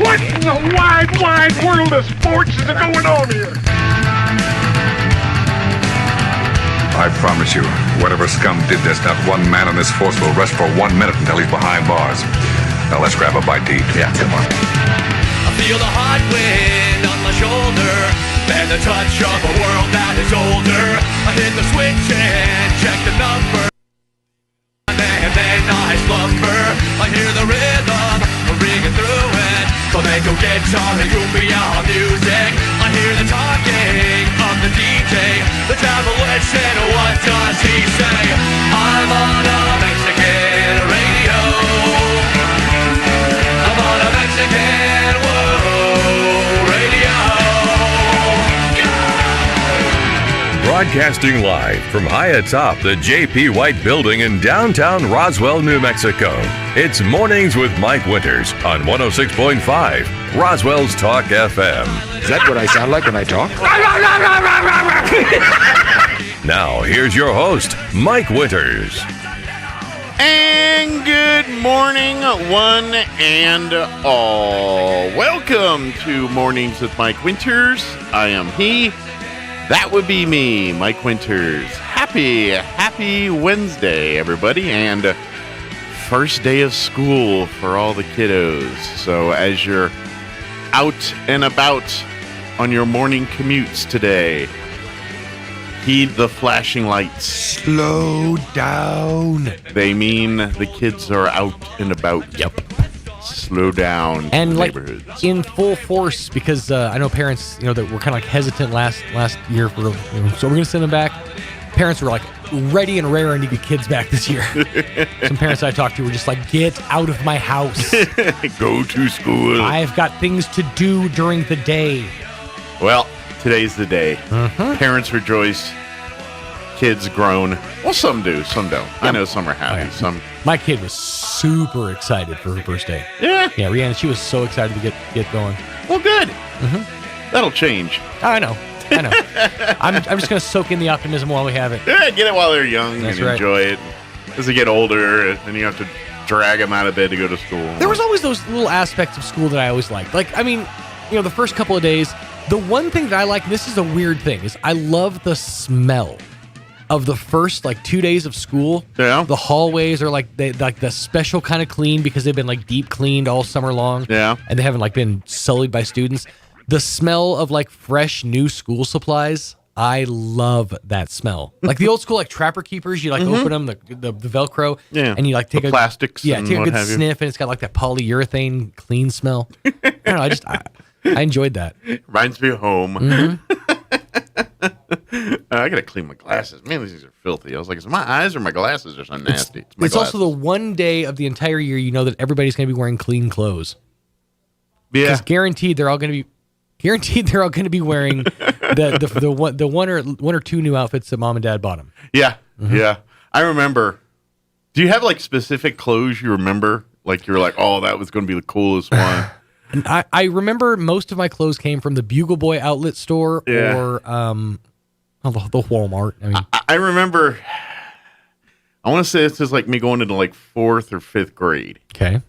What in the wide world of sports is going on here? I promise you, whatever scum did this, not one man on this force will rest for 1 minute until he's behind bars. Now let's grab a bite to eat. Yeah, come on. I feel the hot wind on my shoulder and the touch of a world that is older. I hit the switch and check the number, and then I slumber. I hear the rhythm ringing through it. Flamenco guitar and cumbia music. I hear the talking of the DJ. The devil listen, what does he say? I'm on a Mexican radio. I'm on a Mexican radio. Broadcasting live from high atop the J.P. White Building in downtown Roswell, New Mexico. It's Mornings with Mike Winters on 106.5 Roswell's Talk FM. Is that what I sound like when I talk? Now, here's your host, Mike Winters. And good morning, one and all. Welcome to Mornings with Mike Winters. I am he. That would be me, Mike Winters. Happy Wednesday, everybody, and first day of school for all the kiddos. So as you're out and about on your morning commutes today, heed the flashing lights. Slow down. They mean the kids are out and about. Yep. Slow down and like neighborhoods. in full force because I know parents, that were kind of like hesitant last year for, so we're gonna send them back. Parents were like ready and raring to get kids back this year. Some parents I talked to were just like, get out of my house. Go to school. I've got things to do during the day. Well, today's the day. Mm-hmm. Parents rejoice. Kids groan. Well, some do, some don't. I know some are happy. Oh, yeah. Some. My kid was super excited for her first day. Yeah. Yeah, Rihanna, she was so excited to get going. Well, good. Mm-hmm. That'll change. I know. I'm just going to soak in the optimism while we have it. Yeah, get it while they're young. That's and right. Enjoy it. As they get older, then you have to drag them out of bed to go to school. There was always those little aspects of school that I always liked. Like, I mean, the first couple of days, the one thing that I like, and this is a weird thing, is I love the smell of the first 2 days of school. Yeah. The hallways are like the special kind of clean because they've been like deep cleaned all summer long. Yeah. And they haven't been sullied by students. The smell of fresh new school supplies, I love that smell. Like the old school Trapper Keepers, you open them, the Velcro, Yeah. and you take the plastics. Yeah, and take a what good have you. sniff, and it's got that polyurethane clean smell. I don't know, I enjoyed that. Reminds me of home. Mm-hmm. I gotta clean my glasses. Man, these things are filthy. I was like, is it my eyes or my glasses are so nasty? It's also the one day of the entire year that everybody's going to be wearing clean clothes. yeah. Because guaranteed they're all going to be wearing the one or two new outfits that mom and dad bought them. Yeah, Mm-hmm. yeah. I remember. Do you have specific clothes you remember? You're like, oh, that was going to be the coolest one. And I remember most of my clothes came from the Bugle Boy outlet store Yeah. or the Walmart. I mean, I remember. I want to say this is me going into fourth or fifth grade. okay.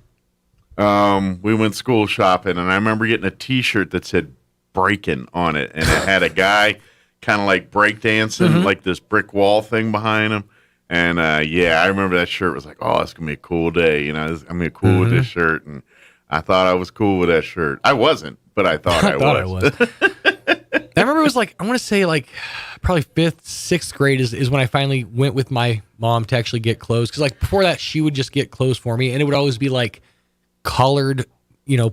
We went school shopping, and I remember getting a T-shirt that said "Breakin'" on it, and it had a guy kind of breakdancing, this brick wall thing behind him. And I remember that shirt was oh, it's gonna be a cool day, I'm gonna be cool with this shirt, and I thought I was cool with that shirt. I wasn't, but I thought I was. I remember it was I want to say probably fifth, sixth grade is when I finally went with my mom to actually get clothes. Because before that, she would just get clothes for me, and it would always be collared,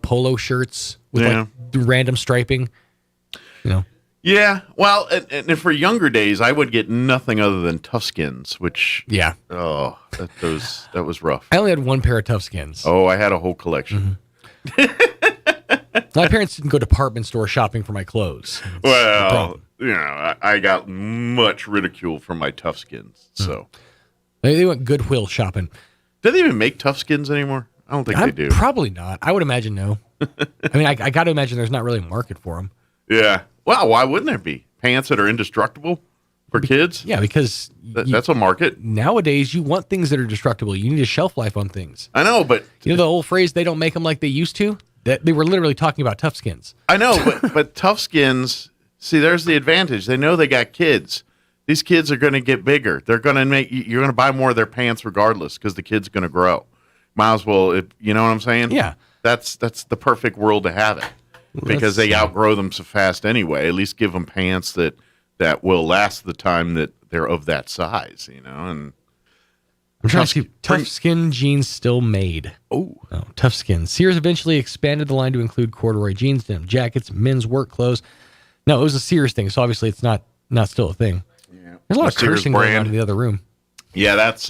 polo shirts with random striping. Yeah, well, and for younger days, I would get nothing other than Toughskins, which that was rough. I only had one pair of Toughskins. Oh, I had a whole collection. My parents didn't go department store shopping for my clothes. Well, I got much ridicule from my Toughskins. So they went Goodwill shopping. Do they even make Toughskins anymore? I don't think they do. Probably not. I would imagine no. I mean, I got to imagine there's not really a market for them. Yeah. Well, why wouldn't there be? Pants that are indestructible for kids? Yeah, because that's a market. Nowadays, you want things that are destructible. You need a shelf life on things. I know, but the old phrase, they don't make them like they used to? They were literally talking about tough skins. I know, but tough skins, see, there's the advantage. They know they got kids. These kids are going to get bigger. They're going to you're going to buy more of their pants regardless because the kid's going to grow. Might as well, you know what I'm saying? Yeah. That's the perfect world to have it because they outgrow them so fast anyway. At least give them pants that will last the time that they're of that size, you know. And I'm trying to see tough skin jeans still made. Oh, tough skin. Sears eventually expanded the line to include corduroy jeans, denim jackets, men's work clothes. No, it was a Sears thing, so obviously it's not still a thing. yeah. There's a lot of Sears cursing going on in the other room. Yeah, that's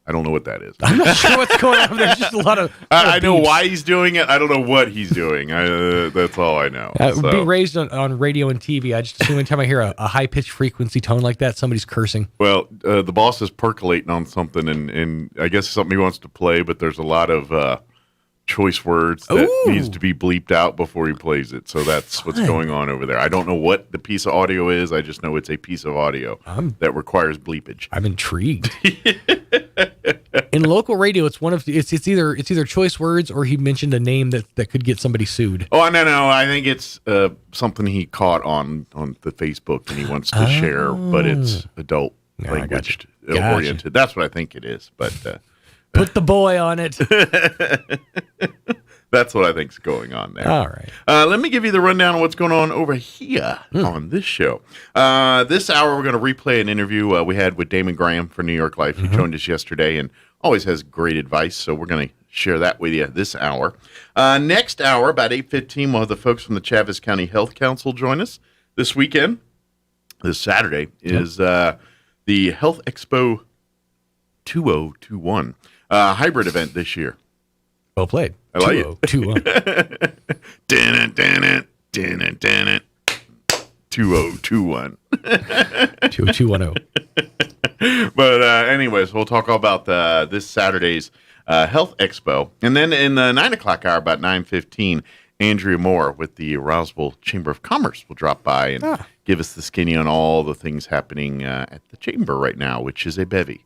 I don't know what that is. I'm not sure what's going on. There's just a lot of. I know why he's doing it. I don't know what he's doing. That's all I know. Being raised on radio and TV, I just assume anytime I hear a high pitched frequency tone like that, somebody's cursing. Well, the boss is percolating on something, and I guess something he wants to play, but there's a lot of choice words that needs to be bleeped out before he plays it. So that's what's going on over there. I don't know what the piece of audio is. I just know it's a piece of audio that requires bleepage. I'm intrigued. In local radio, it's either choice words or he mentioned a name that could get somebody sued. Oh, no. I think it's something he caught on the Facebook and he wants to share, but it's adult language oriented. That's what I think it is. But put the boy on it. That's what I think's going on there. All right. Let me give you the rundown of what's going on over here on this show. This hour, we're going to replay an interview we had with Damon Graham for New York Life. He joined us yesterday and always has great advice, so we're going to share that with you this hour. Next hour, about 8:15, we'll have the folks from the Chaves County Health Council join us. This weekend, this Saturday, is the Health Expo 2021 hybrid event this year. Well played. I like it. 2-0. 2021. 2-2-1-0. But anyways, we'll talk all about this Saturday's Health Expo. And then in the 9 o'clock hour, about 9:15, Andrea Moore with the Roswell Chamber of Commerce will drop by and give us the skinny on all the things happening at the Chamber right now, which is a bevy.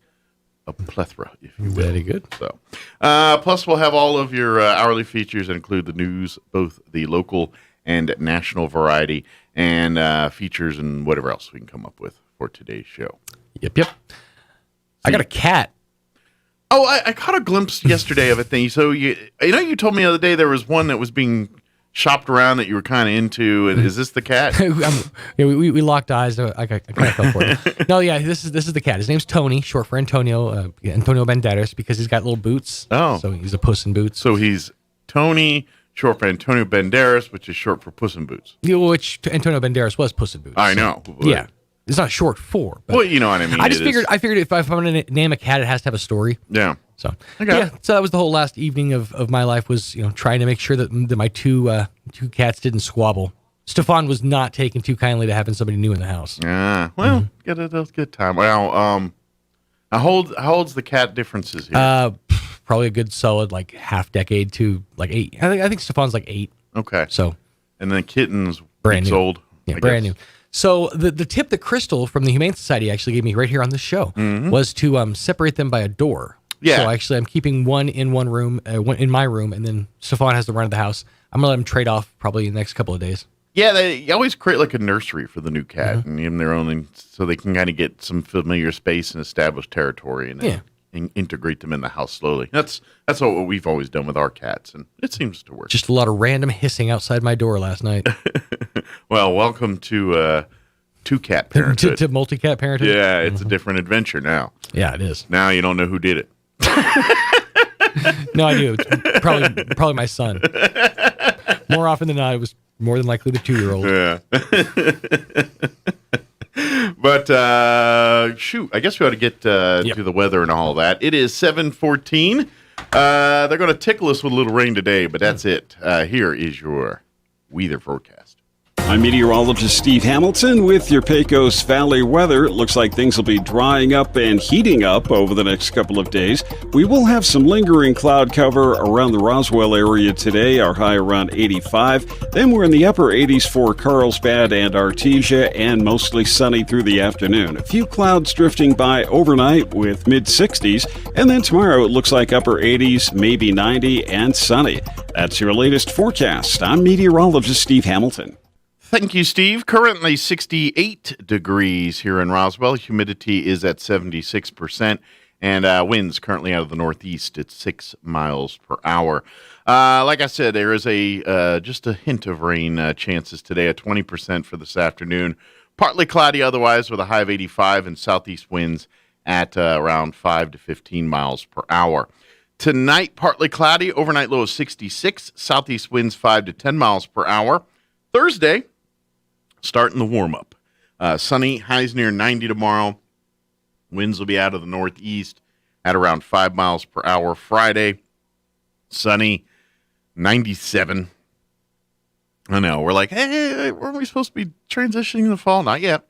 A plethora, if you will. Very good. So, plus, we'll have all of your hourly features that include the news, both the local and national variety, and features and whatever else we can come up with for today's show. Yep. I got a cat. Oh, I caught a glimpse yesterday of a thing. So, you told me the other day there was one that was being shopped around that you were kind of into. And is this the cat? we locked eyes. I kind of fell for it. No, yeah, this is the cat. His name's Tony, short for Antonio Banderas, because he's got little boots. Oh. So he's a Puss in Boots. So he's Tony, short for Antonio Banderas, which is short for Puss in Boots. Which Antonio Banderas was Puss in Boots. I know. Yeah. It's not short for. But well, you know what I mean. I figured if I'm going to name a cat, it has to have a story. Yeah. So so that was the whole last evening of my life, was trying to make sure that my two cats didn't squabble. Stefan was not taking too kindly to having somebody new in the house. Yeah, well, good time. Well, how old's the cat differences here? Probably a good solid half decade to 8. I think Stefan's 8. Okay. So, and then kitten's brand new. old. Yeah, brand new. So the tip that Crystal from the Humane Society actually gave me right here on this show was to separate them by a door. Yeah. So actually, I'm keeping one in one room, one in my room, and then Stefan has the run of the house. I'm gonna let him trade off probably in the next couple of days. Yeah, they always create a nursery for the new cat and give them their own, so they can kind of get some familiar space and establish territory, and then integrate them in the house slowly. That's what we've always done with our cats, and it seems to work. Just a lot of random hissing outside my door last night. Well, welcome to two-cat parenthood. to multi-cat parenthood? Yeah, it's a different adventure now. Yeah, it is. Now you don't know who did it. No, I do. It's probably my son. More often than not, it was more than likely the 2-year-old. Yeah. But shoot, I guess we ought to get to the weather and all that. It is 7:14. They're going to tickle us with a little rain today, but that's it. Here is your weather forecast. I'm meteorologist Steve Hamilton with your Pecos Valley weather. It looks like things will be drying up and heating up over the next couple of days. We will have some lingering cloud cover around the Roswell area today, our high around 85. Then we're in the upper 80s for Carlsbad and Artesia, and mostly sunny through the afternoon. A few clouds drifting by overnight with mid-60s, and then tomorrow it looks like upper 80s, maybe 90, and sunny. That's your latest forecast. I'm meteorologist Steve Hamilton. Thank you, Steve. Currently 68 degrees here in Roswell. Humidity is at 76%, and winds currently out of the northeast at 6 miles per hour. Like I said, there is just a hint of rain chances today, at 20% for this afternoon. Partly cloudy otherwise with a high of 85 and southeast winds at around 5 to 15 miles per hour. Tonight, partly cloudy, overnight low of 66, southeast winds 5 to 10 miles per hour. Thursday, starting the warm-up. Sunny, highs near 90 tomorrow. Winds will be out of the northeast at around 5 miles per hour. Friday, sunny, 97. I know, we're like, hey, weren't we supposed to be transitioning to the fall? Not yet.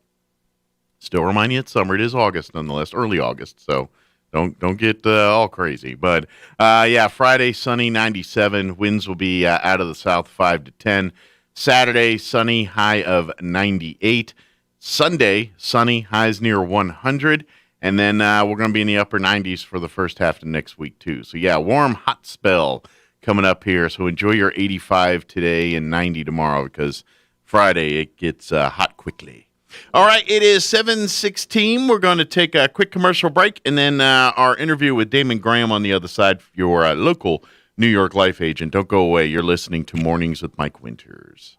Still remind you it's summer. It is August nonetheless, early August, so don't get all crazy. But, Friday, sunny, 97. Winds will be out of the south, 5 to 10. Saturday, sunny, high of 98. Sunday, sunny, highs near 100. And then we're going to be in the upper 90s for the first half of next week, too. So, warm, hot spell coming up here. So enjoy your 85 today and 90 tomorrow, because Friday it gets hot quickly. All right, it is 7:16. We're going to take a quick commercial break, and then our interview with Damon Graham on the other side, your local New York Life agent. Don't go away. You're listening to Mornings with Mike Winters.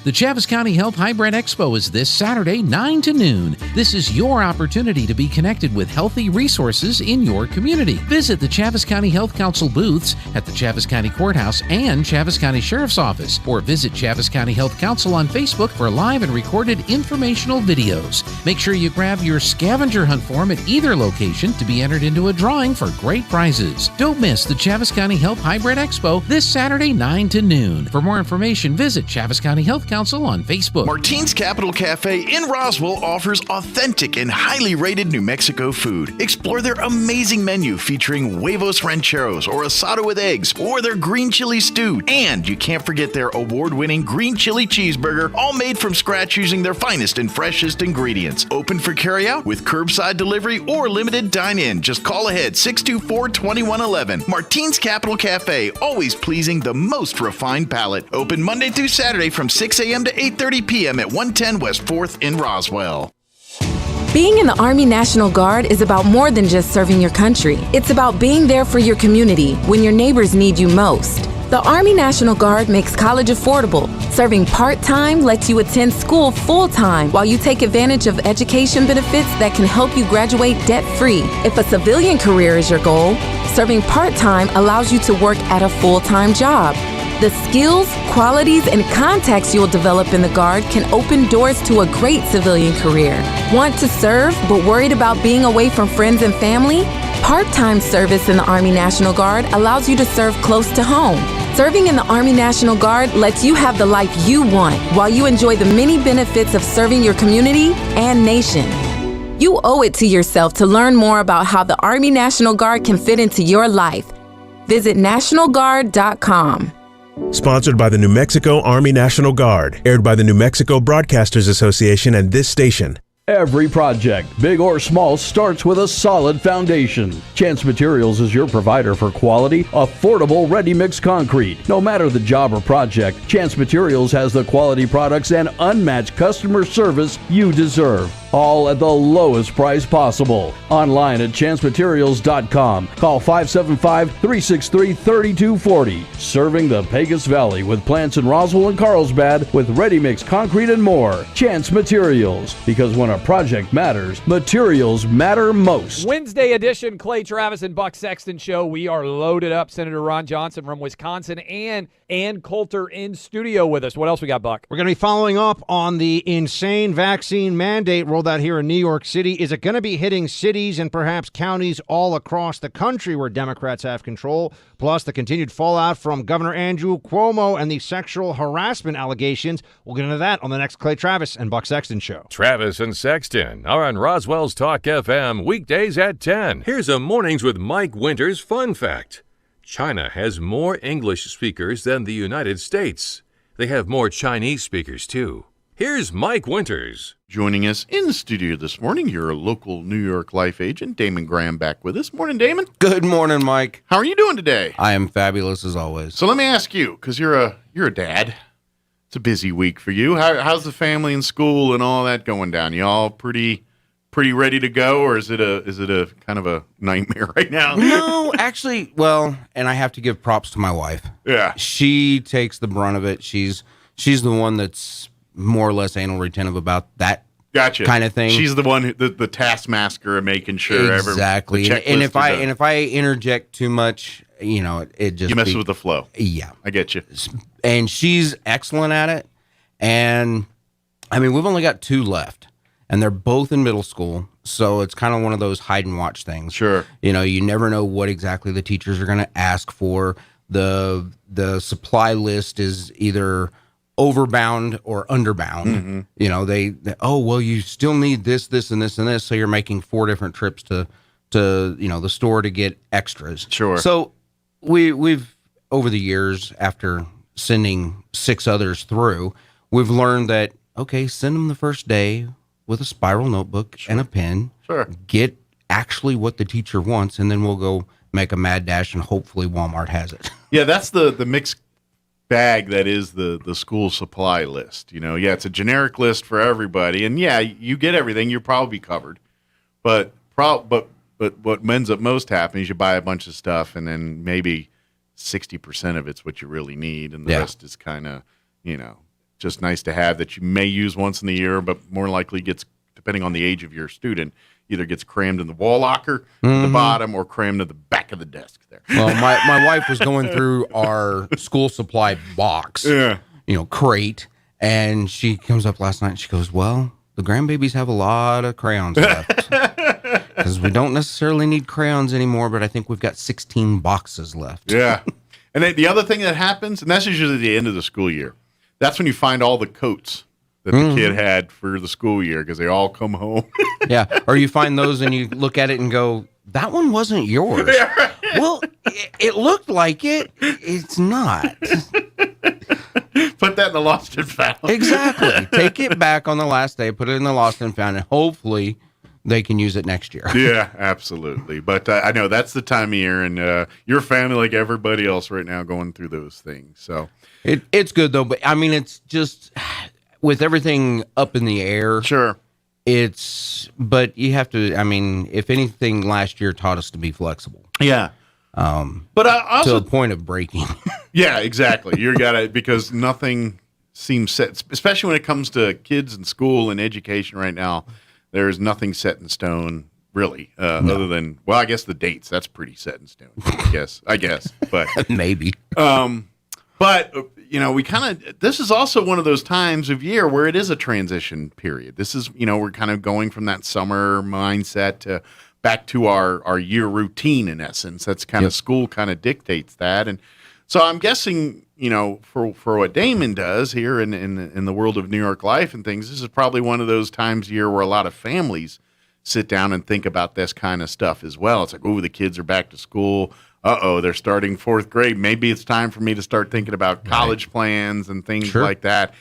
The Chaves County Health Hybrid Expo is this Saturday, 9 to noon. This is your opportunity to be connected with healthy resources in your community. Visit the Chaves County Health Council booths at the Chaves County Courthouse and Chaves County Sheriff's Office, or visit Chaves County Health Council on Facebook for live and recorded informational videos. Make sure you grab your scavenger hunt form at either location to be entered into a drawing for great prizes. Don't miss the Chaves County Health Hybrid Expo this Saturday, 9 to noon. For more information, visit Chaves County Health Council on Facebook. Martine's Capital Cafe in Roswell offers authentic and highly rated New Mexico food. Explore their amazing menu featuring huevos rancheros or asado with eggs, or their green chili stew. And you can't forget their award-winning green chili cheeseburger, all made from scratch using their finest and freshest ingredients. Open for carryout with curbside delivery or limited dine-in. Just call ahead 624-2111. Martine's Capital Cafe, always pleasing the most refined palate. Open Monday through Saturday from 6 a.m. to 8:30 p.m. at 110 West 4th in Roswell. Being in the Army National Guard is about more than just serving your country. It's about being there for your community when your neighbors need you most. The Army National Guard makes college affordable. Serving part-time lets you attend school full-time while you take advantage of education benefits that can help you graduate debt-free. If a civilian career is your goal, serving part-time allows you to work at a full-time job. The skills, qualities, and contacts you'll develop in the Guard can open doors to a great civilian career. Want to serve but worried about being away from friends and family? Part-time service in the Army National Guard allows you to serve close to home. Serving in the Army National Guard lets you have the life you want while you enjoy the many benefits of serving your community and nation. You owe it to yourself to learn more about how the Army National Guard can fit into your life. Visit nationalguard.com. Sponsored by the New Mexico Army National Guard. Aired by the New Mexico Broadcasters Association and this station. Every project, big or small, starts with a solid foundation. Chance Materials is your provider for quality, affordable, ready-mix concrete. No matter the job or project, Chance Materials has the quality products and unmatched customer service you deserve. All at the lowest price possible. Online at chancematerials.com. Call 575-363-3240. Serving the Pecos Valley with plants in Roswell and Carlsbad with ready-mix concrete and more. Chance Materials. Because when a project matters, materials matter most. Wednesday edition, Clay Travis and Buck Sexton Show. We are loaded up. Senator Ron Johnson from Wisconsin and Ann Coulter in studio with us. What else we got, Buck? We're going to be following up on the insane vaccine mandate rolled out here in New York City. Is it going to be hitting cities and perhaps counties all across the country where Democrats have control? Plus, the continued fallout from Governor Andrew Cuomo and the sexual harassment allegations. We'll get into that on the next Clay Travis and Buck Sexton Show. Travis and Sexton are on Roswell's Talk FM weekdays at 10. Here's a Mornings with Mike Winters fun fact. China has more English speakers than the United States. They have more Chinese speakers, too. Here's Mike Winters. Joining us in the studio this morning, your local New York Life agent, Damon Graham, back with us. Morning, Damon. Good morning, Mike. How are you doing today? I am fabulous as always. So let me ask you, because you're a dad. It's a busy week for you. How's the family and school and all that going down? You all pretty ready to go, or is it a kind of a nightmare right now? No, actually, well, and I have to give props to my wife. Yeah, she takes the brunt of it. She's the one that's more or less anal retentive about that kind of thing. She's the one, the taskmaster of making sure exactly. And if I interject too much, it just you mess with the flow. Yeah, I get you. And she's excellent at it. And I mean, we've only got 2 left, and they're both in middle school. So it's kind of one of those hide and watch things. Sure. You never know what exactly the teachers are going to ask for. The supply list is either overbound or underbound. Mm-hmm. You still need this, and this, and this. So you're making 4 different trips to the store to get extras. Sure. So we've over the years, after sending 6 others through, we've learned that, okay, send them the first day with a spiral notebook and a pen. Sure. Get actually what the teacher wants, and then we'll go make a mad dash, and hopefully Walmart has it. Yeah, that's the mixed bag that is the school supply list. It's a generic list for everybody, and yeah, you get everything, you're probably covered. But what ends up most happening is you buy a bunch of stuff, and then maybe 60% of it's what you really need, and the rest is kind of, just nice to have that you may use once in the year, but more likely gets, depending on the age of your student, either gets crammed in the wall locker at the bottom or crammed at the back of the desk there. Well, my wife was going through our school supply box, crate, and she comes up last night and she goes, well, the grandbabies have a lot of crayons left. Because we don't necessarily need crayons anymore, but I think we've got 16 boxes left. Yeah. And then the other thing that happens, and that's usually the end of the school year, that's when you find all the coats that the kid had for the school year because they all come home. Yeah. Or you find those and you look at it and go, that one wasn't yours. Yeah, right. Well, it looked like it. It's not. Put that in the lost and found. Exactly. Take it back on the last day, put it in the lost and found, and hopefully they can use it next year. Yeah, absolutely. But I know that's the time of year, and your family, like everybody else right now, going through those things. So it's good, though. But, I mean, it's just with everything up in the air. Sure. But you have to, I mean, if anything, last year taught us to be flexible. Yeah. But I also, to the point of breaking. Yeah, exactly. You got to, because nothing seems set, especially when it comes to kids and school and education right now. There's nothing set in stone, really, other than, well, I guess the dates. That's pretty set in stone, I guess. But maybe. But, we kind of, this is also one of those times of year where it is a transition period. This is, we're kind of going from that summer mindset to back to our year routine, in essence. That's kind of school kind of dictates that. And so I'm guessing, for what Damon does here in the world of New York life and things, this is probably one of those times a year where a lot of families sit down and think about this kind of stuff as well. It's like, oh, the kids are back to school. They're starting 4th grade. Maybe it's time for me to start thinking about college plans and things like that.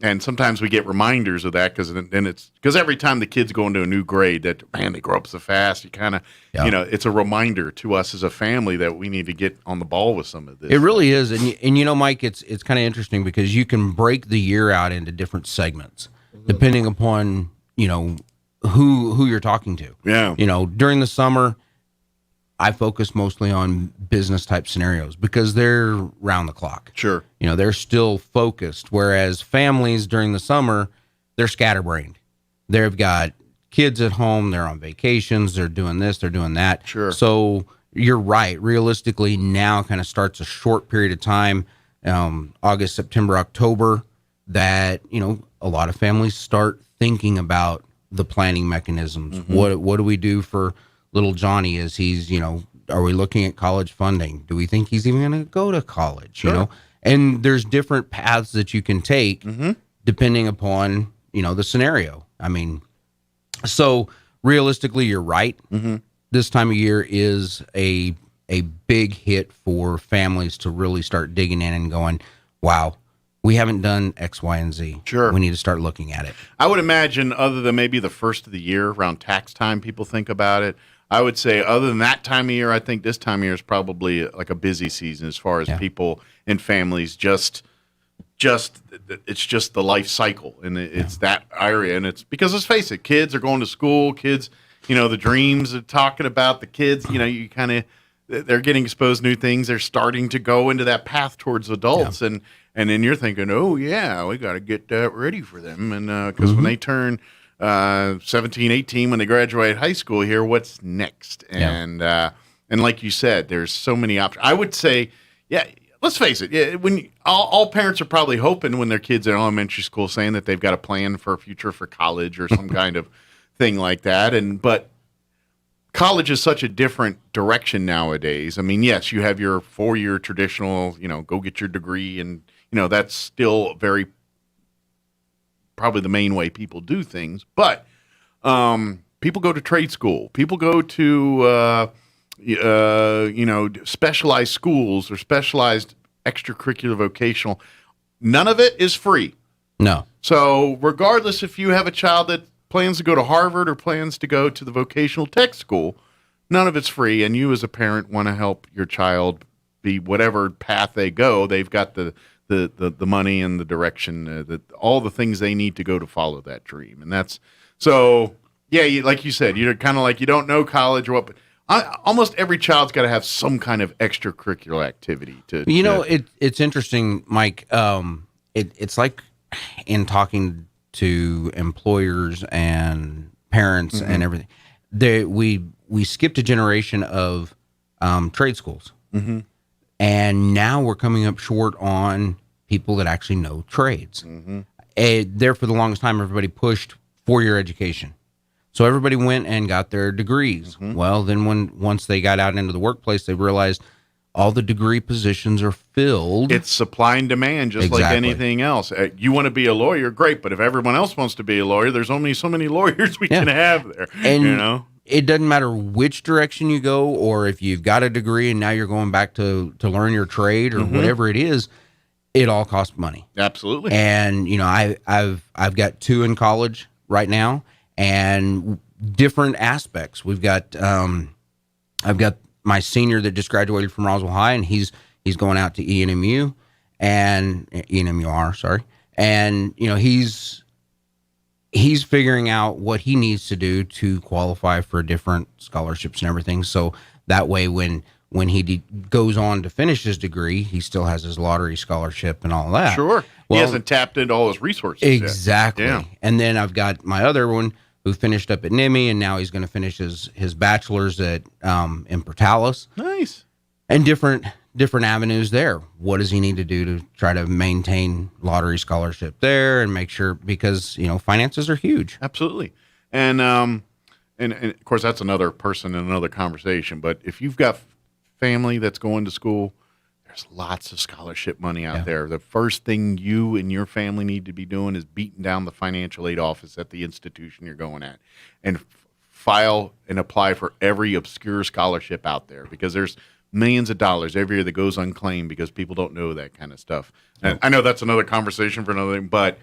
And sometimes we get reminders of that because every time the kids go into a new grade, that, man, they grow up so fast. You kind of, it's a reminder to us as a family that we need to get on the ball with some of this. It really is. And Mike, it's kind of interesting because you can break the year out into different segments depending upon, who you're talking to. Yeah. During the summer, I focus mostly on business type scenarios because they're round the clock. Sure. They're still focused. Whereas families during the summer, they're scatterbrained. They've got kids at home. They're on vacations. They're doing this. They're doing that. Sure. So you're right. Realistically, now kind of starts a short period of time, August, September, October, that, a lot of families start thinking about the planning mechanisms. Mm-hmm. What do we do for little Johnny as he's, are we looking at college funding? Do we think he's even going to go to college? Sure. And there's different paths that you can take depending upon, the scenario. I mean, so realistically, you're right. This time of year is a big hit for families to really start digging in and going, wow, we haven't done X, Y, and Z. Sure. We need to start looking at it. I would imagine other than maybe the first of the year, around tax time, people think about it. I would say other than that time of year, I think this time of year is probably like a busy season as far as people and families it's just the life cycle, and it's that area. And it's because, let's face it, kids are going to school, kids, the dreams of talking about the kids, you kind of, they're getting exposed to new things. They're starting to go into that path towards adults. And then you're thinking, oh yeah, we got to get that ready for them. And because when they turn 17, 18, when they graduate high school here, what's next? And like you said, there's so many options. I would say, let's face it. When all parents are probably hoping when their kids are in elementary school, saying that they've got a plan for a future for college or some kind of thing like that. But college is such a different direction nowadays. I mean, yes, you have your 4-year traditional, go get your degree, and that's still probably the main way people do things. But people go to trade school. People go to specialized schools or specialized extracurricular vocational. None of it is free. No. So regardless if you have a child that plans to go to Harvard or plans to go to the vocational tech school, none of it's free. And you as a parent want to help your child be whatever path they go. They've got the money and the direction, all the things they need to go to follow that dream. And that's so, like you said, you're kind of like, you don't know college or what, but almost every child's got to have some kind of extracurricular activity to. It's interesting, Mike. It's like in talking to employers and parents and everything. We skipped a generation of trade schools, and now we're coming up short on people that actually know trades. There for the longest time, everybody pushed 4-year education. So everybody went and got their degrees. Well, then once they got out into the workplace, they realized all the degree positions are filled. It's supply and demand, just like anything else. You want to be a lawyer, great, but if everyone else wants to be a lawyer, there's only so many lawyers we can have there. And it doesn't matter which direction you go, or if you've got a degree and now you're going back to learn your trade or whatever it is, it all costs money. Absolutely. And I've got 2 in college right now, and different aspects. We've got I've got my senior that just graduated from Roswell High, and he's going out to ENMU and ENMUR, sorry. And he's figuring out what he needs to do to qualify for different scholarships and everything. So that way, when he goes on to finish his degree, he still has his lottery scholarship and all that. Sure. Well, he hasn't tapped into all his resources exactly. yet. And then I've got my other one who finished up at NIMI, and now he's going to finish his bachelor's at in Portales. Nice. And different avenues there. What does he need to do to try to maintain lottery scholarship there and make sure, because finances are huge. Absolutely. And of course that's another person and another conversation. But if you've got family that's going to school, there's lots of scholarship money out there. The first thing you and your family need to be doing is beating down the financial aid office at the institution you're going at and file and apply for every obscure scholarship out there, because there's millions of dollars every year that goes unclaimed because people don't know that kind of stuff. And I know that's another conversation for another thing, but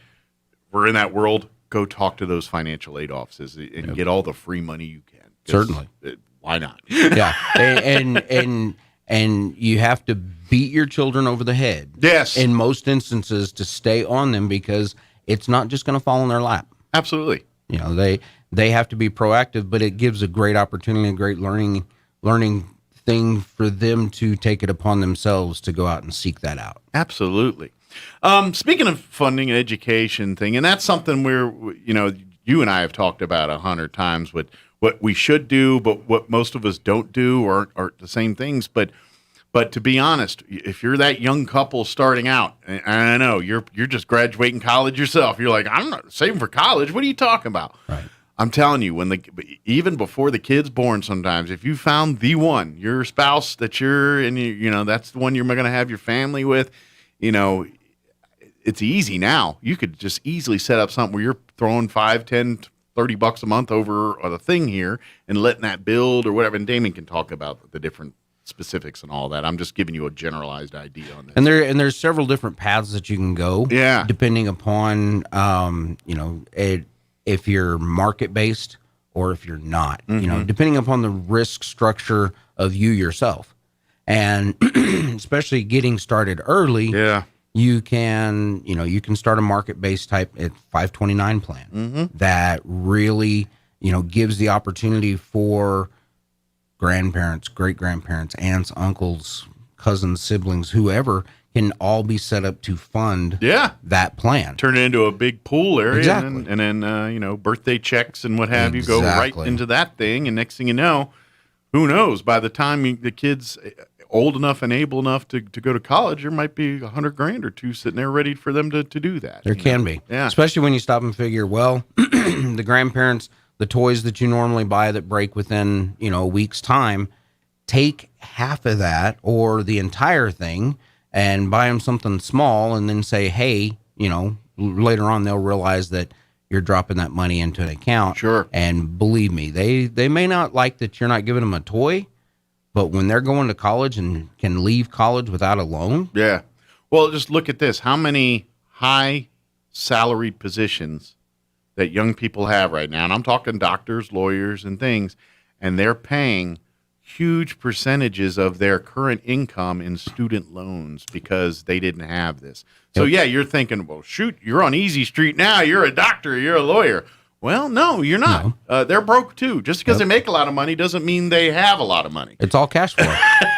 we're in that world. Go talk to those financial aid offices and get all the free money you can. Certainly. Why not? Yeah. And you have to beat your children over the head. Yes. In most instances, to stay on them, because it's not just going to fall in their lap. Absolutely. They have to be proactive, but it gives a great opportunity, a great learning thing for them to take it upon themselves to go out and seek that out. Absolutely. Speaking of funding and education thing, and that's something you and I have talked about 100 times with what we should do, but what most of us don't do or aren't the same things. But to be honest, if you're that young couple starting out, and I know you're just graduating college yourself, you're like, I'm not saving for college. What are you talking about? Right. I'm telling you, even before the kid's born, sometimes if you found the one, your spouse that that's the one you're going to have your family with, it's easy now. You could just easily set up something where you're throwing $5, $10, $30 a month over the thing here and letting that build or whatever. And Damon can talk about the different specifics and all that. I'm just giving you a generalized idea on this. And there's several different paths that you can go. Yeah. Depending upon, if you're market based or if you're not, depending upon the risk structure of you yourself. And especially getting started early. Yeah. You can start a market-based type at 529 plan that really, gives the opportunity for grandparents, great-grandparents, aunts, uncles, cousins, siblings, whoever can all be set up to fund that plan. Turn it into a big pool area. Exactly. And then birthday checks and what have you go right into that thing. And next thing you know, who knows, by the time the kid's old enough and able enough to go to college, there might be $100,000 or two sitting there ready for them to do that. There can be. Yeah. Especially when you stop and figure, well, the grandparents, the toys that you normally buy that break within, a week's time, take half of that or the entire thing and buy them something small and then say, hey, later on they'll realize that you're dropping that money into an account. Sure. And believe me, they may not like that you're not giving them a toy, but when they're going to college and can leave college without a loan. Yeah. Well, just look at this. How many high salaried positions that young people have right now? And I'm talking doctors, lawyers, and things, and they're paying huge percentages of their current income in student loans because they didn't have this. So, yeah, you're thinking, well, shoot, you're on easy street now. You're a doctor. You're a lawyer. Well, no, you're not. No. They're broke too. Just because they make a lot of money doesn't mean they have a lot of money. It's all cash flow.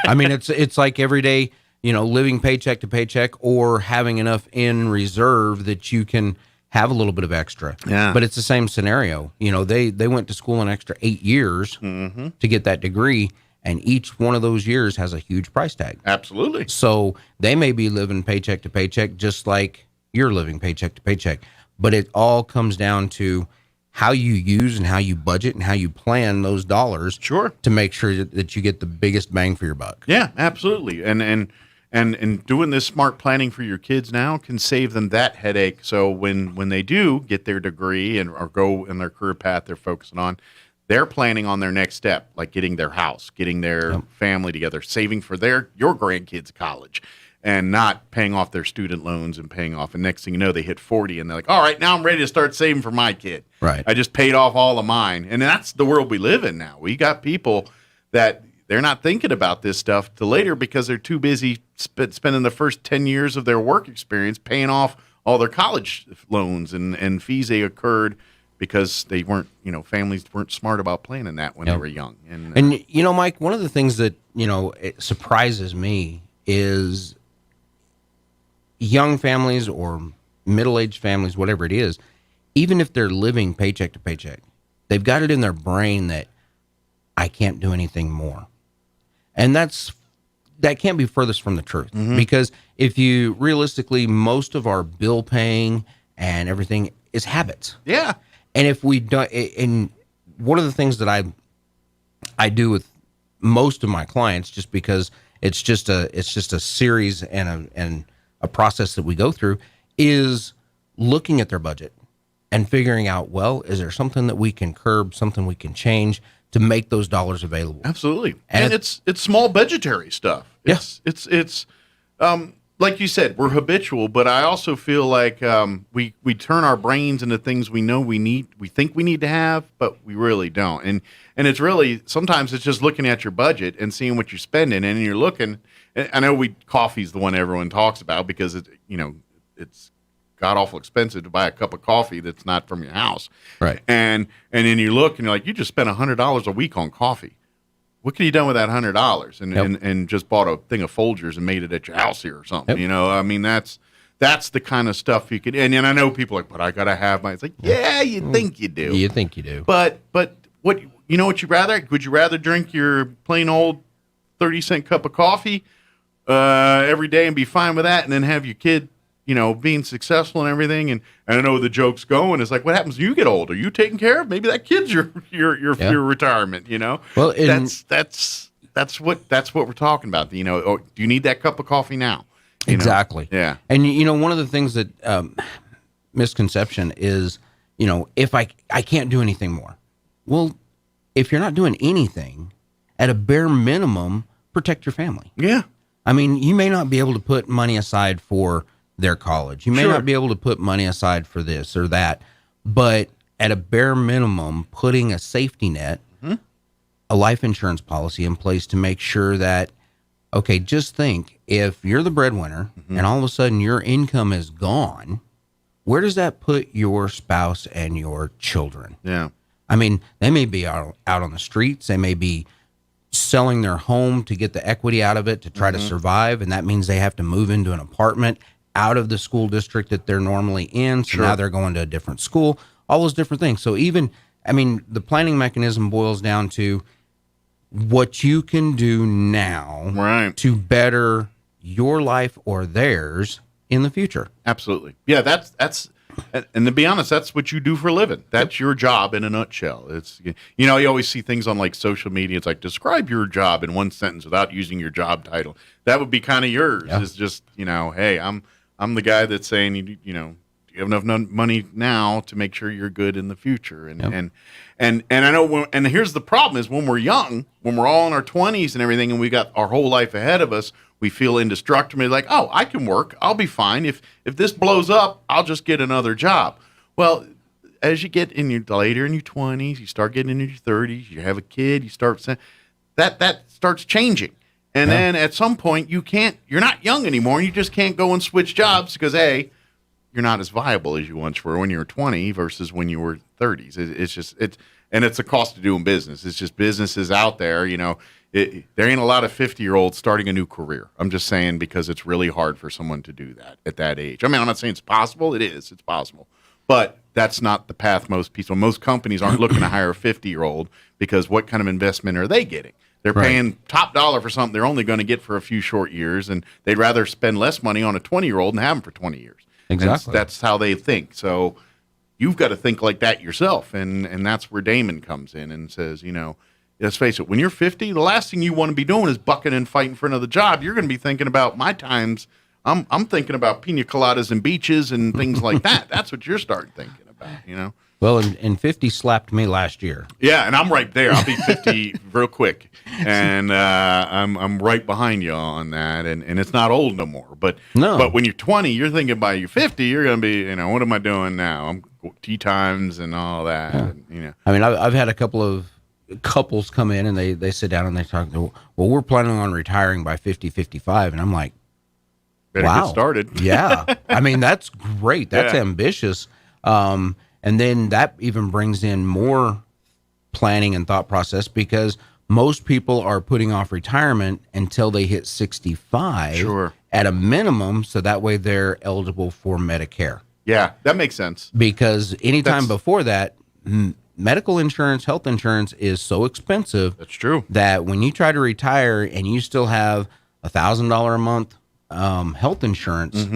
I mean, it's like every day, living paycheck to paycheck or having enough in reserve that you can have a little bit of extra. Yeah. But it's the same scenario. They went to school an extra 8 years to get that degree, and each one of those years has a huge price tag. Absolutely. So they may be living paycheck to paycheck just like you're living paycheck to paycheck. But it all comes down to how you use and how you budget and how you plan those dollars to make sure that you get the biggest bang for your buck. Yeah, absolutely. And doing this smart planning for your kids now can save them that headache. So when they do get their degree or go in their career path they're focusing on, they're planning on their next step, like getting their house, getting their family together, saving for your grandkids' college. And not paying off their student loans and paying off. And next thing you know, they hit 40 and they're like, all right, now I'm ready to start saving for my kid. Right. I just paid off all of mine. And that's the world we live in now. We got people that they're not thinking about this stuff till later because they're too busy spending the first 10 years of their work experience paying off all their college loans and fees they occurred because they weren't, families weren't smart about planning that when they were young. And Mike, one of the things that, it surprises me is young families or middle-aged families, whatever it is, even if they're living paycheck to paycheck, they've got it in their brain that I can't do anything more. And that can't be furthest from the truth. Because if you realistically, most of our bill paying and everything is habits. Yeah. And if we don't, and one of the things that I do with most of my clients, just because it's just a series and a process that we go through, is looking at their budget and figuring out, well, is there something that we can curb, something we can change to make those dollars available? Absolutely. And it's small budgetary stuff. It's like you said, we're habitual, but I also feel like we turn our brains into things we know we think we need to have, but we really don't. And it's really, sometimes it's just looking at your budget and seeing what you're spending, and you're looking. I know coffee's the one everyone talks about because it's god awful expensive to buy a cup of coffee that's not from your house. Right. And then you look and you're like, you just spent $100 a week on coffee. What could you done with that $100 and just bought a thing of Folgers and made it at your house here or something? I mean, that's the kind of stuff you could. And I know people are like, but I gotta have my. It's like, yeah, you think you do. You think you do. But what what you rather? Would you rather drink your plain old 30-cent cup of coffee every day and be fine with that, and then have your kid being successful and everything. And I know the joke's going is like, what happens when you get older? You taking care of? Maybe that kid's your retirement. Well, that's what we're talking about. Do you need that cup of coffee now? Exactly. Yeah. And one of the things that misconception is, if I can't do anything more. Well, if you're not doing anything, at a bare minimum, protect your family. Yeah. I mean, you may not be able to put money aside for their college. You may not be able to put money aside for this or that, but at a bare minimum, putting a safety net, a life insurance policy in place to make sure that, okay, just think, if you're the breadwinner and all of a sudden your income is gone, where does that put your spouse and your children? Yeah. I mean, they may be out on the streets. They may be selling their home to get the equity out of it to try to survive, and that means they have to move into an apartment out of the school district that they're normally in. So now they're going to a different school, all those different things. So the planning mechanism boils down to what you can do now to better your life or theirs in the future. Absolutely. Yeah, that's and to be honest, that's what you do for a living. That's your job in a nutshell. It's you always see things on like social media. It's like, describe your job in one sentence without using your job title. That would be kind of yours. Yeah. It's just, hey, I'm the guy that's saying you have enough money now to make sure you're good in the future. And I know and here's the problem is when we're young, when we're all in our 20s and everything, and we got our whole life ahead of us, we feel indestructible. Like, oh, I can work. I'll be fine. If this blows up, I'll just get another job. Well, as you get later in your 20s, you start getting into your 30s, you have a kid, you start saying that starts changing. And then at some point you're not young anymore, and you just can't go and switch jobs because you're not as viable as you once were when you were 20 versus when you were 30s. And it's a cost of doing business. It's just businesses out there, there ain't a lot of 50-year-olds starting a new career. I'm just saying because it's really hard for someone to do that at that age. I mean, I'm not saying it's possible. It is. It's possible. But that's not the path most people. Most companies aren't looking to hire a 50-year-old because what kind of investment are they getting? They're paying top dollar for something they're only going to get for a few short years, and they'd rather spend less money on a 20-year-old and have them for 20 years. Exactly. That's how they think. So you've got to think like that yourself, and that's where Damon comes in and says, let's face it, when you're 50, the last thing you want to be doing is bucking and fighting for another job. You're going to be thinking about my times. I'm thinking about pina coladas and beaches and things like that. That's what you're starting thinking about, Well, and 50 slapped me last year. Yeah, and I'm right there. I'll be 50 real quick, and I'm right behind you on that. And it's not old no more. But when you're 20, you're thinking by you're 50, you're going to be, what am I doing now? I'm tea times and all that. Yeah. And, I mean, I've had a couple of couples come in and they sit down and they talk. Well, we're planning on retiring by 50, 55, and I'm like, better wow, get started. Yeah, I mean that's great. That's ambitious. And then that even brings in more planning and thought process because most people are putting off retirement until they hit 65 at a minimum, so that way they're eligible for Medicare. Yeah, that makes sense. Because anytime before that, medical insurance, health insurance is so expensive. That's true. That when you try to retire and you still have $1,000 a month health insurance,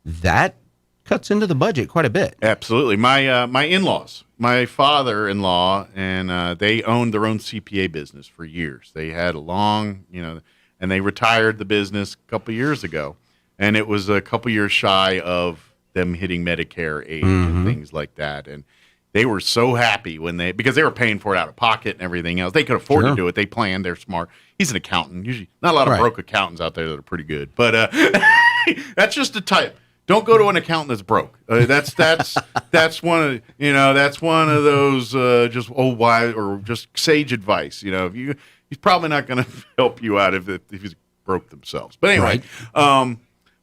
that cuts into the budget quite a bit. Absolutely. My in-laws, my father-in-law, and they owned their own CPA business for years. They had a long, and they retired the business a couple years ago, and it was a couple years shy of them hitting Medicare age and things like that. And they were so happy because they were paying for it out of pocket and everything else. They could afford to do it. They planned. They're smart. He's an accountant. Usually, not a lot of broke accountants out there that are pretty good, but that's just a type. Don't go to an accountant that's broke. That's one of that's one of those just old wise or just sage advice. He's probably not going to help you out if he's broke themselves. But anyway,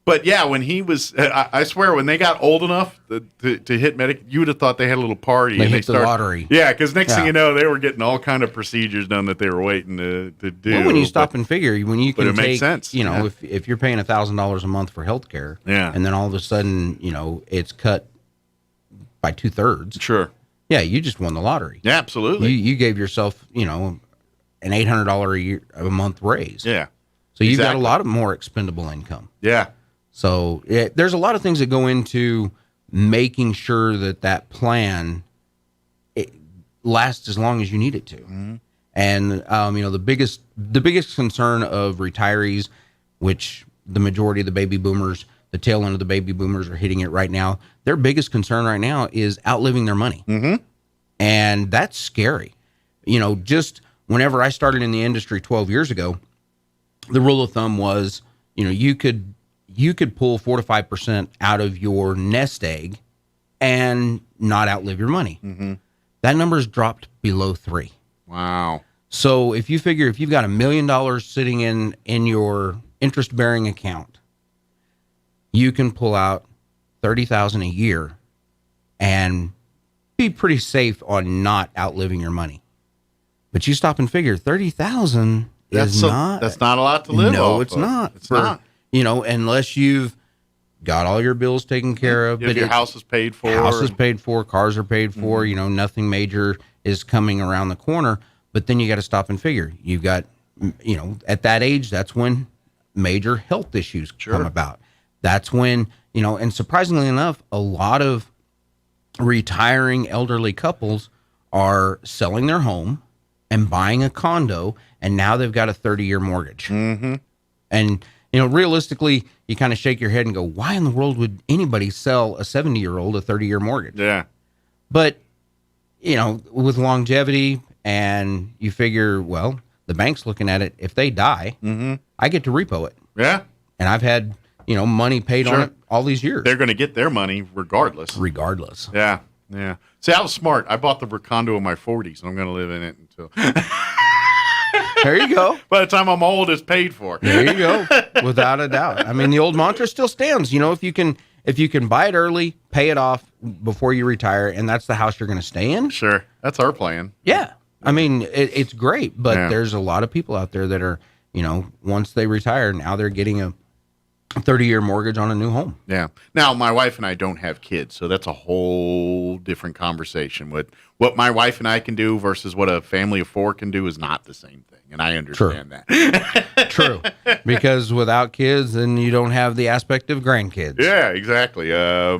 but yeah, when he was, I swear, when they got old enough to hit Medicaid, you would have thought they had a little party. They hit the lottery. Yeah, because next thing you know, they were getting all kind of procedures done that they were waiting to do. Well, when you stop and figure, when you can it makes sense. If you're paying $1,000 a month for health care, and then all of a sudden, it's cut by 2/3. Sure. Yeah, you just won the lottery. Yeah, absolutely. You gave yourself, an $800 a month raise. Yeah. So you've got a lot of more expendable income. Yeah. So there's a lot of things that go into making sure that plan lasts as long as you need it to. Mm-hmm. And the biggest concern of retirees, which the majority of the baby boomers, the tail end of the baby boomers are hitting it right now. Their biggest concern right now is outliving their money. Mm-hmm. And that's scary. Just whenever I started in the industry 12 years ago, the rule of thumb was, you could pull 4 to 5% out of your nest egg and not outlive your money. Mm-hmm. That number's dropped below 3. Wow. So if you've got $1 million sitting in your interest-bearing account, you can pull out $30,000 a year and be pretty safe on not outliving your money. But you stop and figure $30,000 is not. That's not a lot to live off. No, it's of. not. It's not. Unless you've got all your bills taken care of. If your house is paid for. House is paid for. Cars are paid for. Nothing major is coming around the corner. But then you got to stop and figure. You've got, at that age, that's when major health issues come about. That's when, and surprisingly enough, a lot of retiring elderly couples are selling their home and buying a condo, and now they've got a 30-year mortgage. Mm-hmm. And, realistically, you kind of shake your head and go, why in the world would anybody sell a 70-year-old a 30-year mortgage? Yeah. But, with longevity, and you figure, well, the bank's looking at it. If they die, I get to repo it. Yeah. And I've had, money paid on it all these years. They're going to get their money regardless. Yeah. Yeah. See, I was smart. I bought the condo in my 40s, and I'm going to live in it until. There you go. By the time I'm old, it's paid for. There you go. Without a doubt. I mean, the old mantra still stands. If you can buy it early, pay it off before you retire, and that's the house you're going to stay in. Sure. That's our plan. Yeah. I mean, it's great, but there's a lot of people out there that are, once they retire, now they're getting a 30-year mortgage on a new home. Yeah. Now, my wife and I don't have kids, so that's a whole different conversation. What my wife and I can do versus what a family of 4 can do is not the same thing, and I understand that. True. Because without kids, then you don't have the aspect of grandkids. Yeah, exactly. I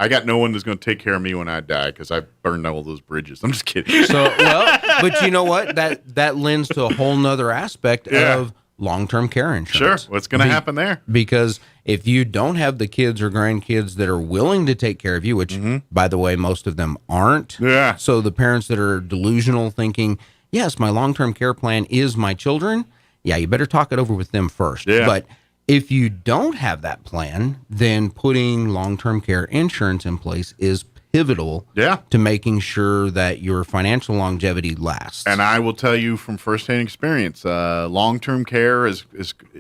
got no one that's going to take care of me when I die because I burned all those bridges. I'm just kidding. But you know what? That lends to a whole nother aspect of long-term care insurance. Sure. What's going to happen there? Because if you don't have the kids or grandkids that are willing to take care of you, which, by the way, most of them aren't. Yeah. So the parents that are delusional thinking, yes, my long-term care plan is my children. Yeah, you better talk it over with them first. Yeah. But if you don't have that plan, then putting long-term care insurance in place is pivotal to making sure that your financial longevity lasts. And I will tell you from firsthand experience, long-term care is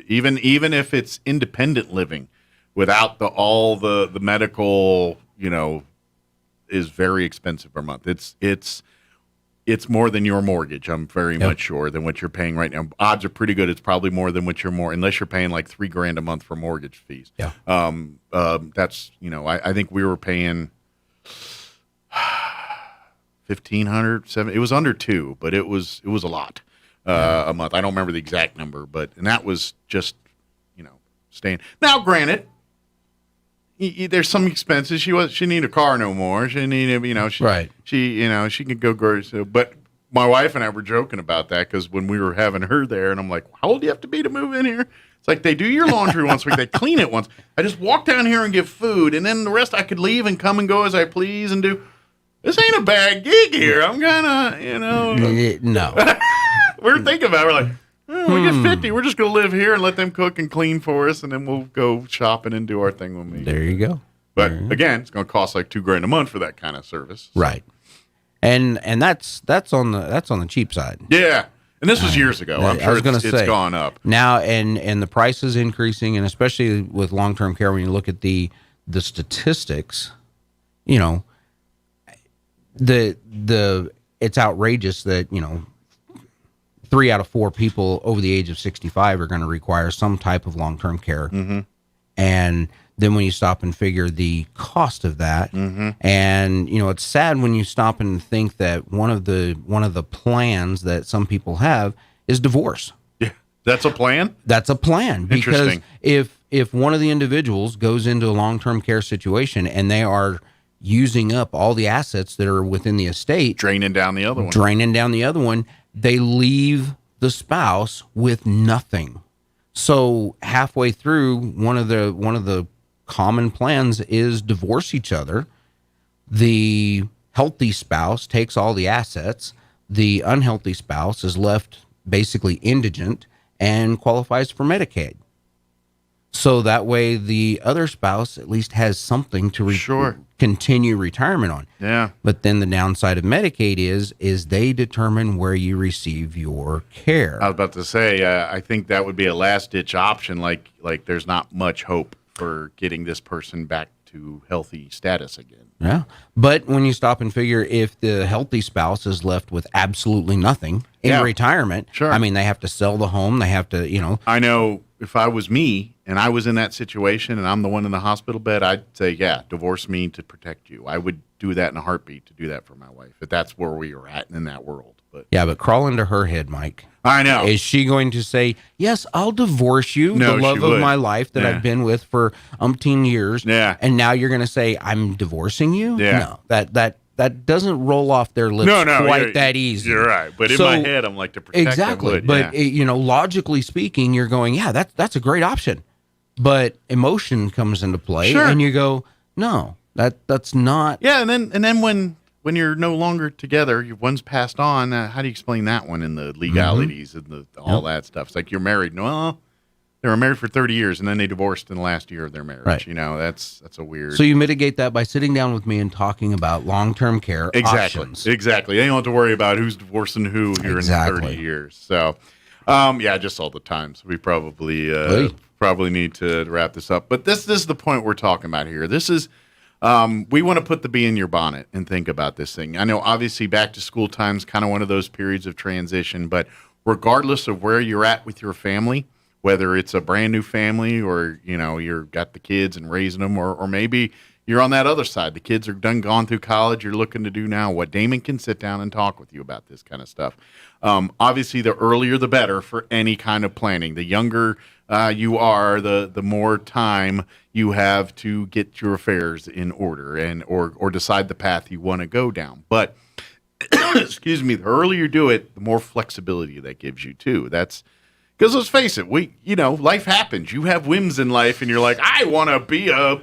even if it's independent living, without all the medical, is very expensive per month. It's more than your mortgage. I'm very much sure than what you're paying right now. Odds are pretty good. It's probably more than what unless you're paying like $3,000 a month for mortgage fees. Yeah. That's I think we were paying $1,500, it was under 2, but it was a lot a month. I don't remember the exact number, and that was just staying. Now, granted, there's some expenses. She didn't need a car no more. She needed she could go grocery. But my wife and I were joking about that because when we were having her there, and I'm like, how old do you have to be to move in here? It's like they do your laundry once a week. They clean it once. I just walk down here and give food, and then the rest I could leave and come and go as I please and do. This ain't a bad gig here. I'm kind of, No. We're thinking about it. We're like, we get 50. We're just going to live here and let them cook and clean for us, and then we'll go shopping and do our thing when we. There you go. But again, it's going to cost like $2,000 a month for that kind of service. So. Right. And that's on the cheap side. Yeah. And this was years ago. I'm sure it's gone up. Now, and the price is increasing, and especially with long-term care, when you look at the statistics, it's outrageous that 3 out of 4 people over the age of 65 are going to require some type of long-term care. Mm-hmm. And then when you stop and figure the cost of that, and it's sad when you stop and think that one of the plans that some people have is divorce. Yeah, that's a plan. That's a plan, because Interesting. if if one of the individuals goes into a long-term care situation and they are using up all the assets that are within the estate, draining down the other one, they leave the spouse with nothing. So halfway through, one of the common plans is divorce each other. The healthy spouse takes all the assets. The unhealthy spouse is left basically indigent and qualifies for Medicaid. So that way the other spouse at least has something to continue retirement on. Yeah. But then the downside of Medicaid is they determine where you receive your care. I was about to say, I think that would be a last-ditch option. Like there's not much hope for getting this person back to healthy status again. Yeah. But when you stop and figure, if the healthy spouse is left with absolutely nothing in retirement, I mean, they have to sell the home. They have to, I know if I was me and I was in that situation and I'm the one in the hospital bed, I'd say, yeah, divorce me to protect you. I would do that in a heartbeat to do that for my wife, if that's where we are at in that world. But yeah, but crawl into her head, Mike. I know. Is she going to say, yes, I'll divorce you, No, the love she of would. my life that I've been with for umpteen years, and now you're going to say, I'm divorcing you? Yeah. No, that doesn't roll off their lips quite that easy. You're right. But in my head, I'm like, to protect exactly. I would, but, logically speaking, you're going, yeah, that's a great option. But emotion comes into play, and you go, no, that's not. Yeah, and then when you're no longer together, one's passed on. How do you explain that one in the legalities and all that stuff? It's like you're married. No, they were married for 30 years, and then they divorced in the last year of their marriage. Right. That's a weird. So you mitigate that by sitting down with me and talking about long-term care options. Exactly. You don't have to worry about who's divorcing who here in 30 years. So, just all the time. So we probably need to wrap this up. But this is the point we're talking about here. This is. We want to put the bee in your bonnet and think about this thing. I know, obviously, back to school time is kind of one of those periods of transition, but regardless of where you're at with your family, whether it's a brand new family or, you've got the kids and raising them, or maybe you're on that other side. The kids are gone through college. You're looking to do now what Damon can sit down and talk with you about this kind of stuff. Obviously, the earlier the better for any kind of planning. The younger you are, the more time you have to get your affairs in order and or decide the path you want to go down. But excuse me, the earlier you do it, the more flexibility that gives you too. That's because let's face it, life happens. You have whims in life, and you're like, I want to be a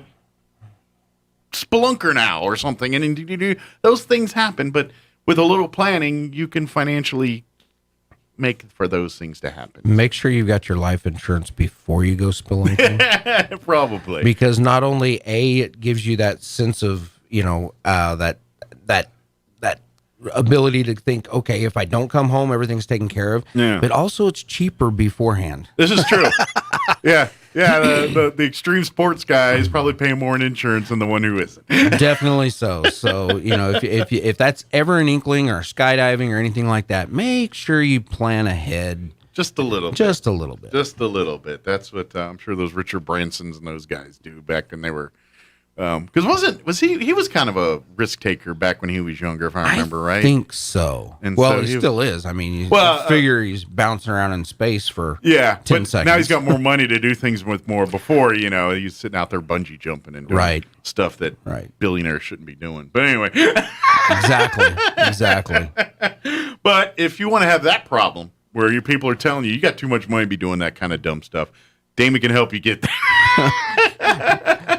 spelunker now or something, and those things happen. But with a little planning, you can financially make for those things to happen. Make sure you've got your life insurance before you go spelunking. Probably. Because not only it gives you that sense of, that ability to think, okay, if I don't come home, everything's taken care of. Yeah. But also it's cheaper beforehand. This is true. Yeah. The extreme sports guy is probably paying more in insurance than the one who isn't. Definitely so. So, if that's ever an inkling or skydiving or anything like that, make sure you plan ahead. Just a little bit. Just a little bit. That's what I'm sure those Richard Bransons and those guys do back when they were. Because he was kind of a risk taker back when he was younger, if I remember right. I think so. And he still is. I mean, figure he's bouncing around in space for 10 seconds. Now he's got more money to do things with more. Before, he's sitting out there bungee jumping and doing stuff that billionaires shouldn't be doing. But anyway. Exactly. But if you want to have that problem where your people are telling you got too much money to be doing that kind of dumb stuff, Damon can help you get there.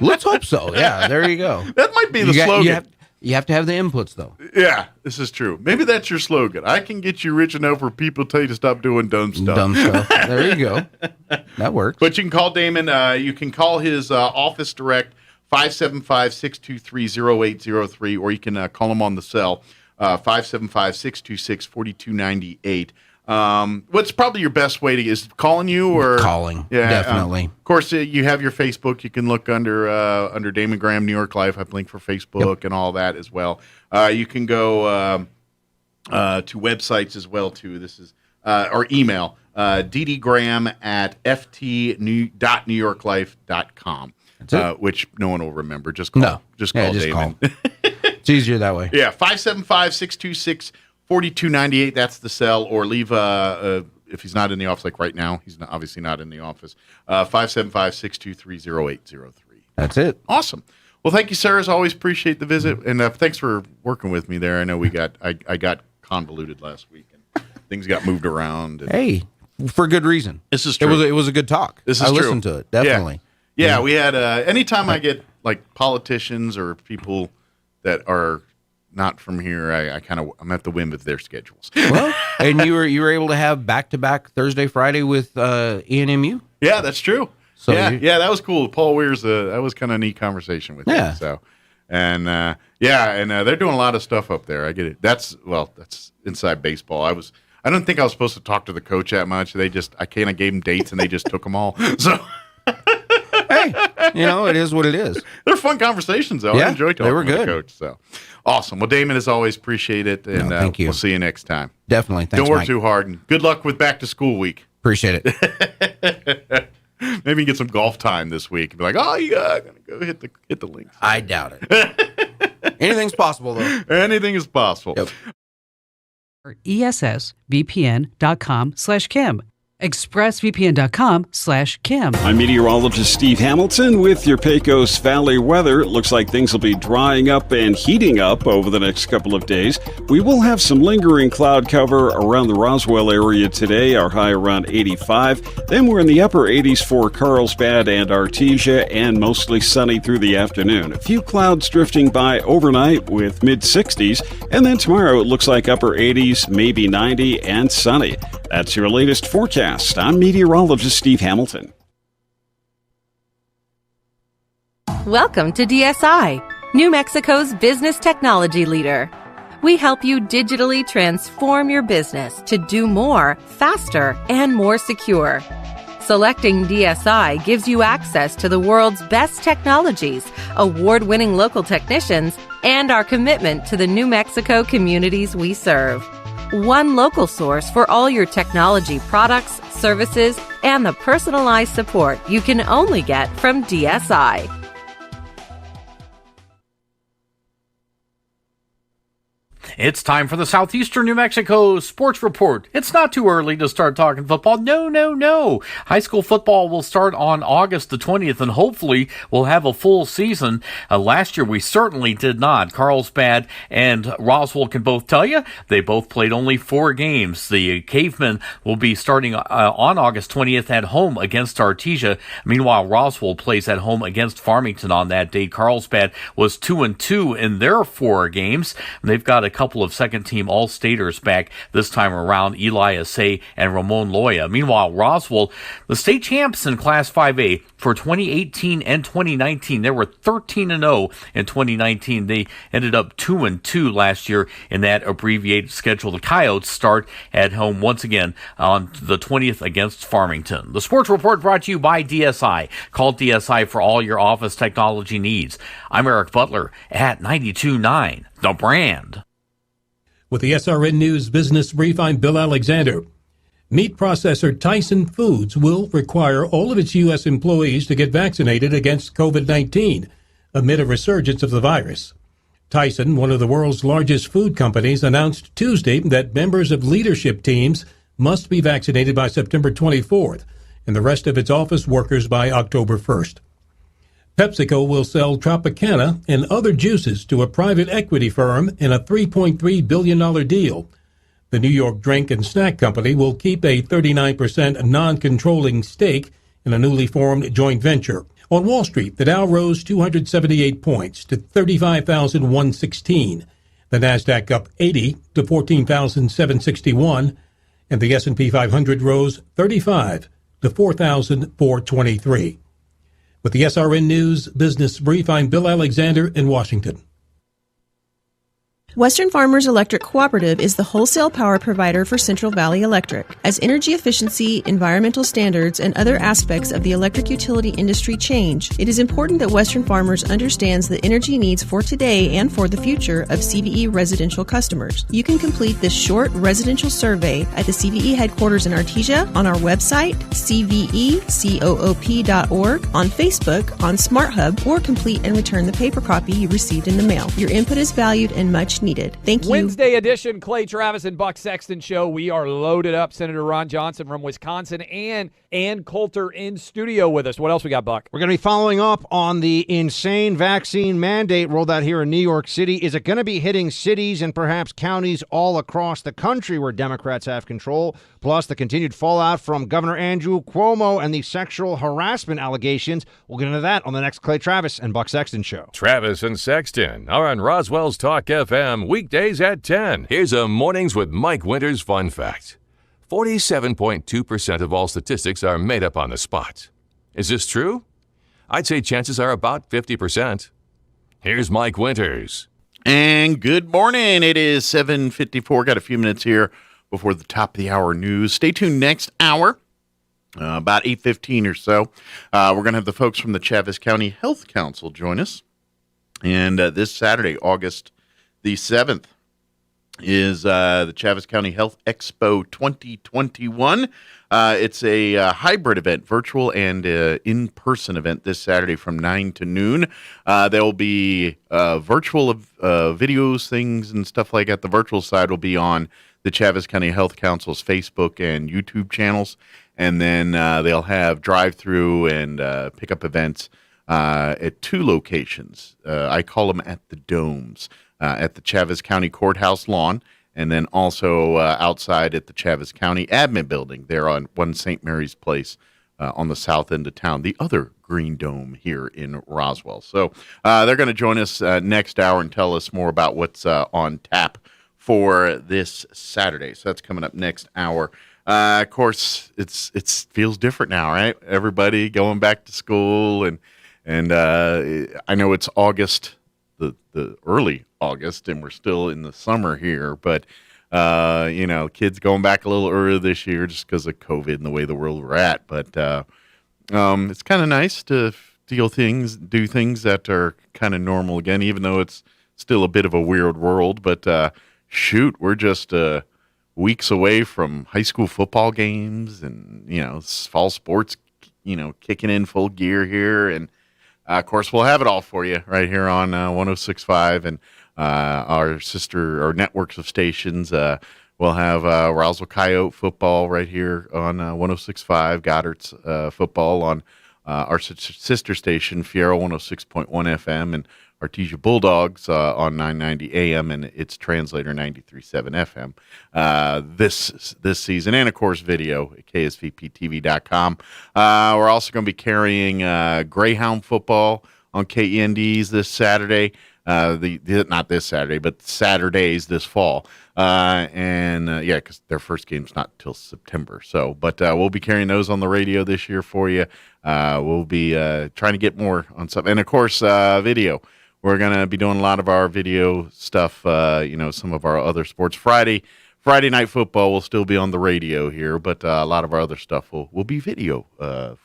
Let's hope so. Yeah, there you go. That might be the slogan. You have to have the inputs, though. Yeah, this is true. Maybe that's your slogan. I can get you rich enough where people tell you to stop doing dumb stuff. There you go. That works. But you can call Damon. You can call his office direct, 575-623-0803, or you can call him on the cell, 575-626-4298. What's probably your best way to is calling you or calling? Yeah, definitely. Of course, you have your Facebook. You can look under Damon Graham New York Life. I have a link for Facebook and all that as well. You can go to websites as well too. This is or email ddgraham@ft.newyorklife.com, which no one will remember. Just call. Just call Damon. It's easier that way. Yeah, 575-626-4298. That's the cell, or leave if he's not in the office, like right now, he's obviously not in the office. 575-623-0803. That's it. Awesome. Well, thank you, sir. As always, appreciate the visit, and thanks for working with me there. I know I got convoluted last week, and things got moved around. And hey, for good reason. This is true. It was a good talk. This is true. I listened to it, definitely. Yeah, we had anytime I get like politicians or people that are not from here, I'm at the whim of their schedules. Well, and you were able to have back-to-back Thursday, Friday with ENMU? Yeah, that's true. So yeah, that was cool. Paul Weir's that was kind of a neat conversation with him. So, and they're doing a lot of stuff up there. I get it. That's inside baseball. I don't think I was supposed to talk to the coach that much. I kind of gave them dates and they just took them all. So, hey, it is what it is. They're fun conversations though. Yeah, I enjoyed talking they were to the good. coach. So awesome. Well, Damon, as always, appreciate it, and thank you. We'll see you next time. Definitely. Thanks, Don't work Mike. too hard, and good luck with back to school week. Appreciate it. Maybe you get some golf time this week. Be like, oh, you gotta go hit the links. I doubt it. Anything's possible, though. Anything is possible. Yep. ESSVPN.com/Kim. ExpressVPN.com/Kim. I'm meteorologist Steve Hamilton with your Pecos Valley weather. It looks like things will be drying up and heating up over the next couple of days. We will have some lingering cloud cover around the Roswell area today, our high around 85. Then we're in the upper 80s for Carlsbad and Artesia, and mostly sunny through the afternoon. A few clouds drifting by overnight with mid-60s, and then tomorrow it looks like upper 80s, maybe 90, and sunny. That's your latest forecast. I'm meteorologist Steve Hamilton. Welcome to DSI, New Mexico's business technology leader. We help you digitally transform your business to do more, faster, and more secure. Selecting DSI gives you access to the world's best technologies, award-winning local technicians, and our commitment to the New Mexico communities we serve. One local source for all your technology products, services, and the personalized support you can only get from DSI. It's time for the Southeastern New Mexico Sports Report. It's not too early to start talking football. No. High school football will start on August the 20th, and hopefully we'll have a full season. Last year we certainly did not. Carlsbad and Roswell can both tell you they both played only 4 games. The Cavemen will be starting on August 20th at home against Artesia. Meanwhile, Roswell plays at home against Farmington on that date. Carlsbad was 2-2 in their 4 games. They've got a couple of second-team All-Staters back this time around, Eli Assay and Ramon Loya. Meanwhile, Roswell, the state champs in Class 5A for 2018 and 2019. They were 13-0 in 2019. They ended up 2-2 last year in that abbreviated schedule. The Coyotes start at home once again on the 20th against Farmington. The Sports Report brought to you by DSI. Call DSI for all your office technology needs. I'm Eric Butler at 92.9, The Brand. With the SRN News Business Brief, I'm Bill Alexander. Meat processor Tyson Foods will require all of its U.S. employees to get vaccinated against COVID-19 amid a resurgence of the virus. Tyson, one of the world's largest food companies, announced Tuesday that members of leadership teams must be vaccinated by September 24th and the rest of its office workers by October 1st. PepsiCo will sell Tropicana and other juices to a private equity firm in a $3.3 billion deal. The New York drink and snack company will keep a 39% non-controlling stake in a newly formed joint venture. On Wall Street, the Dow rose 278 points to 35,116. The Nasdaq up 80 to 14,761, and the S&P 500 rose 35 to 4,423. With the SRN News Business Brief, I'm Bill Alexander in Washington. Western Farmers Electric Cooperative is the wholesale power provider for Central Valley Electric. As energy efficiency, environmental standards, and other aspects of the electric utility industry change, it is important that Western Farmers understands the energy needs for today and for the future of CVE residential customers. You can complete this short residential survey at the CVE headquarters in Artesia, on our website, cvecoop.org, on Facebook, on SmartHub, or complete and return the paper copy you received in the mail. Your input is valued and much needed. Thank you. Wednesday edition, Clay Travis and Buck Sexton show. We are loaded up. Senator Ron Johnson from Wisconsin and Ann Coulter in studio with us. What else we got, Buck? We're going to be following up on the insane vaccine mandate rolled out here in New York City. Is it going to be hitting cities and perhaps counties all across the country where Democrats have control? Plus, the continued fallout from Governor Andrew Cuomo and the sexual harassment allegations. We'll get into that on the next Clay Travis and Buck Sexton show. Travis and Sexton are on Roswell's Talk FM weekdays at 10. Here's a Mornings with Mike Winters fun fact. 47.2% of all statistics are made up on the spot. Is this true? I'd say chances are about 50%. Here's Mike Winters. And good morning. It is 7:54. Got a few minutes here before the top of the hour news. Stay tuned next hour, about 8:15 or so. We're going to have the folks from the Chaves County Health Council join us. And this Saturday, August the 7th, is the Chaves County Health Expo 2021. It's a hybrid event, virtual and in-person event this Saturday from 9 to noon. There will be virtual videos, things, and stuff like that. The virtual side will be on the Chaves County Health Council's Facebook and YouTube channels. And then they'll have drive-through and pick-up events at 2 locations. I call them at the domes. At the Chaves County Courthouse lawn, and then also outside at the Chaves County Admin Building there on 1 St. Mary's Place on the south end of town, the other Green Dome here in Roswell. So they're going to join us next hour and tell us more about what's on tap for this Saturday. So that's coming up next hour. Of course, it feels different now, right? Everybody going back to school, and I know it's August, the early August, and we're still in the summer here, but kids going back a little earlier this year just because of COVID and the way the world we're at. But it's kind of nice to do things that are kind of normal again, even though it's still a bit of a weird world. But we're just weeks away from high school football games, and fall sports kicking in full gear here. And of course, we'll have it all for you right here on 106.5 and our sister or networks of stations. We'll have Roswell Coyote football right here on 106.5, Goddard's football on our sister station, Fiero 106.1 FM, and Artesia Bulldogs on 990 AM and its translator 93.7 FM this season. And, of course, video at ksvptv.com. We're also going to be carrying Greyhound football on KENDs this Saturday. Not this Saturday, but Saturdays this fall. Because their first game's not till September. But we'll be carrying those on the radio this year for you. We'll be trying to get more on stuff. And, of course, video. We're going to be doing a lot of our video stuff, some of our other sports. Friday night football will still be on the radio here, but a lot of our other stuff will be video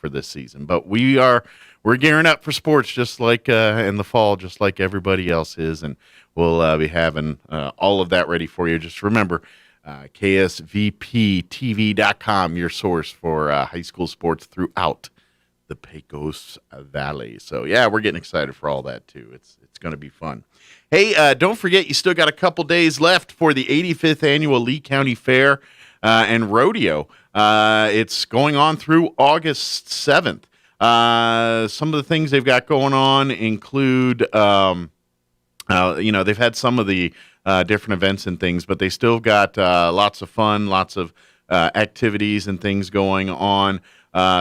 for this season. But we're gearing up for sports just like in the fall, just like everybody else is, and we'll be having all of that ready for you. Just remember, ksvptv.com, your source for high school sports throughout the Pecos Valley. So, we're getting excited for all that, too. It's going to be fun. Hey, don't forget, you still got a couple days left for the 85th Annual Lee County Fair and Rodeo. It's going on through August 7th. Some of the things they've got going on include, they've had some of the different events and things, but they still got lots of fun, lots of activities and things going on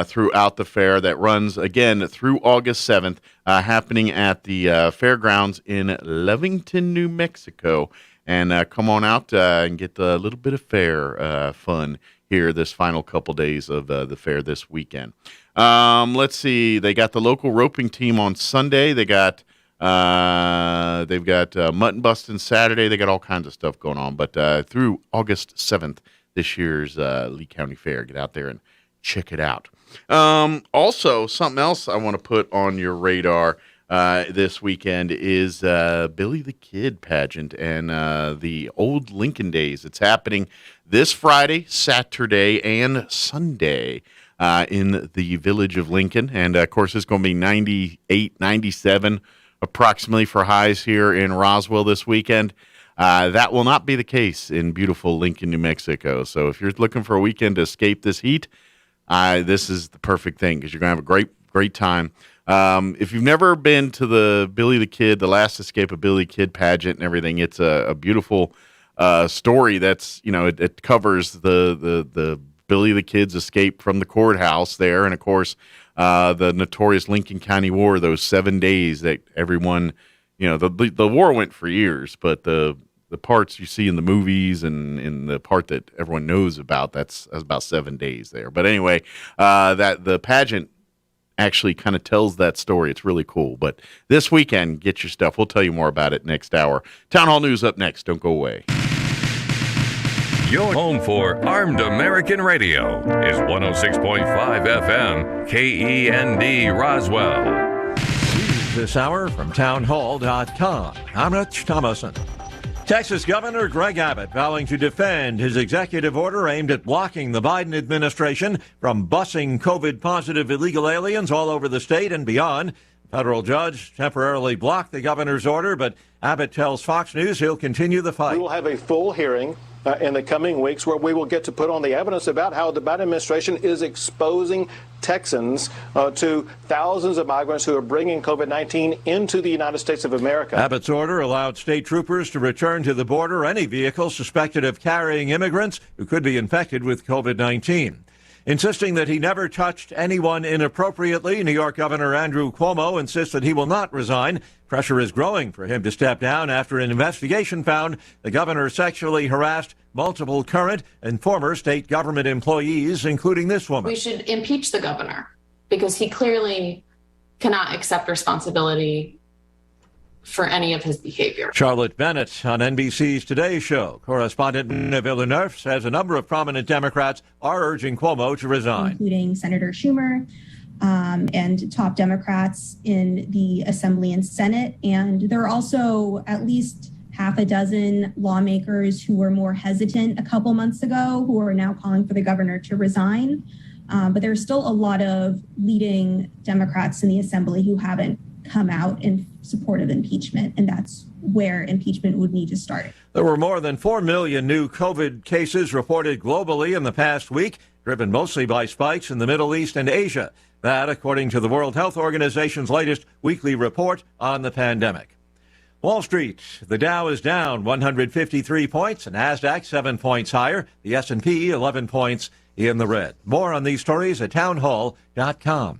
throughout the fair that runs, again, through August 7th, happening at the fairgrounds in Lovington, New Mexico. And come on out and get a little bit of fair fun here this final couple days of the fair this weekend. Let's see. They got the local roping team on Sunday. They've got mutton busting Saturday. They got all kinds of stuff going on. But through August 7th, this year's Lee County Fair. Get out there and check it out. Also, something else I want to put on your radar this weekend is Billy the Kid pageant and the Old Lincoln Days. It's happening this Friday, Saturday, and Sunday in the village of Lincoln. And, of course, it's going to be 98, 97 approximately for highs here in Roswell this weekend. That will not be the case in beautiful Lincoln, New Mexico. So if you're looking for a weekend to escape this heat, this is the perfect thing because you're going to have a great time. If you've never been to the Billy the Kid, the Last Escape of Billy Kid pageant and everything, it's a beautiful story that's, it covers the Billy the Kid's escape from the courthouse there. And, of course, the notorious Lincoln County War, those 7 days that everyone, the war went for years, but the parts you see in the movies and in the part that everyone knows about, that's about 7 days there. But anyway, that the pageant actually kind of tells that story. It's really cool. But this weekend, get your stuff. We'll tell you more about it next hour. Town Hall News up next. Don't go away. Your home for Armed American Radio is 106.5 FM, KEND Roswell. This hour from townhall.com. I'm Rich Thomason. Texas Governor Greg Abbott vowing to defend his executive order aimed at blocking the Biden administration from busing COVID-positive illegal aliens all over the state and beyond. Federal judge temporarily blocked the governor's order, but Abbott tells Fox News he'll continue the fight. We will have a full hearing in the coming weeks where we will get to put on the evidence about how the Biden administration is exposing Texans to thousands of migrants who are bringing COVID-19 into the United States of America. Abbott's order allowed state troopers to return to the border any vehicle suspected of carrying immigrants who could be infected with COVID-19. Insisting that he never touched anyone inappropriately, New York Governor Andrew Cuomo insists that he will not resign. Pressure is growing for him to step down after an investigation found the governor sexually harassed multiple current and former state government employees, including this woman. We should impeach the governor because he clearly cannot accept responsibility for any of his behavior. Charlotte Bennett on NBC's Today Show. Correspondent Nina Villeneuve says a number of prominent Democrats are urging Cuomo to resign. Including Senator Schumer and top Democrats in the Assembly and Senate. And there are also at least half a dozen lawmakers who were more hesitant a couple months ago who are now calling for the governor to resign. But there's still a lot of leading Democrats in the Assembly who haven't come out in support of impeachment, and that's where impeachment would need to start. There were more than 4 million new COVID cases reported globally in the past week, driven mostly by spikes in the Middle East and Asia. That, according to the World Health Organization's latest weekly report on the pandemic. Wall Street, the Dow is down 153 points, and NASDAQ 7 points higher, the S&P 11 points in the red. More on these stories at townhall.com.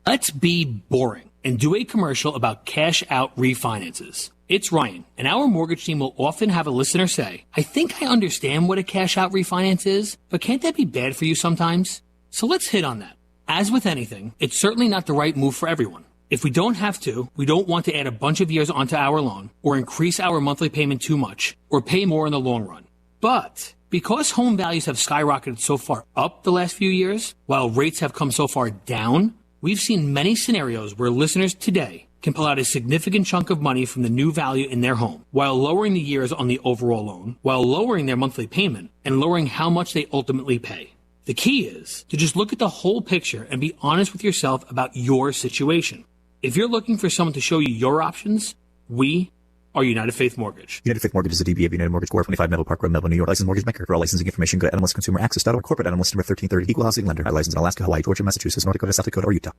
Let's be boring and do a commercial about cash-out refinances. It's Ryan, and our mortgage team will often have a listener say, I think I understand what a cash-out refinance is, but can't that be bad for you sometimes? So let's hit on that. As with anything, it's certainly not the right move for everyone. If we don't have to, we don't want to add a bunch of years onto our loan, or increase our monthly payment too much, or pay more in the long run. But because home values have skyrocketed so far up the last few years, while rates have come so far down, we've seen many scenarios where listeners today can pull out a significant chunk of money from the new value in their home, while lowering the years on the overall loan, while lowering their monthly payment, and lowering how much they ultimately pay. The key is to just look at the whole picture and be honest with yourself about your situation. If you're looking for someone to show you your options, we are United Faith Mortgage. United Faith Mortgage is a DBA of United Mortgage Corp. 25 Meadow Park Road, Melville, New York. Licensed mortgage banker. For all licensing information, go to NMLSConsumerAccess.org. Corporate NMLS number 1330. Equal housing lender. Licensed in Alaska, Hawaii, Georgia, Massachusetts, North Dakota, South Dakota, or Utah.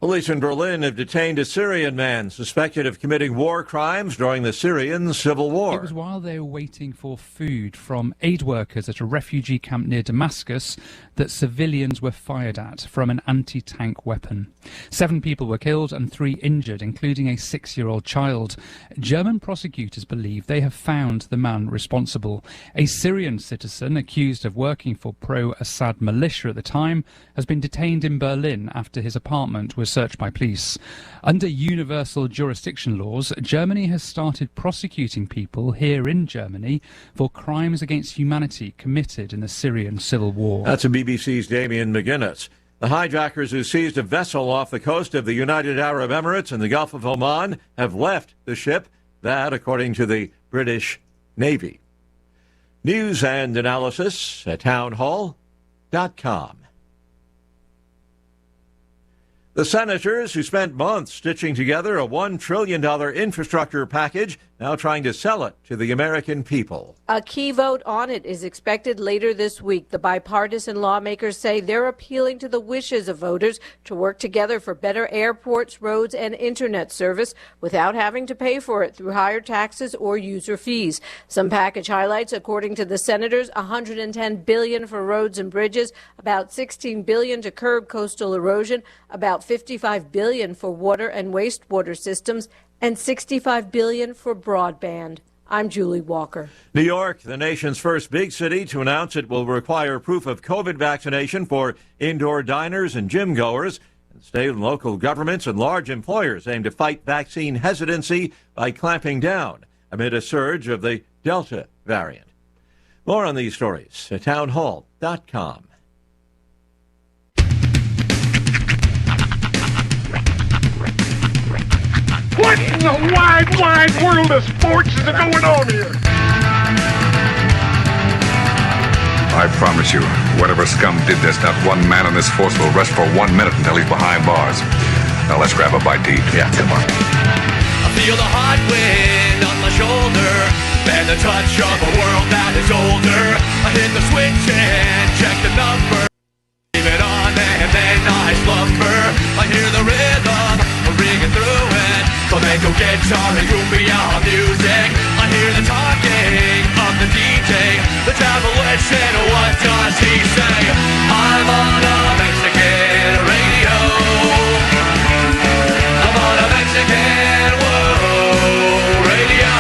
Police in Berlin have detained a Syrian man suspected of committing war crimes during the Syrian civil war. It was while they were waiting for food from aid workers at a refugee camp near Damascus that civilians were fired at from an anti-tank weapon. 7 people were killed and 3 injured, including a 6-year-old child. German prosecutors believe they have found the man responsible. A Syrian citizen accused of working for pro-Assad militia at the time has been detained in Berlin after his apartment was searched by police. Under universal jurisdiction laws, Germany has started prosecuting people here in Germany for crimes against humanity committed in the Syrian civil war. That's a BBC's Damien McGuinness. The hijackers who seized a vessel off the coast of the United Arab Emirates in the Gulf of Oman have left the ship. That, according to the British Navy. News and analysis at townhall.com. The senators who spent months stitching together a $1 trillion infrastructure package now trying to sell it to the American people. A key vote on it is expected later this week. The bipartisan lawmakers say they're appealing to the wishes of voters to work together for better airports, roads, and internet service without having to pay for it through higher taxes or user fees. Some package highlights, according to the senators, $110 billion for roads and bridges, about $16 billion to curb coastal erosion, about $55 billion for water and wastewater systems, and $65 billion for broadband. I'm Julie Walker. New York, the nation's first big city to announce it will require proof of COVID vaccination for indoor diners and gym goers. And state and local governments and large employers aim to fight vaccine hesitancy by clamping down amid a surge of the Delta variant. More on these stories at townhall.com. What in the wide, wide world of sports is going on here? I promise you, whatever scum did this, not one man on this force will rest for 1 minute until he's behind bars. Now let's grab a bite to eat. Yeah, come on. I feel the hot wind on my shoulder and the touch of a world that is older. I hit the switch and check the number. Leave it on and then I slumber. I hear the rhythm ringing through it. Flamenco guitar and cumbia music. I hear the talking of the DJ. The travel listen, what does he say? I'm on a Mexican radio. I'm on a Mexican radio.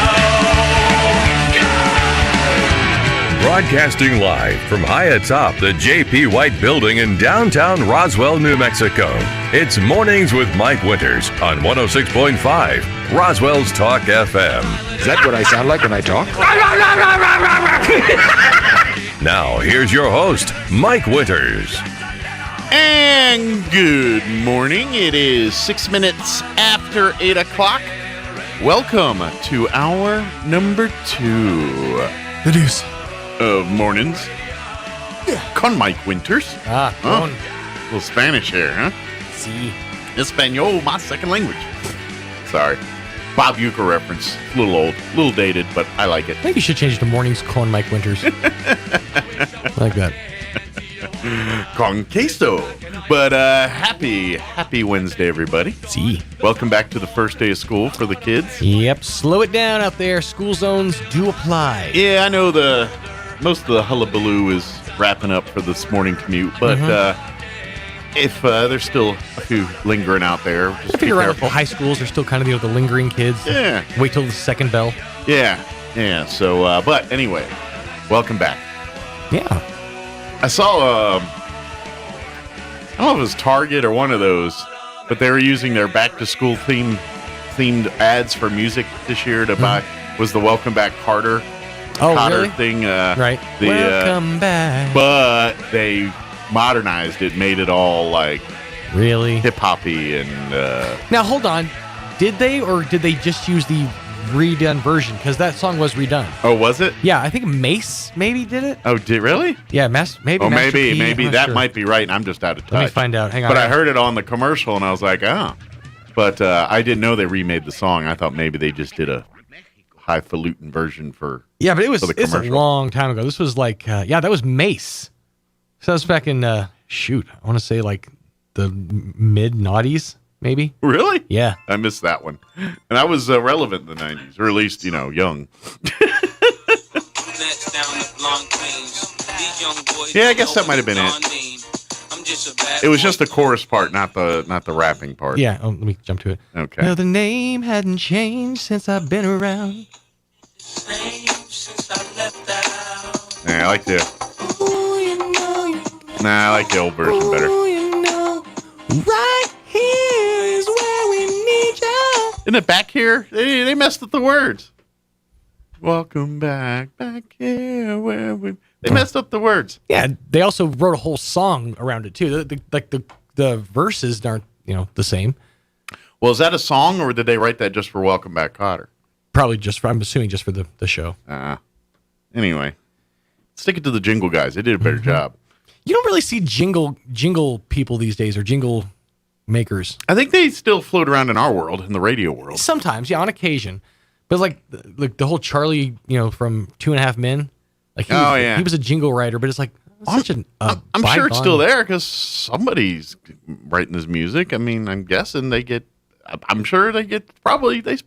Broadcasting live from high atop the J.P. White Building in downtown Roswell, New Mexico. It's Mornings with Mike Winters on 106.5 Roswell's Talk FM. Is that what I sound like when I talk? Now, here's your host, Mike Winters. And good morning. It is 6 minutes after 8 o'clock. Welcome to hour number 2. The deuce. Of mornings. Con Mike Winters. Con. A little Spanish here, huh? Si. Espanol, my second language. Sorry. Bob Uecker reference. A little old, a little dated, but I like it. Maybe you should change it to Mornings Con Mike Winters. Like that. Con queso. But happy Wednesday, everybody. Si. Welcome back to the first day of school for the kids. Yep. Slow it down out there. School zones do apply. Yeah, I know most of the hullabaloo is wrapping up for this morning commute, but if there's still a few lingering out there, just figure out the high schools are still kind of the lingering kids. Yeah. Wait till the second bell. Yeah. So, but anyway, welcome back. Yeah. I saw, I don't know if it was Target or one of those, but they were using their back to school themed ads for music this year to buy. Was the Welcome Back Carter really? thing? Right. Welcome back. But they modernized it, made it all like really hip hoppy and. Now hold on, did they just use the redone version? Because that song was redone. Oh, was it? Yeah, I think Mace maybe did it. Oh, did really? Yeah, maybe. Oh, Master maybe P, that sure. might be right, and I'm just out of touch. Let me find out. Hang on. But I heard it on the commercial, and I was like, oh. But I didn't know they remade the song. I thought maybe they just did a highfalutin version for. Yeah, but it's a long time ago. This was like, that was Mace. So that was back in I want to say like the mid-noughties, maybe. Really? Yeah. I missed that one. And I was relevant in the 90s, or at least, young. Yeah, I guess that might have been it. It was just the chorus part, not the rapping part. Yeah, let me jump to it. Okay. Well, the name hadn't changed since I've been around. Yeah, I like the old version better. Right here is where we need you. Isn't it back here? They messed up the words. Welcome back here where we. They messed up the words. Yeah, they also wrote a whole song around it too. The verses aren't the same. Well, is that a song, or did they write that just for Welcome Back Kotter? Probably I'm assuming just for the show. Anyway, stick it to the jingle guys. They did a better job. You don't really see jingle people these days, or jingle makers. I think they still float around in our world, in the radio world. Sometimes, yeah, on occasion. But it's like the whole Charlie, from 2.5 Men. Like he was a jingle writer, but it's like such an. I'm sure it's still there because somebody's writing this music. I mean, I'm guessing they get. I'm sure they get probably they.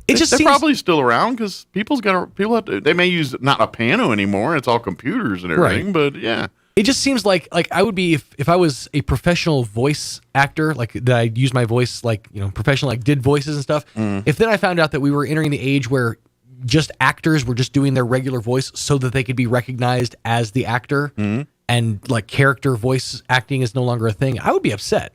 They're probably still around because people have to. They may use not a piano anymore. It's all computers and everything. Right. But yeah. It just seems like I would be if I was a professional voice actor, like that I use my voice professional, like did voices and stuff. If then I found out that we were entering the age where just actors were just doing their regular voice so that they could be recognized as the actor, and like character voice acting is no longer a thing, I would be upset.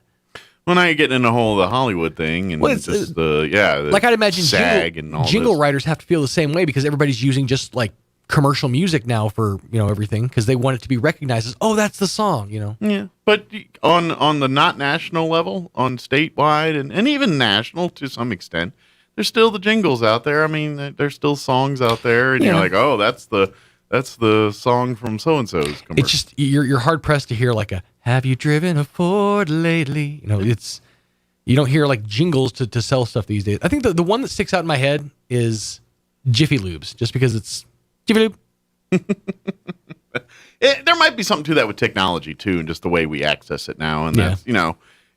Well, now you're getting in the whole the Hollywood thing, and just like I'd imagine SAG and all jingle writers have to feel the same way because everybody's using just like commercial music now for everything because they want it to be recognized as that's the song. Yeah, but on the not national level, on statewide and even national to some extent, there's still the jingles out there. I mean, there's still songs out there, and you're like, oh, that's the song from so and so's commercial. It's just you're hard pressed to hear like a "Have you driven a Ford lately?" It's you don't hear like jingles to sell stuff these days. I think the one that sticks out in my head is Jiffy Lubes, just because it's Jiffy Lube. There might be something to that with technology too, and just the way we access it now. And that's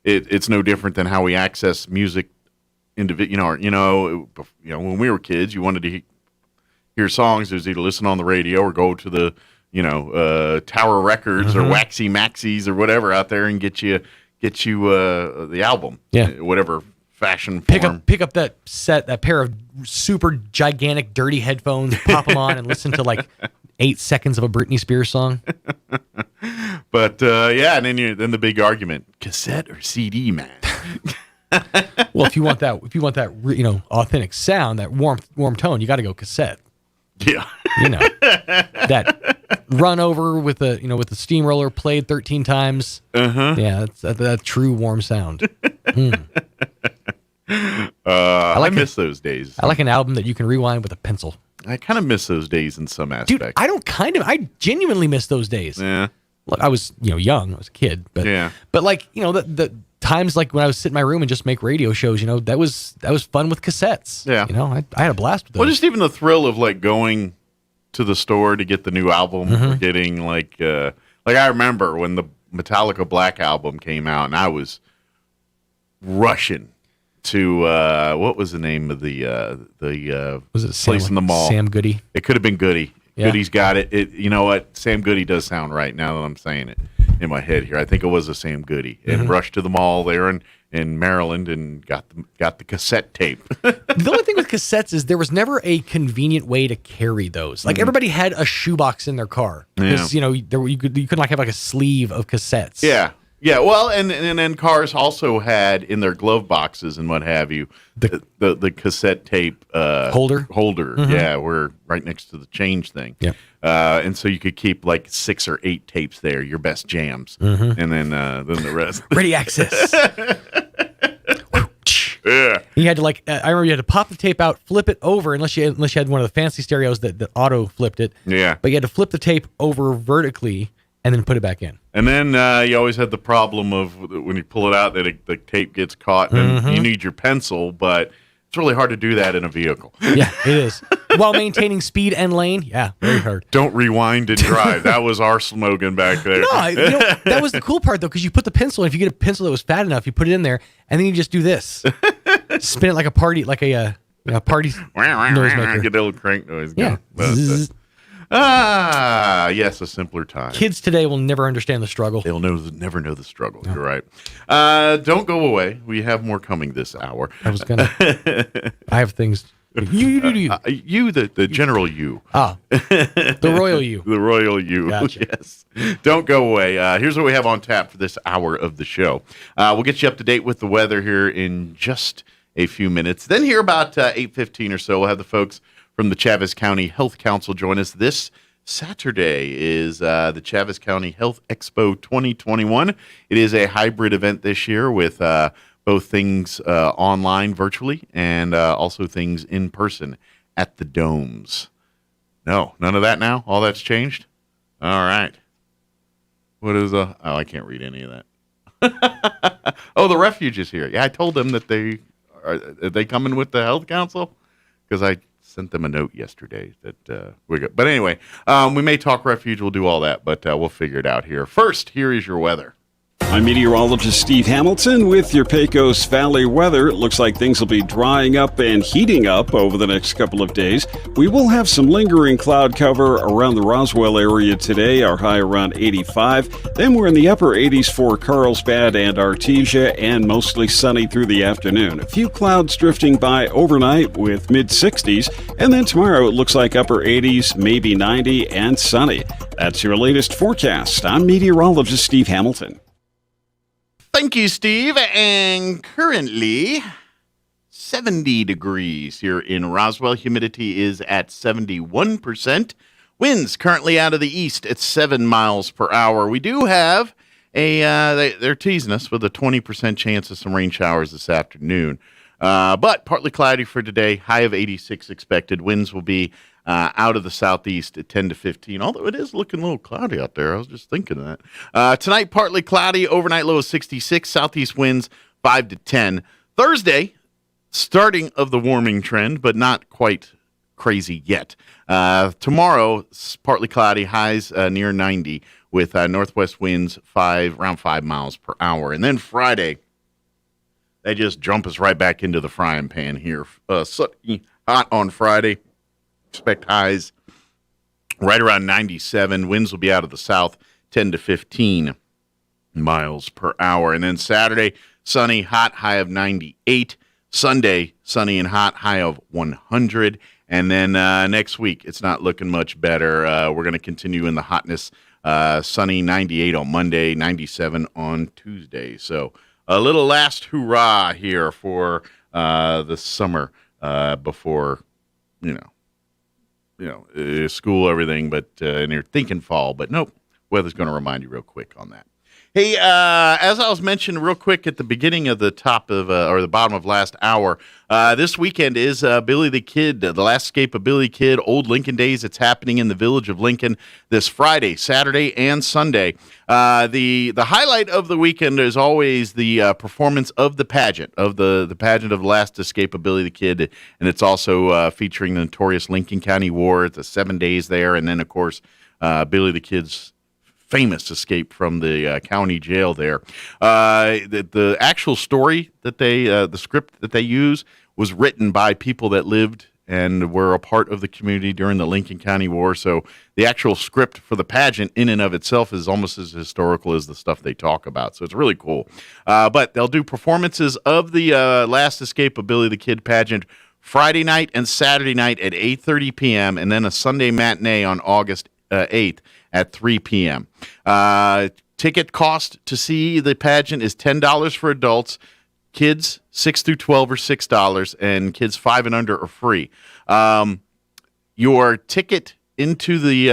it's no different than how we access music. When we were kids, you wanted to hear songs. There's either listen on the radio or go to the Tower Records or Waxy Maxies or whatever out there and get you the album. Yeah, whatever fashion form. Pick up that pair of super gigantic dirty headphones, pop them on, and listen to like 8 seconds of a Britney Spears song. But and then the big argument: cassette or CD, man. Well, if you want that, authentic sound, that warm tone, you got to go cassette. Yeah, that run over with the steamroller played 13 times. Yeah, that's that true warm sound. I miss those days. I like an album that you can rewind with a pencil. I kind of miss those days in some aspects. Dude, I genuinely miss those days. Yeah. Look, I was young, I was a kid, but the times like when I would sit in my room and just make radio shows, that was fun with cassettes. Yeah. I had a blast with those. Well, just even the thrill of like going to the store to get the new album, or getting like I remember when the Metallica Black album came out, and I was rushing to what was the name of the was it place in the mall? Sam Goody. It could have been Goody. Yeah. Goody's got it. You know what? Sam Goody does sound right now that I'm saying it in my head here. I think it was a Sam Goody. And rushed to the mall there in Maryland and got the cassette tape. The only thing with cassettes is there was never a convenient way to carry those. Like everybody had a shoebox in their car because you couldn't like have like a sleeve of cassettes. Yeah, well, and then cars also had in their glove boxes and what have you the cassette tape holder. Yeah, we're right next to the change thing. Yeah, and so you could keep like 6 or 8 tapes there, your best jams, and then the rest. Ready access. Yeah, you had to I remember you had to pop the tape out, flip it over, unless you had one of the fancy stereos that auto flipped it. Yeah, but you had to flip the tape over vertically and then put it back in. And then you always had the problem of when you pull it out that the tape gets caught, and you need your pencil, but it's really hard to do that in a vehicle. Yeah, it is. While maintaining speed and lane, yeah, very hard. Don't rewind and drive. That was our slogan back there. No, that was the cool part, though, because you put the pencil, and if you get a pencil that was fat enough, you put it in there, and then you just do this. Spin it like a party, like a party noisemaker. Get the little crank noise going. Yeah. Yes, a simpler time. Kids today will never understand the struggle. They'll never know the struggle. No. You're right. Don't go away. We have more coming this hour. I have things. You. The general you. The royal you. The royal you. Gotcha. Yes. Don't go away. Here's what we have on tap for this hour of the show. We'll get you up to date with the weather here in just a few minutes. Then here about 8:15 or so, we'll have the folks from the Chaves County Health Council join us. This Saturday is the Chaves County Health Expo 2021. It is a hybrid event this year with both things online virtually and also things in person at the domes. No, none of that now? All that's changed? All right. What is I can't read any of that. Oh, the refuge is here. Yeah, I told them that are they coming with the health council? Because I sent them a note yesterday that we're good. But anyway, we may talk refuge. We'll do all that, but we'll figure it out here. First, here is your weather. I'm meteorologist Steve Hamilton with your Pecos Valley weather. It looks like things will be drying up and heating up over the next couple of days. We will have some lingering cloud cover around the Roswell area today, our high around 85. Then we're in the upper 80s for Carlsbad and Artesia, and mostly sunny through the afternoon. A few clouds drifting by overnight with mid-60s, and then tomorrow it looks like upper 80s, maybe 90, and sunny. That's your latest forecast. I'm meteorologist Steve Hamilton. Thank you, Steve. And currently 70 degrees here in Roswell. Humidity is at 71%. Winds currently out of the east at 7 miles per hour. We do have they're teasing us with a 20% chance of some rain showers this afternoon. But partly cloudy for today. High of 86 expected. Winds will be out of the southeast at 10 to 15, although it is looking a little cloudy out there. I was just thinking of that. Tonight, partly cloudy, overnight low of 66, southeast winds 5 to 10. Thursday, starting of the warming trend, but not quite crazy yet. Tomorrow, partly cloudy, highs near 90 with northwest winds around 5 miles per hour. And then Friday, they just jump us right back into the frying pan here. Sunny, hot on Friday. Expect highs right around 97. Winds will be out of the south, 10 to 15 miles per hour. And then Saturday, sunny, hot, high of 98. Sunday, sunny and hot, high of 100. And then next week, it's not looking much better. We're going to continue in the hotness. Sunny, 98 on Monday, 97 on Tuesday. So a little last hurrah here for the summer before, school, everything, but and you're thinking fall, but nope, weather's going to remind you real quick on that. Hey, as I was mentioning real quick at the beginning of the top of or the bottom of last hour, this weekend is Billy the Kid, the last escape of Billy Kid, Old Lincoln Days. It's happening in the village of Lincoln this Friday, Saturday, and Sunday. The highlight of the weekend is always the performance of the pageant of the pageant of the last escape of Billy the Kid, and it's also featuring the notorious Lincoln County War. It's 7 days there, and then of course Billy the Kid's famous escape from the county jail there. The actual story that the script that they use was written by people that lived and were a part of the community during the Lincoln County War. So the actual script for the pageant in and of itself is almost as historical as the stuff they talk about. So it's really cool. But they'll do performances of the last escape of Billy the Kid pageant Friday night and Saturday night at 8:30 p.m. and then a Sunday matinee on August 8th at 3 p.m. Ticket cost to see the pageant is $10 for adults. Kids 6 through 12 are $6, and kids 5 and under are free. Your ticket into the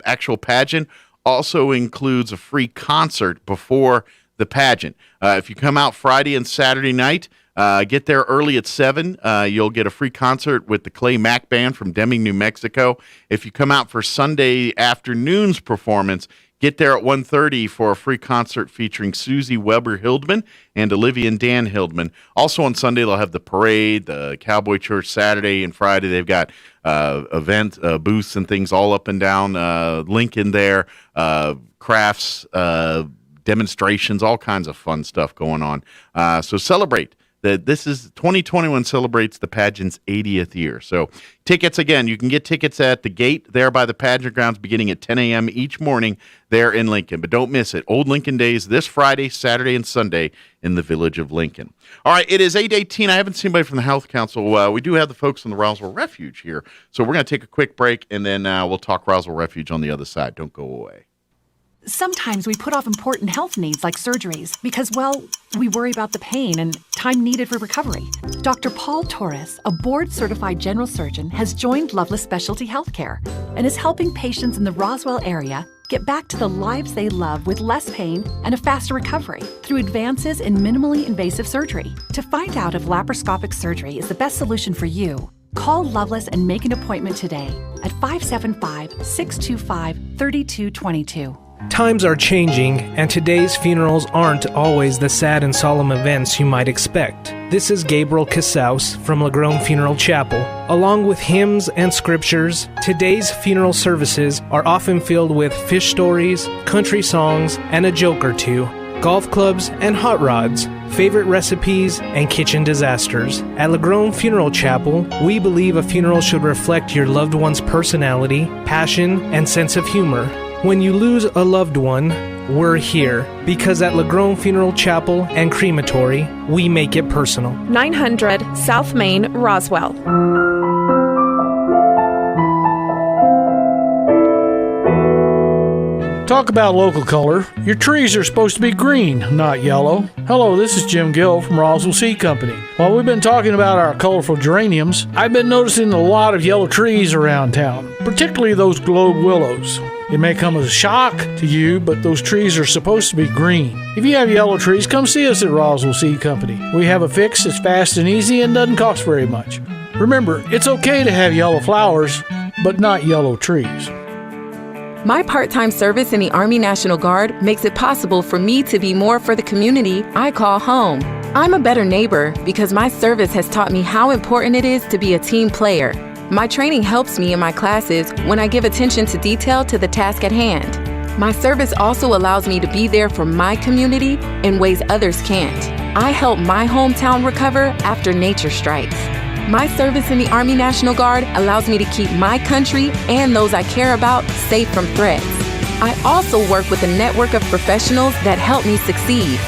actual pageant also includes a free concert before the pageant. If you come out Friday and Saturday night, get there early at 7. You'll get a free concert with the Clay Mack Band from Deming, New Mexico. If you come out for Sunday afternoon's performance, get there at 1:30 for a free concert featuring Susie Weber Hildman and Olivia and Dan Hildman. Also on Sunday, they'll have the parade, the Cowboy Church Saturday and Friday. They've got event booths and things all up and down Lincoln there, crafts, demonstrations, all kinds of fun stuff going on. So celebrate. This is 2021 celebrates the pageant's 80th year. So tickets, again, you can get tickets at the gate there by the pageant grounds beginning at 10 a.m. each morning there in Lincoln. But don't miss it. Old Lincoln Days this Friday, Saturday, and Sunday in the village of Lincoln. All right, it is 8:18. I haven't seen anybody from the Health Council. We do have the folks from the Roswell Refuge here. So we're going to take a quick break, and then we'll talk Roswell Refuge on the other side. Don't go away. Sometimes we put off important health needs like surgeries because, well, we worry about the pain and time needed for recovery. Dr. Paul Torres, a board-certified general surgeon, has joined Loveless Specialty Healthcare and is helping patients in the Roswell area get back to the lives they love with less pain and a faster recovery through advances in minimally invasive surgery. To find out if laparoscopic surgery is the best solution for you, call Loveless and make an appointment today at 575-625-3222. Times are changing, and today's funerals aren't always the sad and solemn events you might expect. This is Gabriel Casaus from Lagrone Funeral Chapel. Along with hymns and scriptures, today's funeral services are often filled with fish stories, country songs, and a joke or two, golf clubs and hot rods, favorite recipes, and kitchen disasters. At Lagrone Funeral Chapel, we believe a funeral should reflect your loved one's personality, passion, and sense of humor. When you lose a loved one, we're here, because at Lagrone Funeral Chapel and Crematory, we make it personal. 900 South Main, Roswell. Talk about local color. Your trees are supposed to be green, not yellow. Hello, this is Jim Gill from Roswell Seed Company. While we've been talking about our colorful geraniums, I've been noticing a lot of yellow trees around town, particularly those globe willows. It may come as a shock to you, but those trees are supposed to be green. If you have yellow trees, come see us at Roswell Seed Company. We have a fix that's fast and easy and doesn't cost very much. Remember, it's okay to have yellow flowers, but not yellow trees. My part-time service in the Army National Guard makes it possible for me to be more for the community I call home. I'm a better neighbor because my service has taught me how important it is to be a team player. My training helps me in my classes when I give attention to detail to the task at hand. My service also allows me to be there for my community in ways others can't. I help my hometown recover after nature strikes. My service in the Army National Guard allows me to keep my country and those I care about safe from threats. I also work with a network of professionals that help me succeed.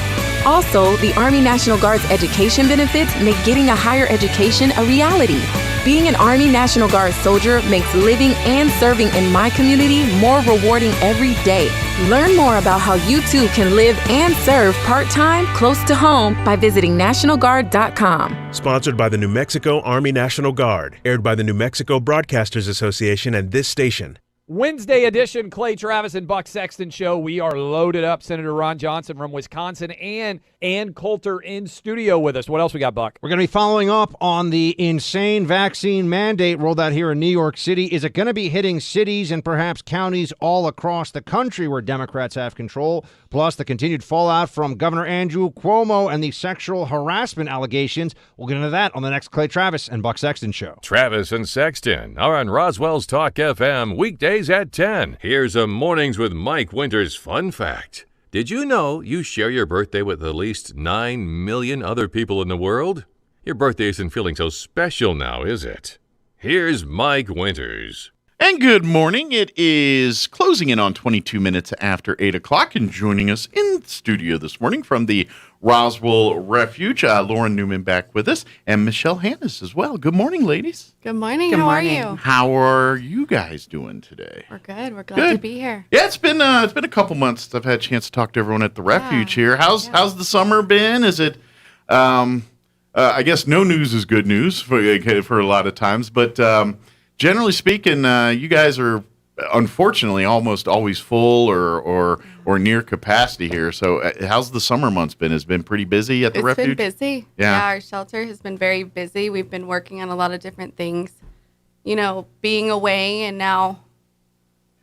Also, the Army National Guard's education benefits make getting a higher education a reality. Being an Army National Guard soldier makes living and serving in my community more rewarding every day. Learn more about how you too can live and serve part-time close to home by visiting NationalGuard.com. Sponsored by the New Mexico Army National Guard. Aired by the New Mexico Broadcasters Association and this station. Wednesday edition Clay Travis and Buck Sexton show. We are loaded up. Senator Ron Johnson from Wisconsin and Ann Coulter in studio with us. What else we got, Buck? We're going to be following up on the insane vaccine mandate rolled out here in New York City. Is it going to be hitting cities and perhaps counties all across the country where Democrats have control? Plus, the continued fallout from Governor Andrew Cuomo and the sexual harassment allegations. We'll get into that on the next Clay Travis and Buck Sexton show. Travis and Sexton are on Roswell's Talk FM weekdays at 10. Here's a Mornings with Mike Winters fun fact. Did you know you share your birthday with at least 9 million other people in the world? Your birthday isn't feeling so special now, is it? Here's Mike Winters. And good morning. It is closing in on 22 minutes after 8 o'clock, and joining us in the studio this morning from the Roswell Refuge, Lauren Newman back with us, and Michelle Hannes as well. Good morning, ladies. Good morning. How are you? How are you guys doing today? We're good. We're glad to be here. Yeah, it's been a couple months since I've had a chance to talk to everyone at the Refuge here. How's the summer been? Is it? I guess no news is good news for a lot of times, but generally speaking, you guys are unfortunately almost always full or near capacity here. So how's the summer months been? Has it been pretty busy at the Refuge? It's been busy. Yeah, our shelter has been very busy. We've been working on a lot of different things. You know, being away and now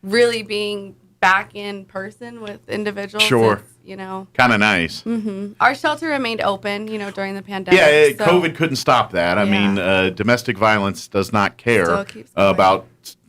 really being back in person with individuals. Sure. You know, kind of nice. Mm-hmm. Our shelter remained open, you know, during the pandemic. Yeah, COVID couldn't stop that. I mean, domestic violence does not care about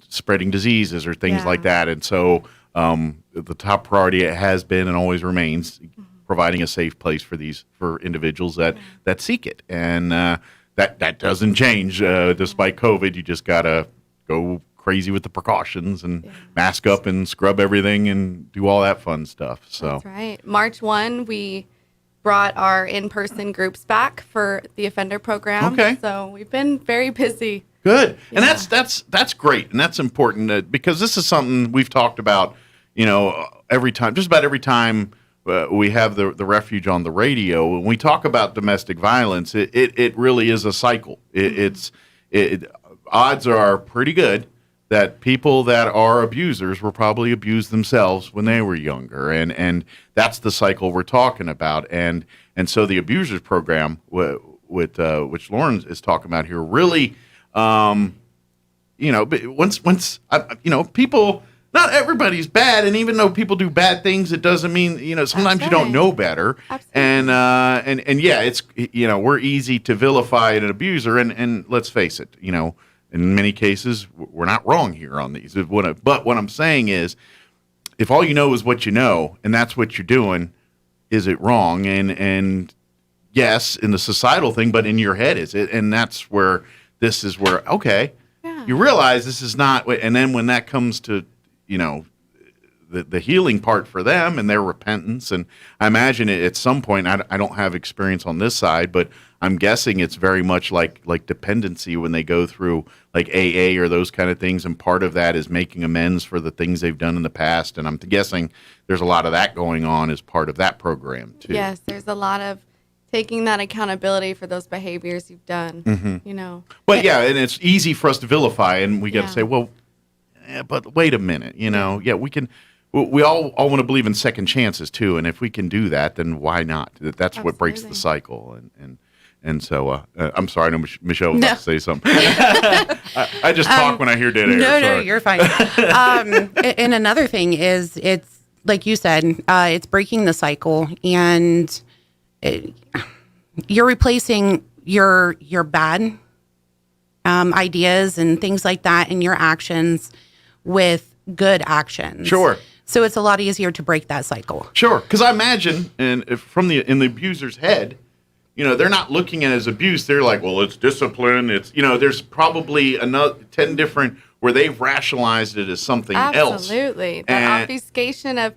spreading diseases or things like that. And so the top priority has been and always remains providing a safe place for individuals that seek it. And that doesn't change despite COVID. You just got to go crazy with the precautions and mask up and scrub everything and do all that fun stuff. So that's right. March 1, we brought our in-person groups back for the offender program. Okay. So we've been very busy. Good. Yeah. And that's great. And that's important because this is something we've talked about, you know, just about every time we have the Refuge on the radio. When we talk about domestic violence, it really is a cycle. Odds are pretty good that people that are abusers were probably abused themselves when they were younger, and that's the cycle we're talking about. And so the abusers program, which Lauren is talking about here, really, once people, not everybody's bad, and even though people do bad things, it doesn't mean, sometimes you don't know better. Absolutely. And yeah, it's, we're easy to vilify an abuser, and let's face it, in many cases, we're not wrong here on these. But what I'm saying is, if all you know is what you know, and that's what you're doing, is it wrong? And yes, in the societal thing, but in your head, is it? And that's where this is where, okay, you realize this is not, and then when that comes to, the healing part for them and their repentance, and I imagine at some point, I don't have experience on this side, but I'm guessing it's very much like dependency when they go through like AA or those kind of things, and part of that is making amends for the things they've done in the past, and I'm guessing there's a lot of that going on as part of that program too. Yes, there's a lot of taking that accountability for those behaviors you've done, But yeah, and it's easy for us to vilify, and we got to say, well, but wait a minute, we can. We all want to believe in second chances too, and if we can do that, then why not? That's what breaks the cycle, and so I'm sorry, I know Michelle was about to say something. I just talk when I hear dead air. No, you're fine. And another thing is, it's like you said, it's breaking the cycle, and you're replacing your bad ideas and things like that, and your actions with good actions. Sure. So it's a lot easier to break that cycle. Sure, because I imagine, and in the abuser's head, they're not looking at it as abuse. They're like, well, it's discipline. It's there's probably another 10 different where they've rationalized it as something else. Absolutely, the obfuscation of,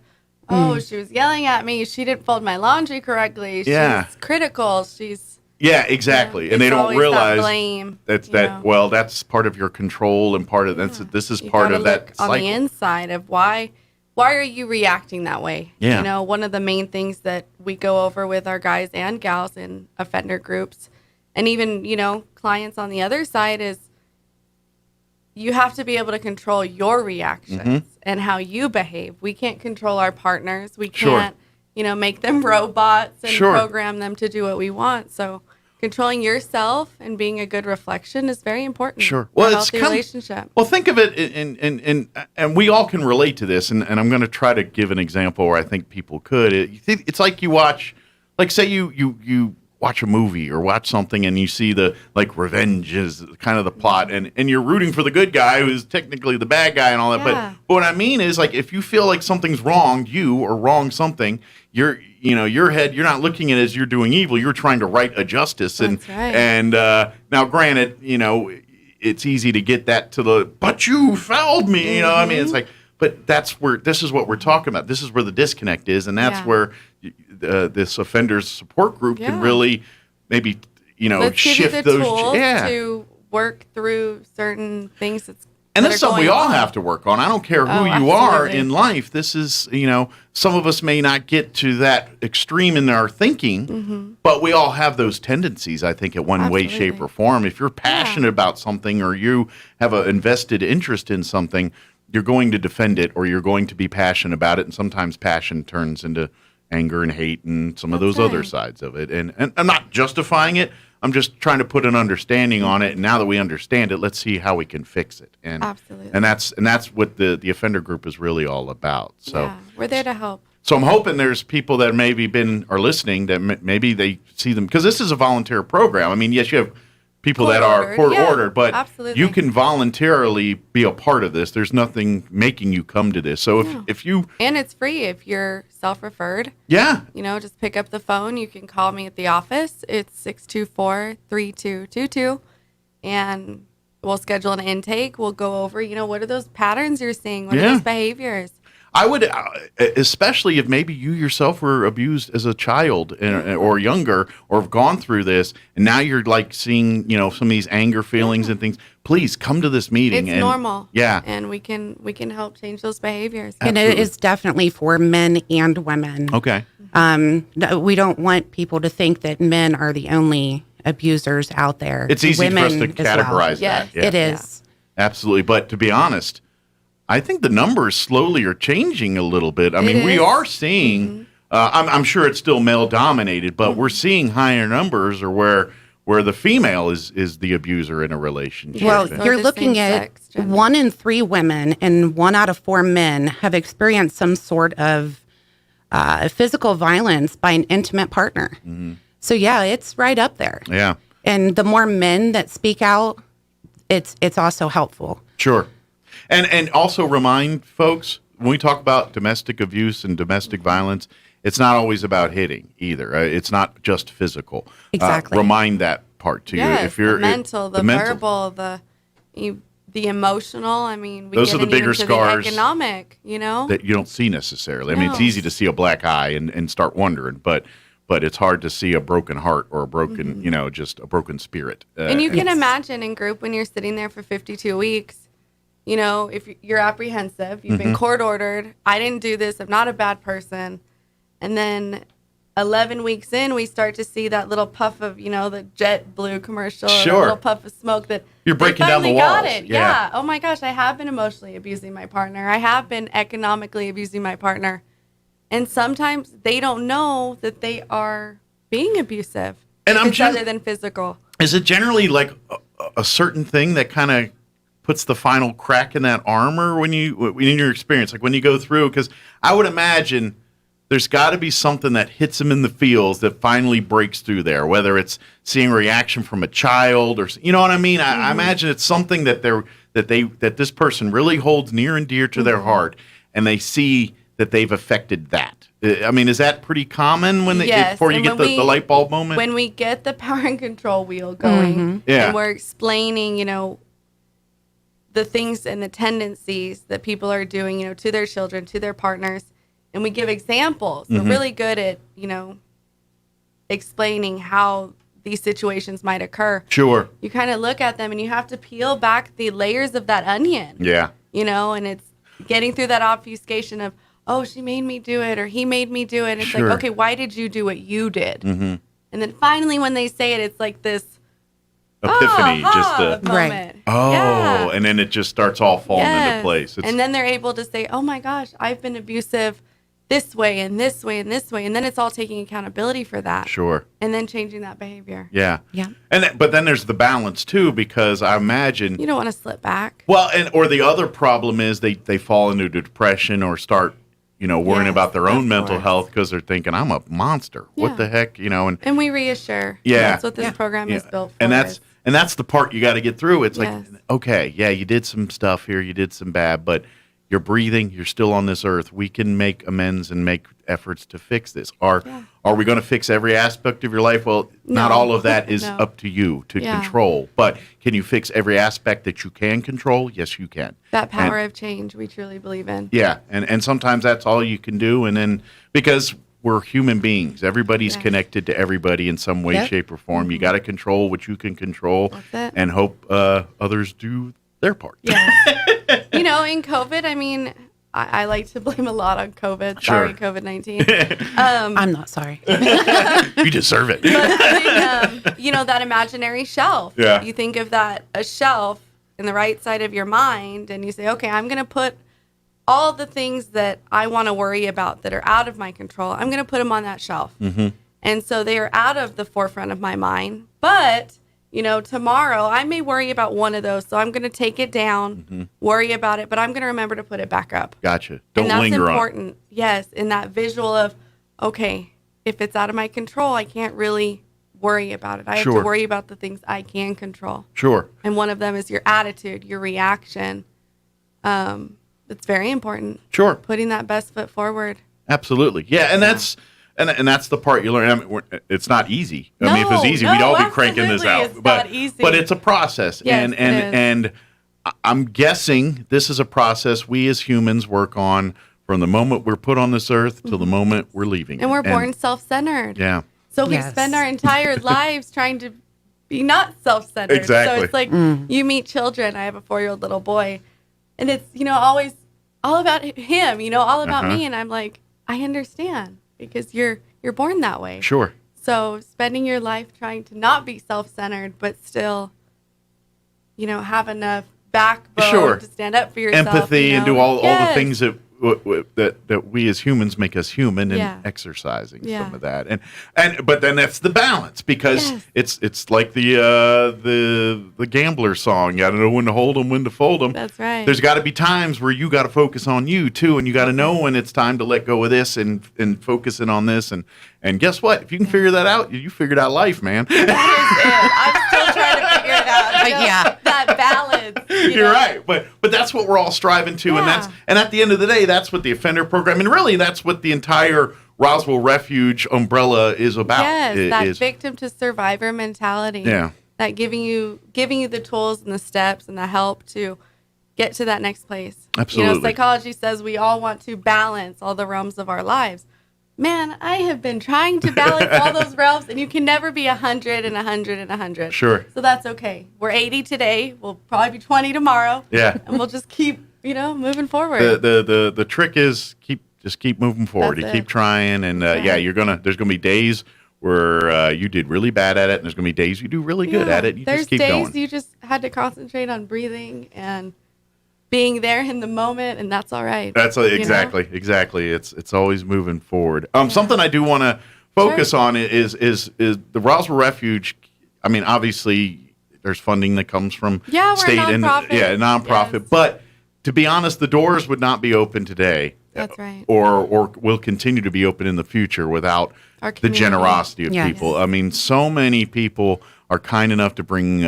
she was yelling at me. She didn't fold my laundry correctly. She's critical. Yeah, exactly, and they don't realize that blame. That's part of your control, and part of this is part of that cycle. On the inside of why are you reacting that way? Yeah. One of the main things that we go over with our guys and gals in offender groups, and even clients on the other side, is you have to be able to control your reactions and how you behave. We can't control our partners. We can't make them robots and program them to do what we want. So controlling yourself and being a good reflection is very important. Sure. For a healthy relationship. Well, think of it, and we all can relate to this, and I'm going to try to give an example where I think people could. It's like you watch, like say you watch a movie or watch something and you see the revenge is kind of the plot, and you're rooting for the good guy who's technically the bad guy and all that. But what I mean is, like, if you feel like something's wronged you or wronged something, your head, you're not looking at it as you're doing evil. You're trying to right a justice. That's right. And now, granted, it's easy to get that but you fouled me. I mean, it's like, but this is what we're talking about. This is where the disconnect is, and that's where this offenders support group can really maybe Let's shift give you the those tools to work through certain things. And that's something we all have to work on. I don't care who you are in life. This is, some of us may not get to that extreme in our thinking, but we all have those tendencies, I think, in one way, shape, or form. If you're passionate about something, or you have an invested interest in something, you're going to defend it, or you're going to be passionate about it. And sometimes passion turns into anger and hate and some of those other sides of it. And I'm not justifying it. I'm just trying to put an understanding on it. And now that we understand it, let's see how we can fix it. And absolutely. And that's what the offender group is really all about. So we're there to help. So I'm hoping there's people that maybe are listening that maybe they see them, because this is a volunteer program. I mean, yes, you have people that are court-ordered, but absolutely. You can voluntarily be a part of this. There's nothing making you come to this. So if you... And it's free if you're self-referred. Yeah. Just pick up the phone. You can call me at the office. It's 624-3222. And we'll schedule an intake. We'll go over, what are those patterns you're seeing? What are those behaviors? I would, especially if maybe you yourself were abused as a child or younger, or have gone through this, and now you're like seeing, some of these anger feelings and things. Please come to this meeting. It's normal. Yeah, and we can help change those behaviors. And it is definitely for men and women. Okay. We don't want people to think that men are the only abusers out there. It's easy for us to categorize that. Yeah. It is. Absolutely, but to be honest, I think the numbers slowly are changing a little bit. I mean, we are seeing, I'm sure it's still male dominated, but we're seeing higher numbers, or where where the female is the abuser in a relationship. Well, you're looking at 1 in 3 women and 1 out of 4 men have experienced some sort of physical violence by an intimate partner. Mm-hmm. So yeah, it's right up there. Yeah. And the more men that speak out, it's also helpful. Sure. And also remind folks, when we talk about domestic abuse and domestic violence, it's not always about hitting either. It's not just physical. Exactly. Remind that part to you. Yes, If you're the mental, the verbal, the emotional. I mean, we those get are the bigger into scars the economic, you know? that you don't see necessarily. I mean, it's No. easy to see a black eye and start wondering, but it's hard to see a broken heart or a broken, just a broken spirit. And you can imagine in group when you're sitting there for 52 weeks, if you're apprehensive, you've been Mhm. court ordered, I didn't do this, I'm not a bad person. And then 11 weeks in, we start to see that little puff of, the JetBlue commercial, Sure. that little puff of smoke that You're they breaking down the finally got walls. it. Yeah. Oh my gosh, I have been emotionally abusing my partner. I have been economically abusing my partner. And sometimes they don't know that they are being abusive. And if I'm it's just- other than physical. Is it generally like a certain thing that kind of puts the final crack in that armor in your experience, like when you go through? Because I would imagine there's got to be something that hits them in the feels that finally breaks through there, whether it's seeing a reaction from a child or, you know what I mean? I imagine it's something that this person really holds near and dear to their heart, and they see that they've affected that. I mean, is that pretty common before you and get when the light bulb moment? When we get the power and control wheel going, Yeah. and we're explaining, the things and the tendencies that people are doing, to their children, to their partners, and we give examples. We're Mhm. really good at, explaining how these situations might occur. Sure. You kind of look at them and you have to peel back the layers of that onion. Yeah. And it's getting through that obfuscation of, oh, she made me do it or he made me do it. It's Sure. like, okay, why did you do what you did? Mm-hmm. And then finally, when they say it, it's like this Epiphany, just the moment. oh, Yeah. and then it just starts all falling into Yes. place. It's, And then they're able to say, oh my gosh, I've been abusive this way and this way and this way. And then it's all taking accountability for that. Sure. And then changing that behavior. Yeah. Yeah. But then there's the balance too, because I imagine You don't want to slip back. well, or the other problem is they fall into depression or start worrying Yes, about their own of mental course. health because they're thinking I'm a monster. Yeah. What the heck, And we reassure. Yeah. That's what this program is built for. and that's the part you got to get through. It's Yes. like, okay, yeah, you did some stuff here, you did some bad, but you're breathing, you're still on this earth. We can make amends and make efforts to fix this. Are we going to fix every aspect of your life? Well, not No. all of that is No. up to you to Yeah. control, but can you fix every aspect that you can control? Yes, you can. That power And- of change we truly believe in. yeah, and sometimes that's all you can do, and then because we're human beings, everybody's connected to everybody in some way, Yep. shape, or form. You got to control what you can control, it. and hope others do their part. Yeah. In COVID, I mean, I like to blame a lot on COVID. Sure. Sorry, COVID-19. I'm not sorry. You deserve it. That imaginary shelf. Yeah. You think of a shelf in the right side of your mind, and you say, okay, I'm going to put all the things that I want to worry about that are out of my control. I'm going to put them on that shelf. Mm-hmm. And so they are out of the forefront of my mind. But, tomorrow I may worry about one of those. So I'm going to take it down, worry about it, but I'm going to remember to put it back up. Gotcha. Don't and that's linger important. Yes. In that visual of, okay, if it's out of my control, I can't really worry about it. I have Sure. to worry about the things I can control. Sure. And one of them is your attitude, your reaction. It's very important. Sure. Putting that best foot forward. Absolutely. Yeah, and that's and that's the part you learn. I mean, it's not easy. I mean, if it was easy, No, we'd all be cranking this absolutely, out. it's but not easy. but it's a process, Yes, and it is. and I'm guessing this is a process we as humans work on from the moment we're put on this earth till the moment we're leaving. And we're it. born self-centered. Yeah. So we Yes. spend our entire lives trying to be not self-centered. Exactly. So it's like you meet children. I have a 4-year-old little boy, and it's always all about him. All about me, and I'm like, I understand because you're born that way. Sure. So spending your life trying to not be self-centered, but still, have enough backbone Sure. to stand up for yourself. Empathy and do all the Yes. things that that we as humans make us human, and exercising some of that, and but then that's the balance, because it's like the gambler song. You got to know when to hold them, when to fold them. That's right. There's got to be times where you got to focus on you too, and you got to know when it's time to let go of this and focus in on this. And guess what? If you can figure that out, you figured out life, man. That is it. I'm still trying to figure it out. That balance. You're right, but that's what we're all striving to, and at the end of the day, that's what the offender program, and really that's what the entire Roswell Refuge umbrella is about. Yes, that victim to survivor mentality. Yeah, that giving you the tools and the steps and the help to get to that next place. Absolutely. Psychology says we all want to balance all the realms of our lives. Man, I have been trying to balance all those realms, and you can never be 100 and 100 and 100. Sure. So that's okay. We're 80 today. We'll probably be 20 tomorrow. Yeah. And we'll just keep, moving forward. The trick is keep moving forward. That's You it. keep trying, and there's gonna be days where you did really bad at it, and there's gonna be days you do really good at it. You There's just keep days going. you just had to concentrate on breathing and being there in the moment, and that's all right. That's exactly. It's always moving forward. Something I do want to focus on is the Roswell Refuge. I mean, obviously, there's funding that comes from we're state a nonprofit. and nonprofit. Yes. But to be honest, the doors would not be open today. That's right. Or will continue to be open in the future without Our the community. generosity of Yes. people. I mean, so many people are kind enough to bring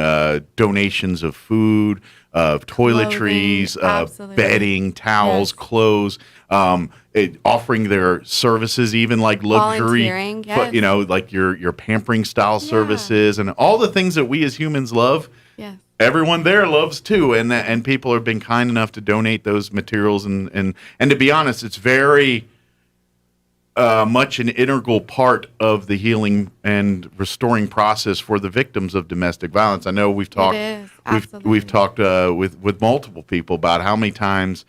donations of food, of toiletries, Absolutely. bedding, towels, clothes, offering their services, even like luxury, Volunteering, yes. like your pampering style services, and all the things that we as humans love. Yes. Everyone there loves too, and people have been kind enough to donate those materials, and to be honest, it's very much an integral part of the healing and restoring process for the victims of domestic violence. I know we've talked we've talked with multiple people about how many times,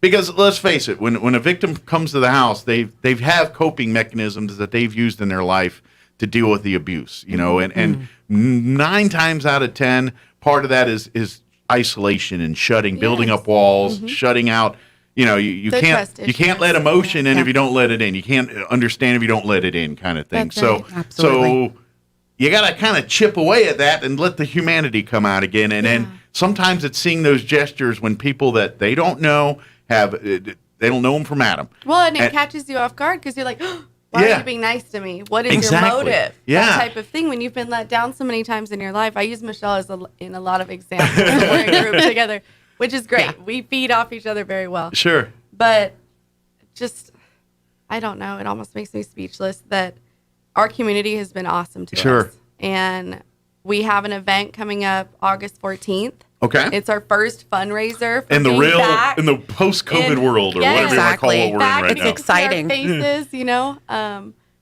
because let's face it, when a victim comes to the house, they have coping mechanisms that they've used in their life to deal with the abuse, and 9 times out of 10, part of that is isolation and building up walls, shutting out. You can't let emotion in if you don't let it in. You can't understand if you don't let it in, kind of thing. That's right. So you got to kind of chip away at that and let the humanity come out again. And sometimes it's seeing those gestures when people that they don't know they don't know them from Adam. Well, and it catches you off guard because you're like, why are you being nice to me? What is your motive? Yeah. That type of thing. When you've been let down so many times in your life. I use Michelle in a lot of examples. We're in group together, which is great. Yeah. We feed off each other very well. Sure. But I don't know. It almost makes me speechless that our community has been awesome to us. And we have an event coming up August 14th. Okay. It's our first fundraiser for in the back in the post-COVID world, or whatever you want to call what we're in right now. It's exciting. Faces,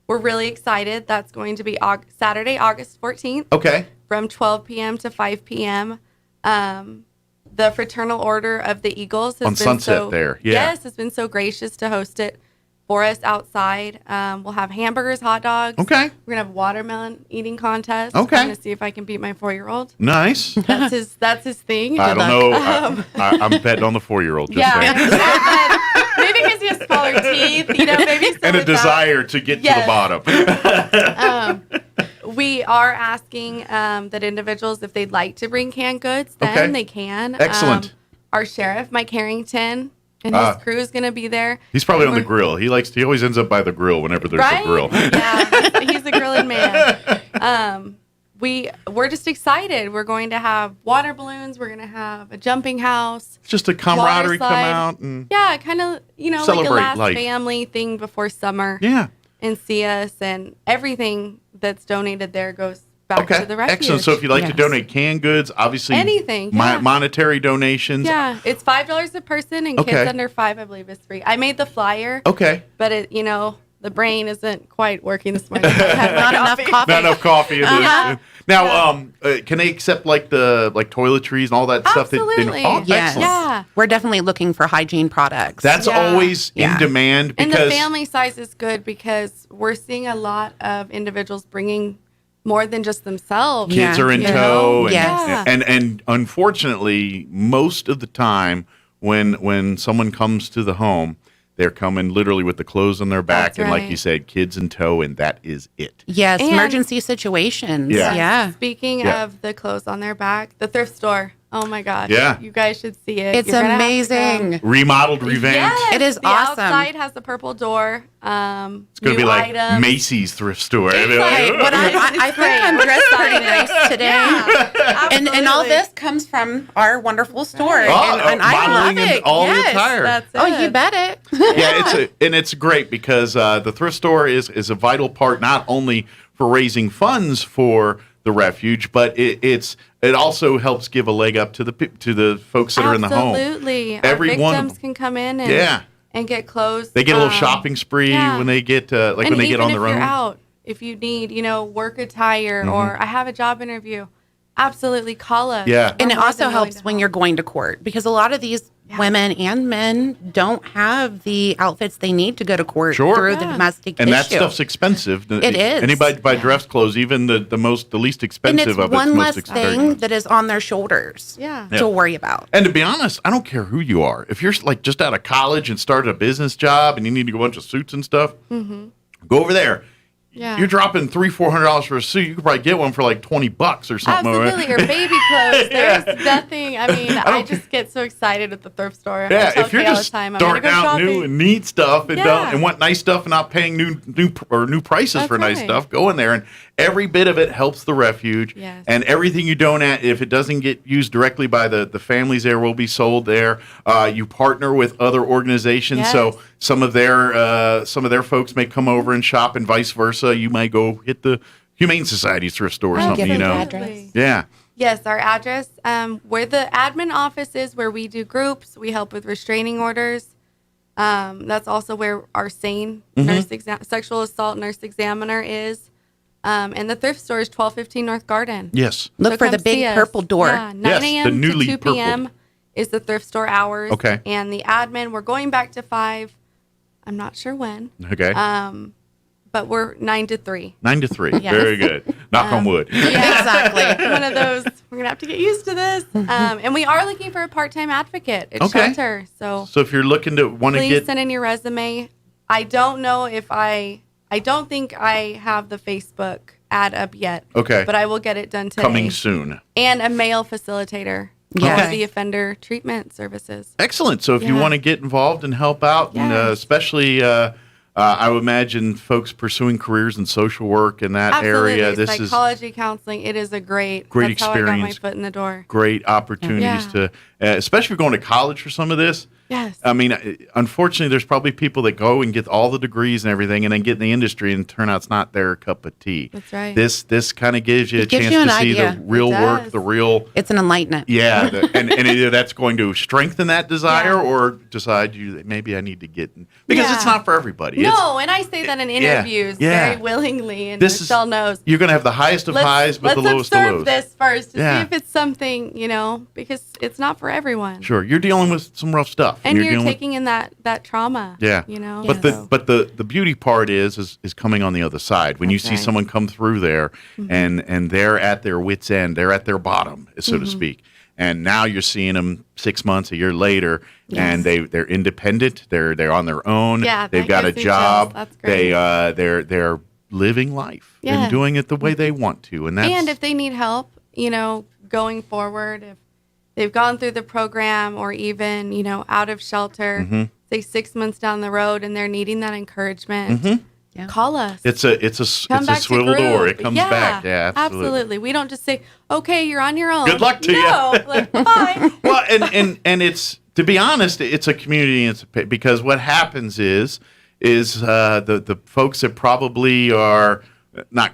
we're really excited. That's going to be Saturday, August 14th. Okay. From 12 p.m. to 5 p.m. The Fraternal Order of the Eagles has on been Sunset there. Yeah. Yes, has been so gracious to host it for us outside. We'll have hamburgers, hot dogs. Okay. We're gonna have watermelon eating contest. Okay. I'm gonna see if I can beat my 4-year-old. Nice. That's his thing. I don't know. I'm betting on the 4-year-old. Maybe because he has smaller teeth. Maybe and a desire to get to the bottom. We are asking that individuals, if they'd like to bring canned goods, then they can. Excellent. Our sheriff, Mike Harrington, and his crew is going to be there. He's probably on the grill. He always ends up by the grill whenever there's a grill. Yeah, he's a grilling man. We're just excited. We're going to have water balloons. We're going to have a jumping house. It's just a camaraderie come out and kind of celebrate like a last life. Family thing before summer. Yeah, and see us, and everything that's donated there goes back to the refuge. Excellent. So if you'd like to donate canned goods, obviously anything, monetary donations. Yeah, it's $5 a person, and kids under 5, I believe, is free. I made the flyer. Okay. But it, the brain isn't quite working this morning. Not enough coffee. Not enough coffee. Now, can they accept like toiletries and all that stuff? Absolutely. Yes. Yeah. We're definitely looking for hygiene products. That's always in demand. And the family size is good because we're seeing a lot of individuals bringing more than just themselves. Kids are in tow. Yes. And unfortunately, most of the time when someone comes to the home, They're coming literally with the clothes on their back, That's and like right. you said, kids in tow, and that is it. Yes, And- emergency situations. Yeah. Yeah. Speaking Yeah. of the clothes on their back, the thrift store. Oh my gosh. Yeah. You guys should see it. It's You're gonna have to amazing. go. Remodeled, revamped. Yes, It is the awesome. outside has the purple door. It's going to be like Macy's thrift store. It'd be Hey, like, but I think I'm dressed pretty nice today. And all this comes from our wonderful store. And I love modeling and it. all the Yes. attire. Oh, you bet it. Yeah, it's great because the thrift store is a vital part not only for raising funds for the refuge, but it also helps give a leg up to the folks that are in the home. Absolutely. Every Our one of victims can come in and get clothes. They get a little shopping spree when they get when they get on their If own. you're out, if you need, work attire Mhm. or I have a job interview, absolutely call us. Yeah. And it We're more also than willing helps when you're going to court because a lot of these women and men don't have the outfits they need to go to court Sure. through the domestic And issue. that stuff's expensive. It is. Anybody buy dress clothes, even the least And expensive it's of one it's less most thing expensive. that is on their shoulders Yeah. to worry about. And to be honest, I don't care who you are. If you're like just out of college and started a business job and you need to go a bunch of suits and stuff, Mm-hmm. go over there. Yeah. You're dropping $300-$400 for a suit. You could probably get one for like $20 or something. Absolutely, or baby clothes. There's nothing. I mean, I just get so excited at the thrift store. I Yeah, tell if you're Kay all just the time, I'm gonna starting go out shopping. new and need stuff and Yeah. and want nice stuff and not paying new prices That's for nice right. stuff, go in there and every bit of it helps the refuge. Yes. And everything you donate, if it doesn't get used directly by the families there, will be sold there. You partner with other organizations, Yes. so some of their folks may come over and shop, and vice versa. You might go hit the Humane Society's thrift store or something. Absolutely. Yeah. Yes, our address, where the admin office is, where we do groups, we help with restraining orders. That's also where our SANE sexual assault nurse examiner is. And the thrift store is 1215 North Garden. Yes. Look So for the come big see us. purple door. Yeah, 9 Yes, the a.m. to newly 2 p.m. is the thrift store hours. Okay. And the admin, we're going back to 5. I'm not sure when. Okay. But we're 9 to 3. 9 to 3. Yes. Very good. Knock on wood. Yeah, Exactly. One of those. We're gonna have to get used to this. And we are looking for a part-time advocate at Okay. shelter. So So if you're looking to want to please get send in your resume. I don't know if I don't think I have the Facebook ad up yet. Okay. But I will get it done today. coming soon. And a male facilitator. Yes. For the offender treatment services. Excellent. So if you Yeah. want to get involved and help out, and Yes. especially, I would imagine folks pursuing careers in social work in that Absolutely. area, this is Psychology counseling. It is a great Great that's how I got my experience. foot in the door. great opportunities Yeah. to, especially if you're going to college for some of this. Yes. I mean, unfortunately, there's probably people that go and get all the degrees and everything, and then get in the industry and turn out it's not their cup of tea. That's right. This kind of gives you a It gives chance you an to see idea. the real It work, does. the real. It's an enlightenment. Yeah, and either that's going to strengthen that desire, Yeah. or decide maybe I need to get because it's Yeah. not for everybody. No, and I say that in interviews yeah. very willingly, and This is- Michelle knows. You're going to have the highest of highs, but the lowest of observe lows. this first to Yeah. see if it's something, because it's not for everyone. Sure, you're dealing with some rough stuff, And you're dealing taking in that trauma. with, yeah. But the beauty part is coming on the other side when you That's see right. someone come through there and they're at their wits' end, they're at their bottom, so to speak. And now you're seeing them 6 months, a year later, and they're independent. They're on their own. Yeah, they've that got a gives me job. chills. That's great. They're living life Yeah. and doing it the way they want to. And that's And if they need help, going forward, if they've gone through the program or even, out of shelter, Mhm. say 6 months down the road and they're needing that encouragement, call us. it's a Come back to swivel door. group. It comes back. Yeah, absolutely. We don't just say, okay, you're on your own. Good luck to you. No, like, bye. Well, and it's, to be honest, it's a community. Because what happens is the folks that probably are not,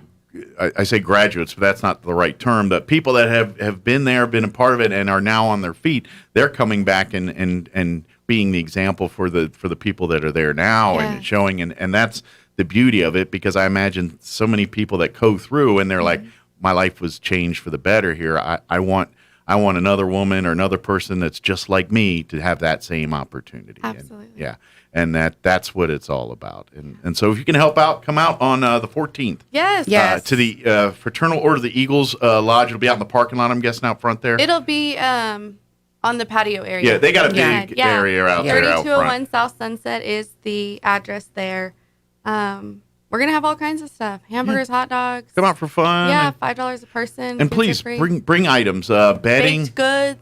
I say graduates, but that's not the right term. The people that have been there, been a part of it, and are now on their feet, they're coming back and being the example for the people that are there now and showing, and that's the beauty of it, because I imagine so many people that go through and they're like, my life was changed for the better here. I want another woman or another person that's just like me to have that same opportunity. Absolutely. And that's what it's all about. And so if you can help out, come out on the 14th. Yes. To the Fraternal Order of the Eagles Lodge. It'll be out in the parking lot, I'm guessing, out front there. It'll be On the patio area. Yeah, they got a big area out there out 3201 South Sunset is the address there. We're going to have all kinds of stuff. Hamburgers, hot dogs. Come out for fun. Yeah, $5 a person. And please bring items, bedding,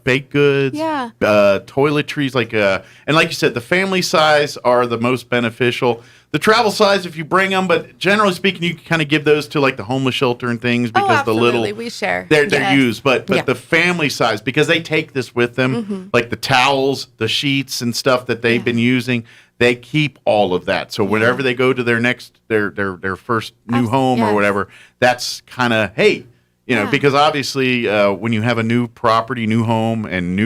baked goods, Yeah. Toiletries, and like you said, the family size are the most beneficial. The travel size, if you bring them, but generally speaking, you can kind of give those to like the homeless shelter and things because the little we share. They're used, but the family size, because they take this with them, like the towels, the sheets, and stuff that they've been using. They keep all of that. So whenever they go to their next, their first new home or whatever, that's kind of, hey, because obviously when you have a new property, new home, and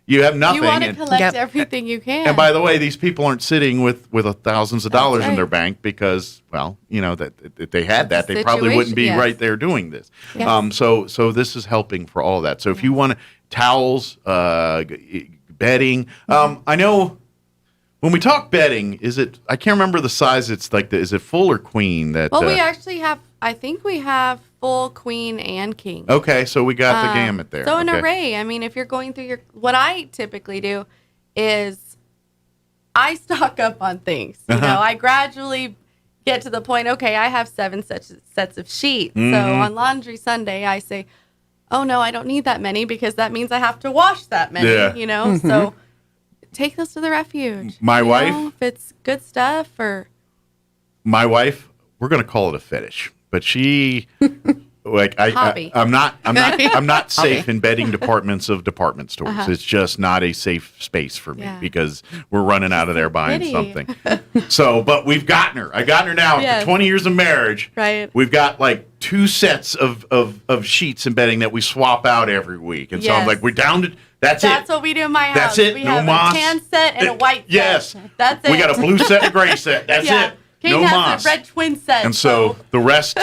you have nothing. You want to collect everything you can. And by the way, these people aren't sitting with thousands of dollars in their bank because, well, that if they had that, they probably wouldn't be right there doing this. Yes. So this is helping for all of that. So if you want towels, bedding, I know. When we talk bedding, I can't remember the size. It's like, is it full or queen? Well, we actually have, I think we have full queen and king. Okay, so we got the gamut there. So an array. I mean, if you're going through what I typically do is I stock up on things. I gradually get to the point, okay, I have 7 sets of sheets. Mm-hmm. So on Laundry Sunday, I say, oh, no, I don't need that many because that means I have to wash that many, Mm-hmm. So take those to the refuge. My wife, if it's good stuff my wife, we're going to call it a fetish, but she, I'm not safe in bedding departments of department stores. Uh-huh. It's just not a safe space for me because we're running out of there buying Pity. something. So, but we've gotten her. I gotten her now Yes. after 20 years of marriage. Right. We've got like 2 sets of sheets and bedding that we swap out every week. And so I'm Yes. like, we're down to, that's That's what we do in my house. That's it. We No have moss. a tan set and a white set. Yes. That's it. We got a blue set and a gray set. That's Yeah. it. Kate No has moss. a red twin set. And so the rest,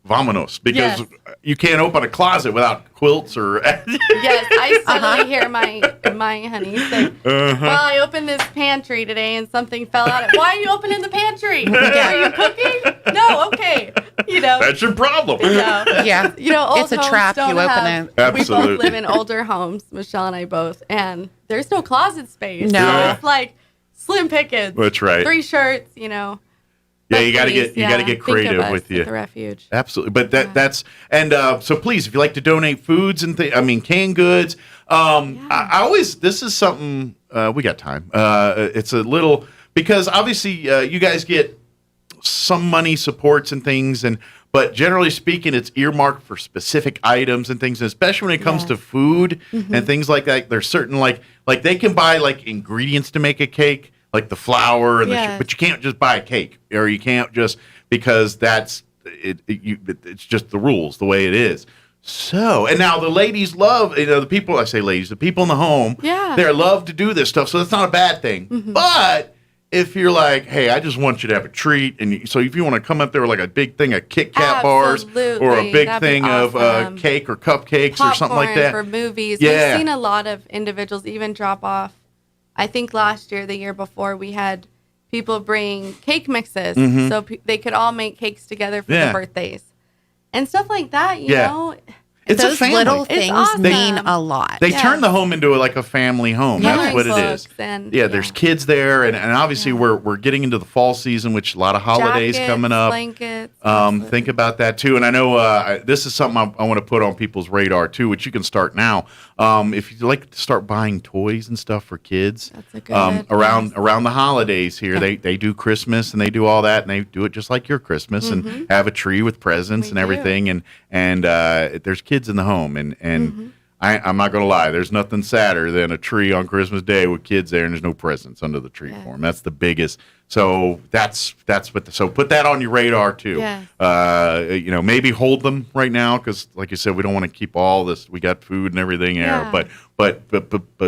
vamonos, because Yes. you can't open a closet without quilts or. Yes, I suddenly hear my honey say, well, I opened this pantry today and something fell out. Why are you opening the pantry? Are you cooking? No, okay. That's your problem. Yeah. Old It's a homes trap. don't You open have- it. We Absolutely. both live in older homes, Michelle and I both, and there's no closet space. No. Yeah. It's like slim pickings. That's right. 3 shirts, Yeah, you got to Please, get think creative of us with you. at the refuge. Absolutely, but that's and so please, if you like to donate foods and canned goods, I always this is something we got time. It's a little because obviously you guys get some money supports and things, but generally speaking, it's earmarked for specific items and things, and especially when it comes to food and things like that. There's certain like they can buy like ingredients to make a cake. Like the flour and but you can't just buy a cake, or you can't just because that's it. It's just the rules, the way it is. So, and now the ladies love the people. I say ladies, the people in the home. Yeah. They love to do this stuff, so that's not a bad thing. But if you're like, hey, I just want you to have a treat, and so if you want to come up there with like a big thing of Kit Kat bars or a big That'd be thing awesome. of cake or cupcakes or something like Popcorn that for movies. Yeah. We've seen a lot of individuals even drop off. I think last year, the year before, we had people bring cake mixes so they could all make cakes together for the birthdays and stuff like that. You know, It's Those a family. little It's things awesome. mean a lot. They turn the home into like a family home. That's what it is. And, There's kids there, and obviously we're getting into the fall season, which a lot of holidays Jackets, coming up. blankets. Think about that too. And I know this is something I want to put on people's radar too, which you can start now. If you'd like to start buying toys and stuff for kids, That's a good around the holidays here, they do Christmas and they do all that, and they do it just like your Christmas and have a tree with presents and everything. And there's kids in the home, and I'm not going to lie, there's nothing sadder than a tree on Christmas Day with kids there and there's no presents under the tree for them. That's the biggest. So that's what. So put that on your radar too. Yes. Maybe hold them right now because, like you said, we don't want to keep all this. We got food and everything there, but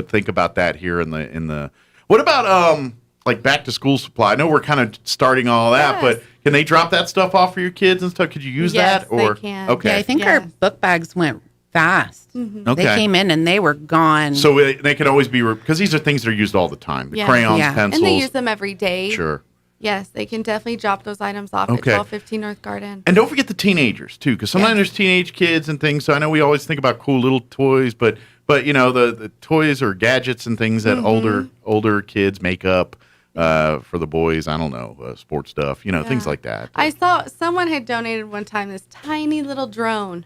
think about that here in the. What about like back to school supply? I know we're kind of starting all that, but can they drop that stuff off for your kids and stuff? Could you use that? Or they can. Okay, Yeah, I think our book bags went fast. Okay. They came in and they were gone. So they can always be because these are things that are used all the time. The crayons, pencils, and they use them every day. Sure. Yes, they can definitely drop those items off Okay. at 1215 North Garden. And don't forget the teenagers too, because sometimes there's teenage kids and things. So I know we always think about cool little toys, but But the toys or gadgets and things that older kids make up for the boys. I don't know, sports stuff. Things like that. I saw someone had donated one time this tiny little drone,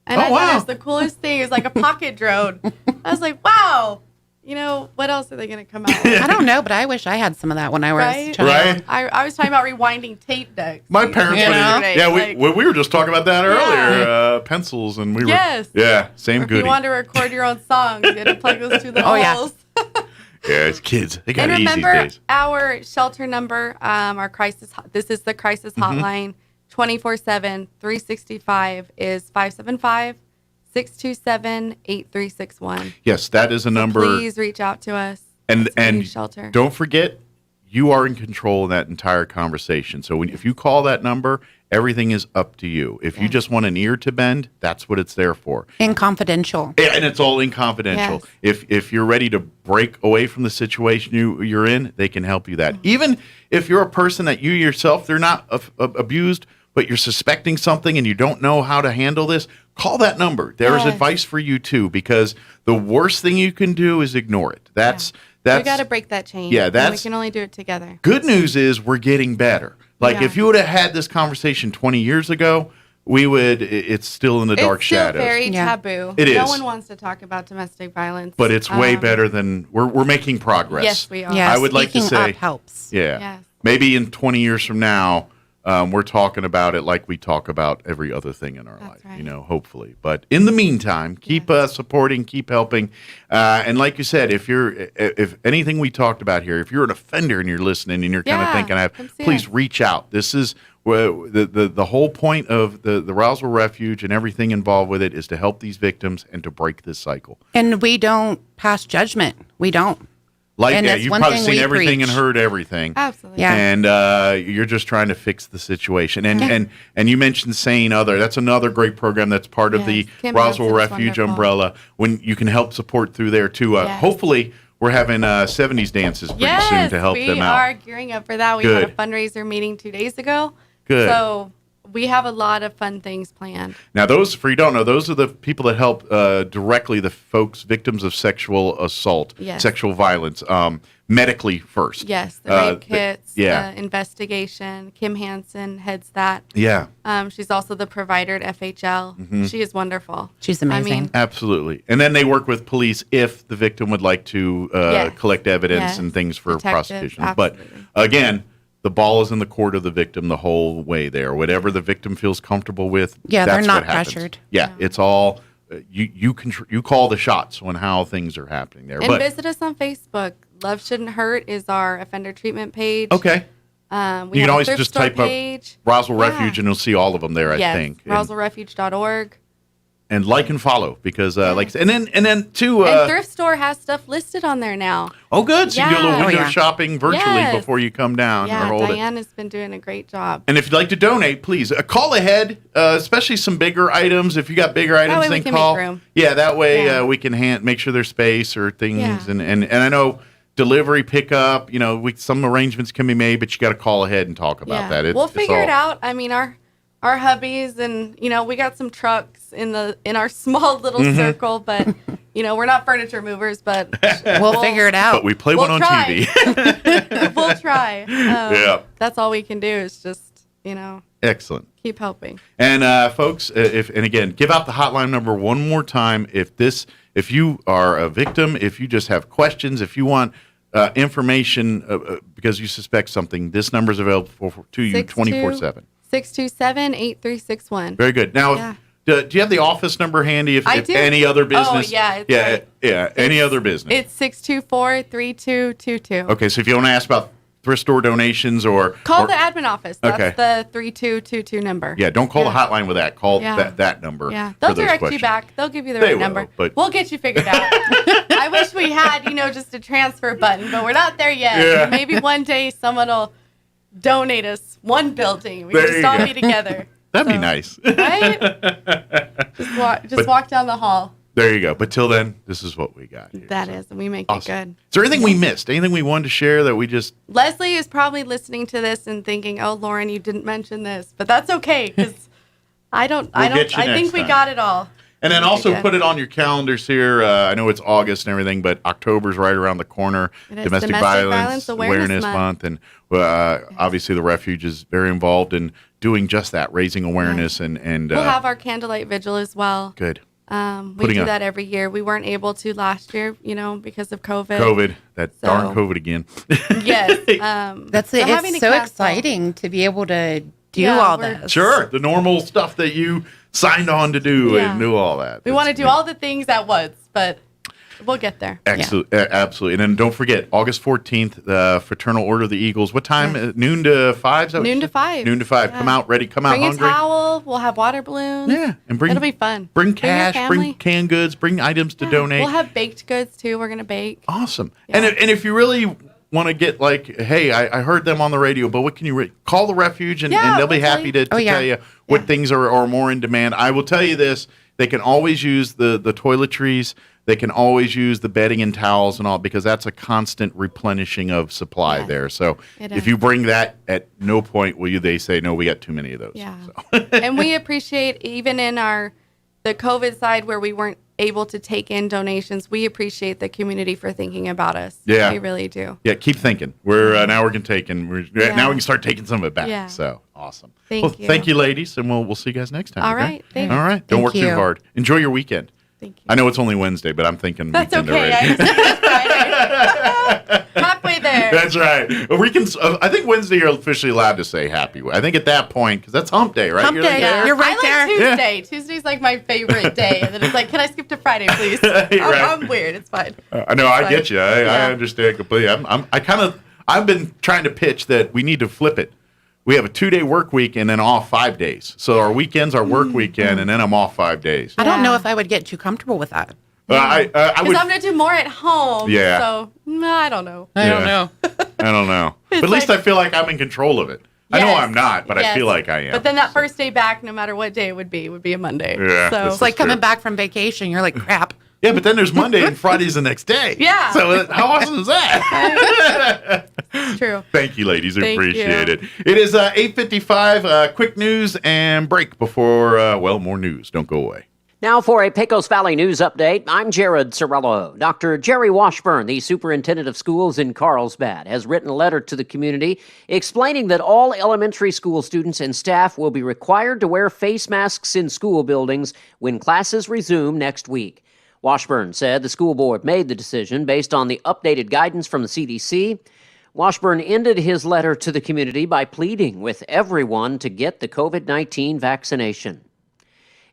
and I wow. thought it was the coolest thing. It was like a pocket drone. I was like, wow. What else are they going to come out with? I don't know, but I wish I had some of that when I was a child. Right? I was talking about rewinding tape decks. My parents we were just talking about that earlier. Pencils, and we were. Yes. Yeah, same If goodie. you wanted to record your own songs, you had to plug those through the holes. Yeah, it's kids. They got And it easy remember these days. our shelter number, our crisis. This is the crisis hotline, 24/7, 365 is 575-627-8361. Yes, that is a number. Please reach out to us. And shelter. don't forget, you are in control of that entire conversation. So if you call that number, everything is up to you. If you just want an ear to bend, that's what it's there for. And confidential. Yeah, and it's all in confidential. Yes. If you're ready to break away from the situation you're in, they can help you that. Even if you're a person that you yourself, they're not abused, but you're suspecting something and you don't know how to handle this, call that number. There is advice for you too, because the worst thing you can do is ignore it. That's we got to break that chain. Yeah, and we can only do it together. good news is we're getting better. Like if you would have had this conversation 20 years ago, it's still in the dark shadows. It's still very taboo. It No is. one wants to talk about domestic violence. But it's way better than we're making progress. Yes, we are. Yeah, I would like to speaking say up helps. Yeah. Yes. Maybe in 20 years from now, we're talking about it like we talk about every other thing in our life, hopefully. But in the meantime, keep supporting, keep helping. And like you said, if anything we talked about here, if you're an offender and you're listening and you're kind of thinking, please reach out. This is the whole point of the Roswell Refuge and everything involved with it is to help these victims and to break this cycle. And we don't pass judgment. We don't. And that's You've one probably thing seen we everything preach. and heard everything. Absolutely. Yeah. And you're just trying to fix the situation. And you mentioned Sane Other. That's another great program that's part of the Kim Roswell Hansen is Refuge wonderful. umbrella. When you can help support through there too. Hopefully, we're having 70s dances pretty soon to help them out. We are gearing up for that. We had a fundraiser meeting 2 days ago. Good. So we have a lot of fun things planned. Now, those, for you don't know, those are the people that help directly the folks, victims of sexual assault, sexual violence, medically first. Yes, the rape kits, the investigation. Kim Hansen heads that. Yeah. She's also the provider at FHL. Mhm. She is wonderful. She's amazing. I mean, Absolutely. And then they work with police if the victim would like to collect evidence and things for prosecution. But again, the ball is in the court of the victim the whole way there. Whatever the victim feels comfortable with, Yeah, that's they're not what happens. pressured. Yeah, it's all you call the shots on how things are happening there. and But visit us on Facebook. Love Shouldn't Hurt is our offender treatment page. okay, We you have can a always thrift just store type page. up Roswell Refuge and you'll see all of them there. I Yes, think. RoswellRefuge.org. And like and follow because and then too. And Thrift Store has stuff listed on there now. Oh, good. So you do a little Yeah. window shopping virtually Yes. before you come down. Yeah, or hold it. Diane has been doing a great job. And if you'd like to donate, please call ahead, especially some bigger items. If you got bigger items, way we then can call. make room. Yeah, that way we can make sure there's space or things. Yeah. And I know delivery, pickup. Some arrangements can be made, but you got to call ahead and talk about that. We'll figure it out. I mean, our hubbies and we got some trucks in our small little circle, but we're not furniture movers, but we'll figure it out. But we play one on try. TV. We'll try. Yeah. That's all we can do is just Excellent. keep helping. And folks, again, give out the hotline number one more time. If you are a victim, if you just have questions, if you want information because you suspect something, this number is available to you 24/7. 627-8361. Very good. Now, do you have the office number handy? If do. any other business? Oh, yeah. It's right. Any other business. It's 624-3222. Okay, so if you want to ask about thrift store donations or Call the admin office. That's Okay. the 3222 number. Yeah, don't call the hotline with that. Call Yeah. that number. Yeah, for they'll those direct questions. you back. They'll give you the They right will, number. but- We'll get you figured out. I wish we had, just a transfer button, but we're not there yet. Yeah. Maybe one day someone will donate us one building. We There can you just all go. be together. That'd be nice. Right? Just walk down the hall. There you go. But till then, this is what we got. That is, and we make Awesome. it good. Is there anything we missed? Anything we wanted to share that we just... Leslie is probably listening to this and thinking, "Oh, Lauren, you didn't mention this," but that's okay because I We'll get you I think next we time. got it all. And then also put it on your calendars here. I know it's August and everything, but October's right around the corner. It is Domestic Violence Awareness Month. And obviously the Refuge is very involved in doing just that, raising awareness. And we'll have our candlelight vigil as well. Good. We do that every year. We weren't able to last year, because of COVID. Darn COVID again. Yes. That's it. It's so exciting to be able to do all this. Sure. The normal stuff that you signed on to do and do all that. We want to do all the things at once, but we'll get there. Absolutely. And then don't forget, August 14th, the Fraternal Order of the Eagles. What time? Noon to 5? Noon to 5. Noon to 5. Yeah. Come out ready. Come out hungry. Bring a towel. We'll have water balloons. Yeah. And it'll be fun. Bring cash. Bring canned goods. Bring items to donate. We'll have baked goods, too. We're going to bake. Awesome. Yeah. And if you really want to get hey, I heard them on the radio, but what can you call the Refuge and they'll be happy to tell you what things are more in demand. I will tell you this, they can always use the toiletries, they can always use the bedding and towels and all, because that's a constant replenishing of supply there. So if you bring that, at no point will they say, no, we got too many of those. Yeah. So. And we appreciate, even in the COVID side where we weren't able to take in donations, we appreciate the community for thinking about us. Yeah. We really do. Yeah, keep thinking. Now we can start taking some of it back. Yeah. So awesome. Thank you. Thank you, ladies, and we'll see you guys next time. All okay? right. Thanks. All right. Don't work too hard. Enjoy your weekend. Thank you. I know it's only Wednesday, but I'm thinking that's weekend okay. already. Halfway there. That's right. I think Wednesday you're officially allowed to say happy. I think at that point, because that's hump day, right? Hump day. There? You're right there. Tuesday. Tuesday's like my favorite day. And then it's like, can I skip to Friday, please? I'm weird. It's fine. I know. I get you. I understand completely. I've been trying to pitch that we need to flip it. We have a 2-day work week and then off 5 days. So our weekends are work weekend, and then I'm off 5 days. I don't know if I would get too comfortable with that. I would. I'm going to do more at home. Yeah. So, I don't know. I don't know. I don't know. But at least I feel like I'm in control of it. I know I'm not, but I feel like I am. But then that first day back, no matter what day it would be a Monday. Yeah. So it's like coming back from vacation. You're like, crap. Yeah, but then there's Monday and Friday's the next day. Yeah. So how awesome is that? True. Thank you, ladies. Thank Appreciate you. it. It is 8:55. Quick news and break before, more news. Don't go away. Now for a Pecos Valley news update, I'm Jared Sorello. Dr. Jerry Washburn, the superintendent of schools in Carlsbad, has written a letter to the community explaining that all elementary school students and staff will be required to wear face masks in school buildings when classes resume next week. Washburn said the school board made the decision based on the updated guidance from the CDC. Washburn ended his letter to the community by pleading with everyone to get the COVID-19 vaccination.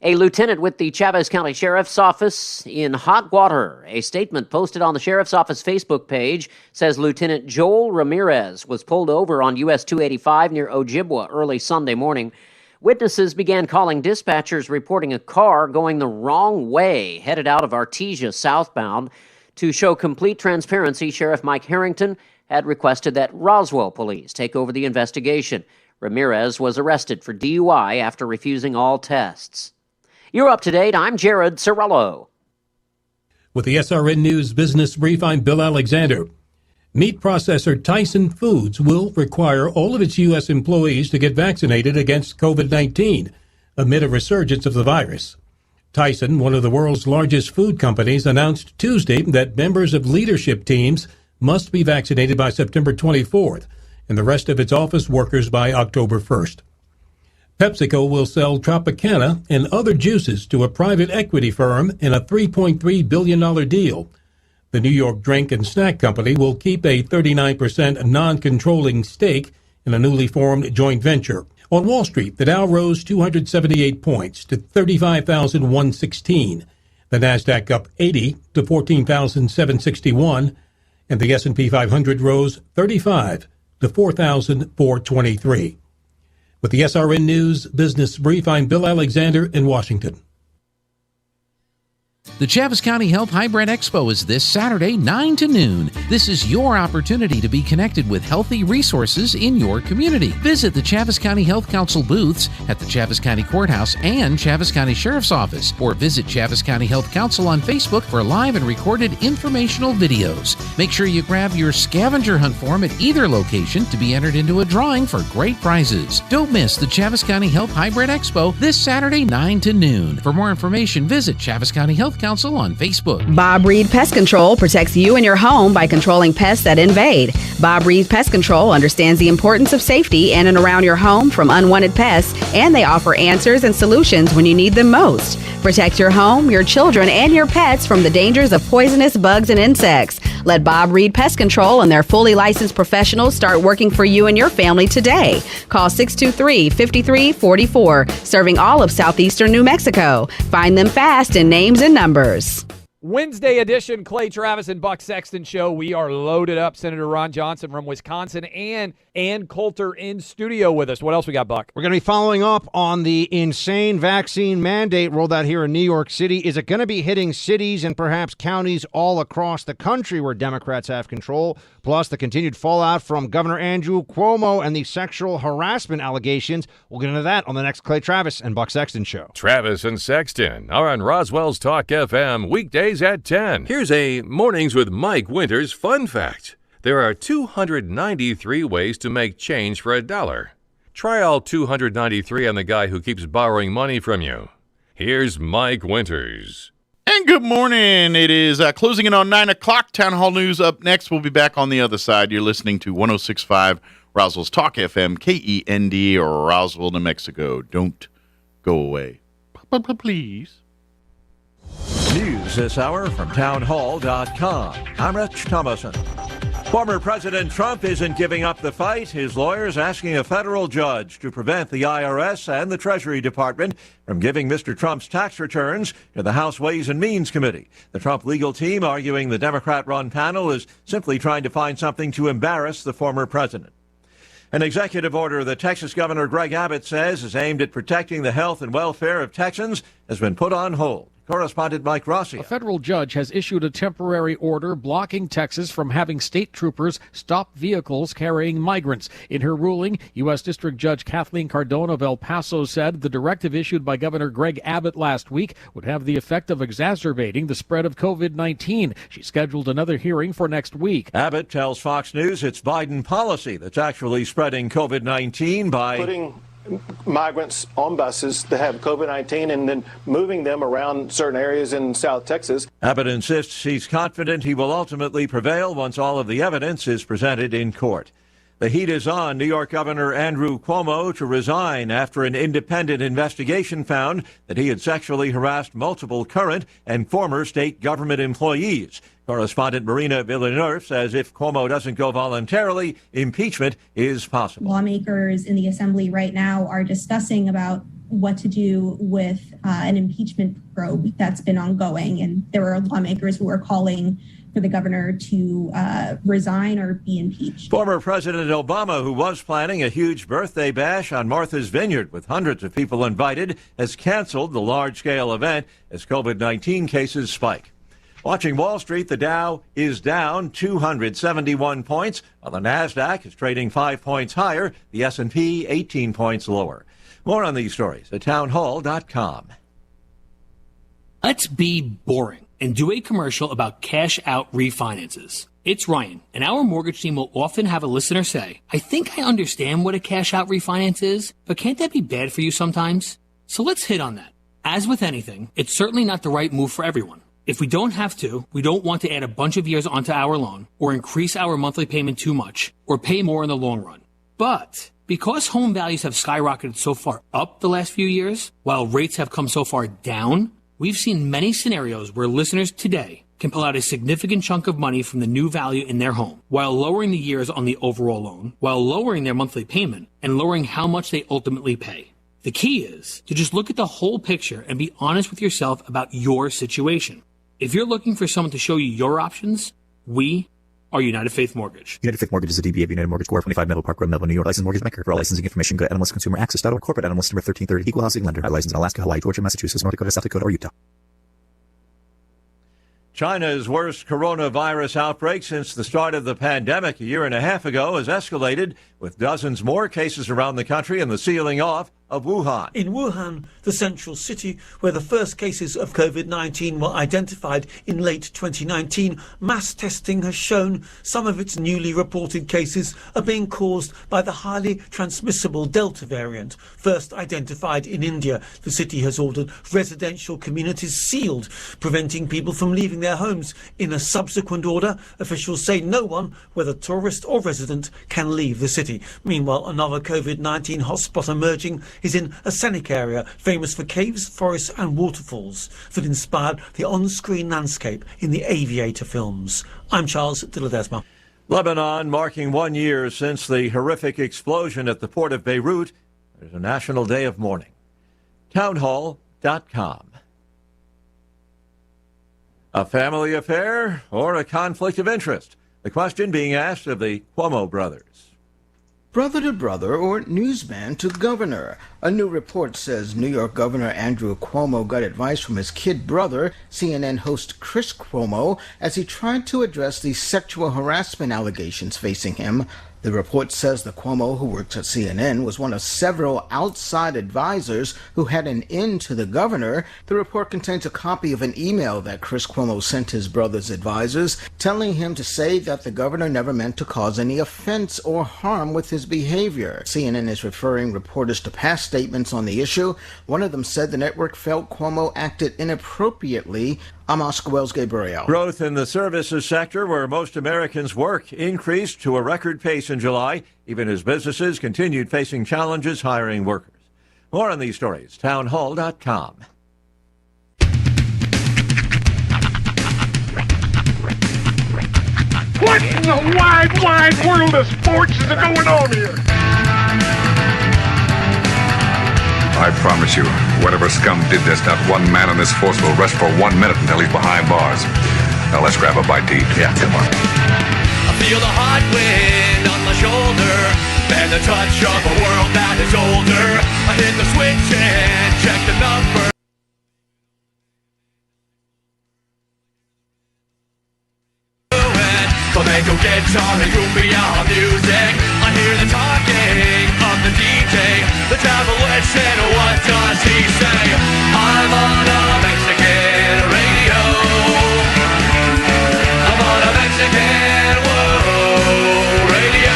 A lieutenant with the Chavez County Sheriff's Office in hot water. A statement posted on the Sheriff's Office Facebook page says Lieutenant Joel Ramirez was pulled over on US 285 near Ojibwa early Sunday morning. Witnesses began calling dispatchers reporting a car going the wrong way headed out of Artesia southbound. To show complete transparency, Sheriff Mike Harrington had requested that Roswell police take over the investigation. Ramirez was arrested for DUI after refusing all tests. You're up to date. I'm Jared Sorello. With the SRN News Business Brief, I'm Bill Alexander. Meat processor Tyson Foods will require all of its U.S. employees to get vaccinated against COVID-19 amid a resurgence of the virus. Tyson, one of the world's largest food companies, announced Tuesday that members of leadership teams must be vaccinated by September 24th and the rest of its office workers by October 1st. PepsiCo will sell Tropicana and other juices to a private equity firm in a $3.3 billion deal. The New York drink and snack company will keep a 39% non-controlling stake in a newly formed joint venture. On Wall Street, the Dow rose 278 points to 35,116. The Nasdaq up 80 to 14,761, and the S&P 500 rose 35 to 4,423. With the SRN News Business Brief, I'm Bill Alexander in Washington. With the SRN News Business Brief, I'm Bill Alexander in Washington. The Chaves County Health Hybrid Expo is this Saturday, 9 to noon. This is your opportunity to be connected with healthy resources in your community. Visit the Chaves County Health Council booths at the Chaves County Courthouse and Chaves County Sheriff's Office, or visit Chaves County Health Council on Facebook for live and recorded informational videos. Make sure you grab your scavenger hunt form at either location to be entered into a drawing for great prizes. Don't miss the Chaves County Health Hybrid Expo this Saturday, 9 to noon. For more information, visit Chaves County Health Council on Facebook. Bob Reed Pest Control protects you and your home by controlling pests that invade. Bob Reed Pest Control understands the importance of safety in and around your home from unwanted pests, and they offer answers and solutions when you need them most. Protect your home, your children, and your pets from the dangers of poisonous bugs and insects. Let Bob Reed Pest Control and their fully licensed professionals start working for you and your family today. Call 623-5344, serving all of southeastern New Mexico. Find them fast in names and numbers. Wednesday edition, Clay Travis and Buck Sexton show. We are loaded up. Senator Ron Johnson from Wisconsin and Ann Coulter in studio with us. What else we got, Buck? We're going to be following up on the insane vaccine mandate rolled out here in New York City. Is it going to be hitting cities and perhaps counties all across the country where Democrats have control? Plus, the continued fallout from Governor Andrew Cuomo and the sexual harassment allegations. We'll get into that on the next Clay Travis and Buck Sexton show. Travis and Sexton are on Roswell's Talk FM weekdays at 10. Here's a Mornings with Mike Winters fun fact. There are 293 ways to make change for $1. Try all 293 on the guy who keeps borrowing money from you. Here's Mike Winters. And good morning. It is closing in on 9 o'clock. Town Hall News up next. We'll be back on the other side. You're listening to 106.5 Roswell's Talk FM, KEND, Roswell, New Mexico. Don't go away. Please. News this hour from townhall.com. I'm Rich Thomason. Former President Trump isn't giving up the fight. His lawyers asking a federal judge to prevent the IRS and the Treasury Department from giving Mr. Trump's tax returns to the House Ways and Means Committee. The Trump legal team arguing the Democrat-run panel is simply trying to find something to embarrass the former president. An executive order that Texas Governor Greg Abbott says is aimed at protecting the health and welfare of Texans has been put on hold. Correspondent Mike Rossi. A federal judge has issued a temporary order blocking Texas from having state troopers stop vehicles carrying migrants. In her ruling, U.S. District Judge Kathleen Cardone of El Paso said the directive issued by Governor Greg Abbott last week would have the effect of exacerbating the spread of COVID-19. She scheduled another hearing for next week. Abbott tells Fox News it's Biden policy that's actually spreading COVID-19 by putting migrants on buses that have COVID-19 and then moving them around certain areas in South Texas. Abbott insists he's confident he will ultimately prevail once all of the evidence is presented in court. The heat is on New York Governor Andrew Cuomo to resign after an independent investigation found that he had sexually harassed multiple current and former state government employees. Correspondent Marina Villeneuve says if Cuomo doesn't go voluntarily, impeachment is possible. Lawmakers in the assembly right now are discussing about what to do with an impeachment probe that's been ongoing. And there are lawmakers who are calling for the governor to resign or be impeached. Former President Obama, who was planning a huge birthday bash on Martha's Vineyard with hundreds of people invited, has canceled the large-scale event as COVID-19 cases spike. Watching Wall Street, the Dow is down 271 points, while the NASDAQ is trading 5 points higher, the S&P 18 points lower. More on these stories at townhall.com. Let's be boring and do a commercial about cash-out refinances. It's Ryan, and our mortgage team will often have a listener say, I think I understand what a cash-out refinance is, but can't that be bad for you sometimes? So let's hit on that. As with anything, it's certainly not the right move for everyone. If we don't have to, we don't want to add a bunch of years onto our loan, or increase our monthly payment too much, or pay more in the long run. But because home values have skyrocketed so far up the last few years, while rates have come so far down, we've seen many scenarios where listeners today can pull out a significant chunk of money from the new value in their home, while lowering the years on the overall loan, while lowering their monthly payment, and lowering how much they ultimately pay. The key is to just look at the whole picture and be honest with yourself about your situation. If you're looking for someone to show you your options, we are United Faith Mortgage. United Faith Mortgage is a DBA of United Mortgage Corp. 25 Melville Park Road, Melville, New York. Licensed mortgage banker. For all licensing information, go to NMLSConsumerAccess.org. Corporate NMLS number 1330. Equal housing lender. Licensed in Alaska, Hawaii, Georgia, Massachusetts, North Dakota, South Dakota, or Utah. China's worst coronavirus outbreak since the start of the pandemic a year and a half ago has escalated, with dozens more cases around the country and the sealing off of Wuhan. In Wuhan, the central city where the first cases of COVID-19 were identified in late 2019, mass testing has shown some of its newly reported cases are being caused by the highly transmissible Delta variant, first identified in India. The city has ordered residential communities sealed, preventing people from leaving their homes. In a subsequent order, officials say no one, whether tourist or resident, can leave the city. Meanwhile, another COVID-19 hotspot emerging is in a scenic area famous for caves, forests and waterfalls that inspired the on-screen landscape in the Aviator films. I'm Charles de Ledesma. Lebanon marking 1 year since the horrific explosion at the port of Beirut. There's a national day of mourning. Townhall.com. A family affair or a conflict of interest? The question being asked of the Cuomo brothers. Brother to brother or newsman to governor. A new report says New York Governor Andrew Cuomo got advice from his kid brother, CNN host Chris Cuomo, as he tried to address the sexual harassment allegations facing him. The report says the Cuomo, who works at CNN, was one of several outside advisors who had an in to the governor. The report contains a copy of an email that Chris Cuomo sent his brother's advisors, telling him to say that the governor never meant to cause any offense or harm with his behavior. CNN is referring reporters to past statements on the issue. One of them said the network felt Cuomo acted inappropriately. I'm Oscar Wells Gabriel. Growth in the services sector, where most Americans work, increased to a record pace in July, even as businesses continued facing challenges hiring workers. More on these stories, townhall.com. What in the wide, wide world of sports is going on here? I promise you, whatever scum did this, not one man on this force will rest for 1 minute until he's behind bars. Now let's grab a bite to eat. Yeah, come on. I feel the hot wind on my shoulder and the touch of a world that is older. I hit the switch and check the number. Flamenco guitar and cumbia music. I hear the talking of the DJ. The Javelin, what does he say? I'm on a Mexican radio. I'm on a Mexican radio.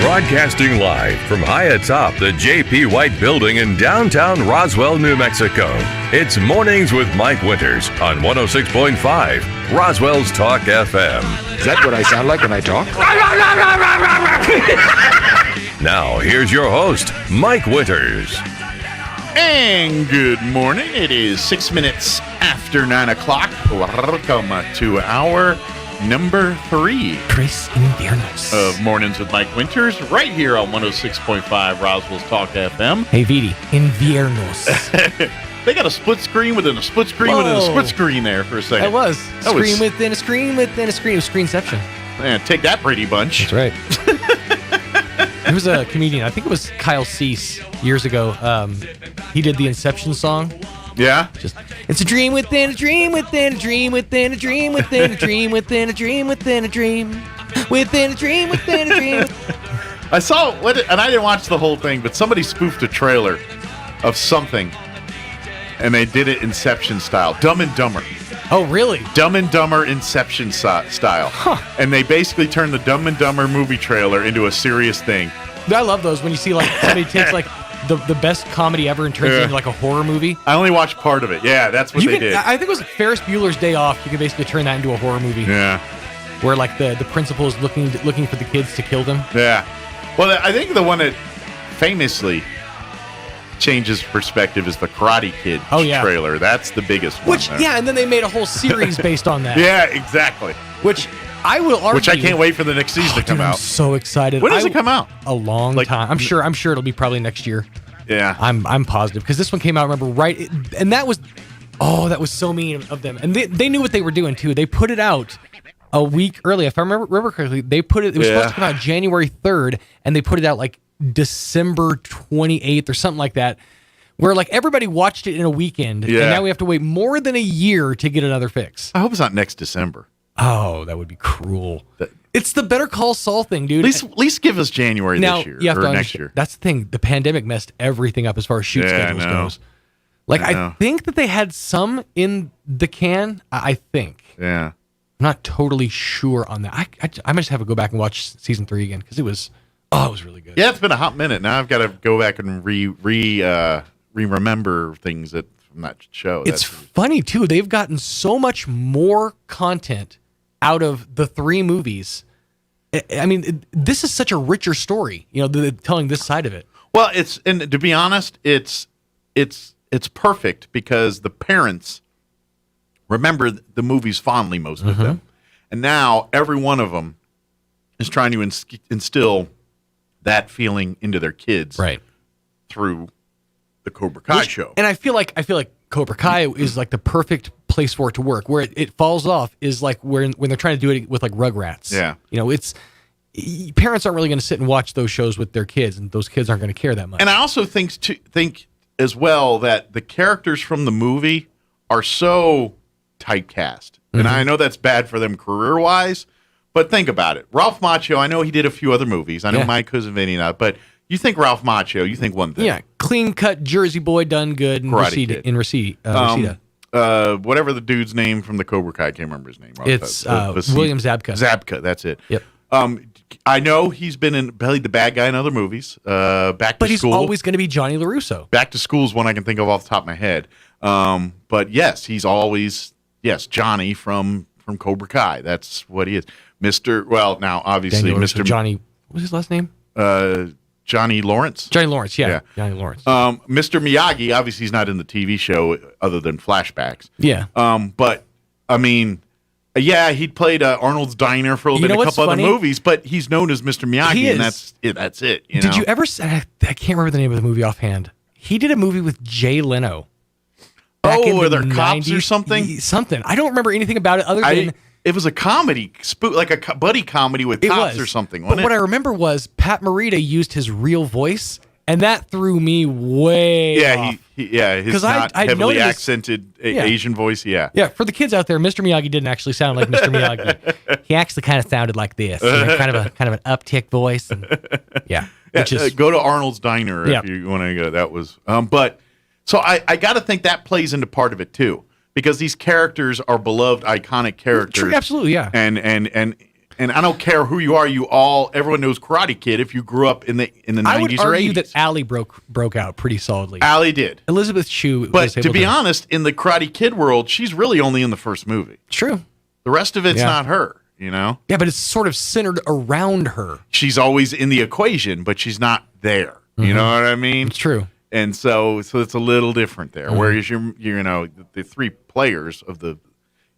Broadcasting live from high atop the J.P. White Building in downtown Roswell, New Mexico. It's Mornings with Mike Winters on 106.5 Roswell's Talk FM. Is that what I sound like when I talk? Now, here's your host, Mike Winters. And good morning. It is 6 minutes after 9 o'clock. Welcome to hour number 3 of Mornings with Mike Winters, right here on 106.5 Roswell's Talk FM. Hey, Vidi, inviernos. They got a split screen within a split screen within a split screen there for a second. That was screen within a screen within a screen. It was Screenception. Man, take that, Brady Bunch. That's right. There was a comedian, I think it was Kyle Cease, years ago. He did the Inception song. Yeah? It's a dream within a dream within a dream within a dream within a dream within a dream within a dream within a dream within a dream. I saw it, and I didn't watch the whole thing, but somebody spoofed a trailer of something, and they did it Inception style. Dumb and Dumber. Oh, really? Dumb and Dumber Inception style. Huh. And they basically turned the Dumb and Dumber movie trailer into a serious thing. I love those when you see like somebody takes like the best comedy ever and turns it into like a horror movie. I only watched part of it. Yeah, that's what they did. I think it was Ferris Bueller's Day Off. You could basically turn that into a horror movie. Yeah. Where like the principal is looking for the kids to kill them. Yeah. Well, I think the one that famously changes perspective is the Karate Kid trailer. That's the biggest one. Which, yeah, and then they made a whole series based on that. Yeah, exactly. Which I will argue. Which I can't wait for the next season to come out. I'm so excited. When does it come out? A long time. I'm sure it'll be probably next year. Yeah. I'm positive because this one came out, remember, right? And that was so mean of them. And they knew what they were doing too. They put it out a week early. If I remember correctly, it was supposed to come out January 3rd, and they put it out like December 28th or something like that, Where like everybody watched it in a weekend, and now we have to wait more than a year to get another fix. I hope it's not next December. Oh, that would be cruel. It's the Better Call Saul thing, dude. At least give us January this year or next year. That's the thing. The pandemic messed everything up as far as shoot schedules goes. Like I think that they had some in the can. I think. Yeah. I'm not totally sure on that. I might just have to go back and watch season 3 again because it was really good. Yeah, it's been a hot minute. Now I've got to go back and remember things from that show. It's funny too. They've gotten so much more content out of the 3 movies. I mean, this is such a richer story. You know, telling this side of it. Well, and to be honest, it's perfect because the parents remember the movies fondly, most of them, and now every one of them is trying to instill that feeling into their kids, right, through the Cobra Kai show. And I feel like Cobra Kai is like the perfect place for it to work. Where it falls off is like when they're trying to do it with like Rugrats. Yeah, you know, parents aren't really going to sit and watch those shows with their kids, and those kids aren't going to care that much. And I also think as well that the characters from the movie are so typecast. And I know that's bad for them career-wise, but think about it. Ralph Macchio, I know he did a few other movies. I know My Cousin Vinny not, but you think Ralph Macchio, you think one thing. Yeah, clean-cut Jersey boy done good in Reseda. Whatever the dude's name from the Cobra Kai, I can't remember his name. It's William Zabka. Zabka, that's it. Yep. I know he's played the bad guy in other movies. Back to School. But he's always going to be Johnny LaRusso. Back to School is one I can think of off the top of my head. But yes, he's always Johnny from Cobra Kai. That's what he is. Now obviously Mr. Johnny, what was his last name? Johnny Lawrence. Johnny Lawrence, yeah. Johnny Lawrence. Mr. Miyagi, obviously he's not in the TV show other than flashbacks. Yeah. But I mean, he played Arnold's Diner for a little bit, a couple other movies, but he's known as Mr. Miyagi, and that's it. Did you ever? I can't remember the name of the movie offhand. He did a movie with Jay Leno. Were there cops or something? Something. I don't remember anything about it other than it was a comedy, like a buddy comedy with cops or something. But what I remember was Pat Morita used his real voice, and that threw me way off. His not heavily accented Asian voice. Yeah. For the kids out there, Mr. Miyagi didn't actually sound like Mr. Miyagi. He actually kind of sounded like this, kind of an uptick voice. And, go to Arnold's Diner if you want to go. That was, so I got to think that plays into part of it too, because these characters are beloved, iconic characters. True, absolutely, yeah. And I don't care who you are, everyone knows Karate Kid if you grew up in the 90s or 80s. I would argue that Allie broke out pretty solidly. Allie did. Elizabeth Shue But to be honest, in the Karate Kid world, she's really only in the first movie. True. The rest of it's not her, you know? Yeah, but it's sort of centered around her. She's always in the equation, but she's not there. You know what I mean? It's true. And so it's a little different there. Whereas the 3 players of the,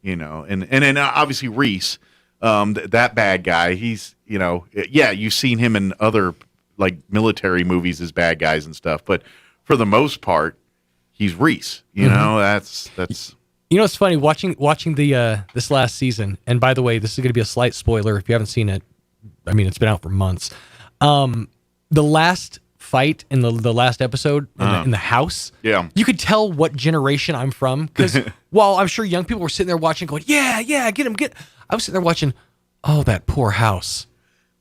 and then obviously Reese, that bad guy, he's, you've seen him in other like military movies as bad guys and stuff, but for the most part, he's Reese. That's. It's funny watching the this last season. And by the way, this is going to be a slight spoiler if you haven't seen it. I mean, it's been out for months. The last fight in the last episode in the house. Yeah, you could tell what generation I'm from because while I'm sure young people were sitting there watching, going, "Yeah, get him, get." I was sitting there watching. Oh, that poor house.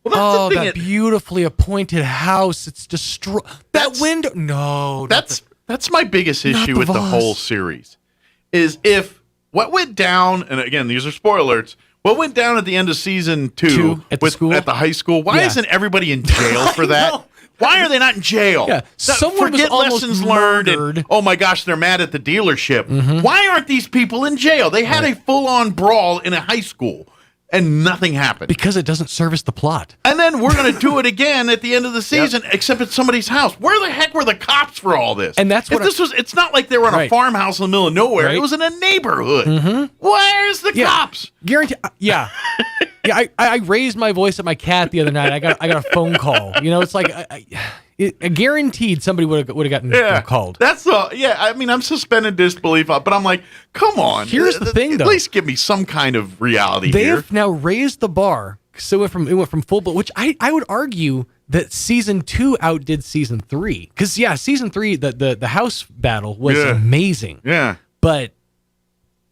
Well, that beautifully appointed house. It's destroyed. That window. No, that's my biggest issue with the whole series. Is if what went down, and again, these are spoilers. What went down at the end of season 2 at the high school? Why isn't everybody in jail for that? Why are they not in jail? Yeah, someone forget was almost lessons learned. murdered. And, oh my gosh, they're mad at the dealership. Why aren't these people in jail? They had a full-on brawl in a high school, and nothing happened because it doesn't service the plot. And then we're going to do it again at the end of the season, except it's somebody's house. Where the heck were the cops for all this? And that's what it's not like they were in a farmhouse in the middle of nowhere. Right. It was in a neighborhood. Where's the cops? Guarantee. Yeah. I raised my voice at my cat the other night. I got a phone call. It's like I guaranteed somebody would have gotten called. That's I mean, I'm suspended disbelief, but I'm like, come on. Here's the thing, though. At least give me some kind of reality They here. have now raised the bar, so it went from full, but which I would argue that season 2 outdid season 3. Because season 3, the house battle was amazing. Yeah. But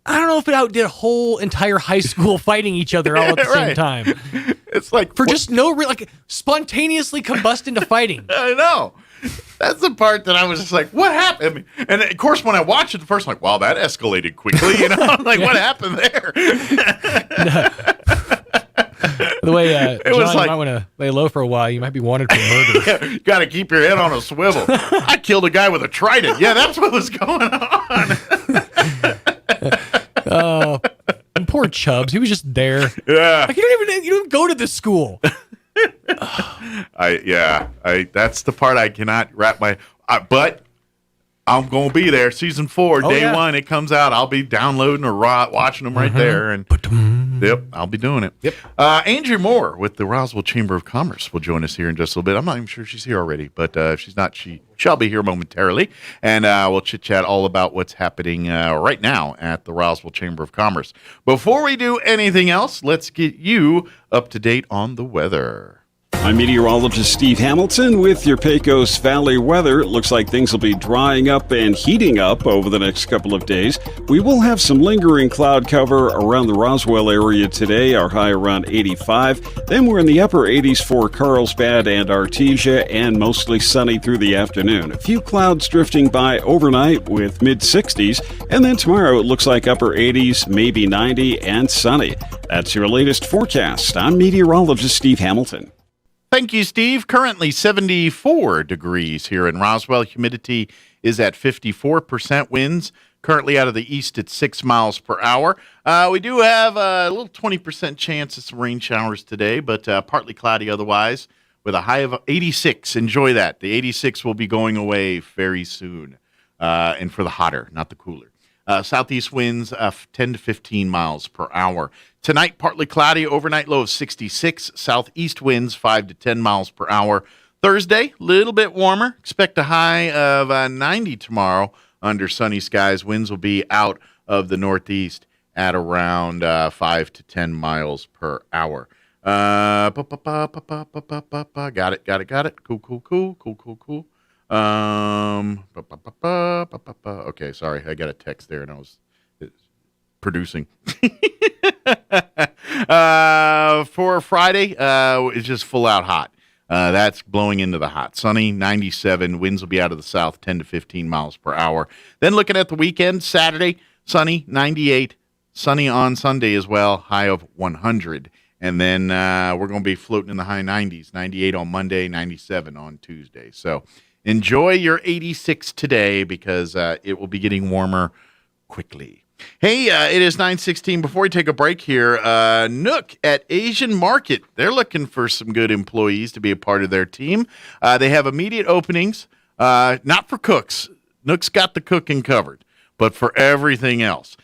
I don't know if it outdid a whole entire high school fighting each other all at the same time. It's like just no real, like, spontaneously combust into fighting. I know. That's the part that I was just like, what happened? And of course, when I watched it the first, I'm like, wow, that escalated quickly. I'm like, what happened there? The way it John, was like, you might want to lay low for a while. You might be wanted for murder. You got to keep your head on a swivel. I killed a guy with a trident. Yeah, that's what was going on. Oh, poor Chubbs. He was just there. Yeah. Like, you don't go to this school. That's the part I cannot wrap but I'm going to be there. Season 4, day 1, it comes out. I'll be downloading or watching them right there. And yep, I'll be doing it. Yep. Andrew Moore with the Roswell Chamber of Commerce will join us here in just a little bit. I'm not even sure she's here already, but if she's not, she shall be here momentarily. And we'll chit-chat all about what's happening right now at the Roswell Chamber of Commerce. Before we do anything else, let's get you up to date on the weather. I'm meteorologist Steve Hamilton with your Pecos Valley weather. It looks like things will be drying up and heating up over the next couple of days. We will have some lingering cloud cover around the Roswell area today, our high around 85. Then we're in the upper 80s for Carlsbad and Artesia, and mostly sunny through the afternoon. A few clouds drifting by overnight with mid-60s, and then tomorrow it looks like upper 80s, maybe 90, and sunny. That's your latest forecast. I'm meteorologist Steve Hamilton. Thank you, Steve. Currently 74 degrees here in Roswell. Humidity is at 54%. Winds currently out of the east at 6 miles per hour. We do have a little 20% chance of some rain showers today, but partly cloudy otherwise with a high of 86. Enjoy that. The 86 will be going away very soon. And for the hotter, not the cooler. Southeast winds 10 to 15 miles per hour. Tonight, partly cloudy, overnight low of 66. Southeast winds 5 to 10 miles per hour. Thursday, a little bit warmer. Expect a high of 90 tomorrow under sunny skies. Winds will be out of the northeast at around 5 to 10 miles per hour. Got it. Cool. Okay, sorry. I got a text there and I was producing. For Friday, it's just full out hot. That's blowing into the hot. Sunny, 97. Winds will be out of the south, 10 to 15 miles per hour. Then looking at the weekend, Saturday, sunny, 98. Sunny on Sunday as well, high of 100. And then we're going to be floating in the high 90s, 98 on Monday, 97 on Tuesday. So enjoy your 86 today because it will be getting warmer quickly. Hey, it is 9:16. Before we take a break here, Nook at Asian Market, they're looking for some good employees to be a part of their team. They have immediate openings, not for cooks. Nook's got the cooking covered, but for everything else.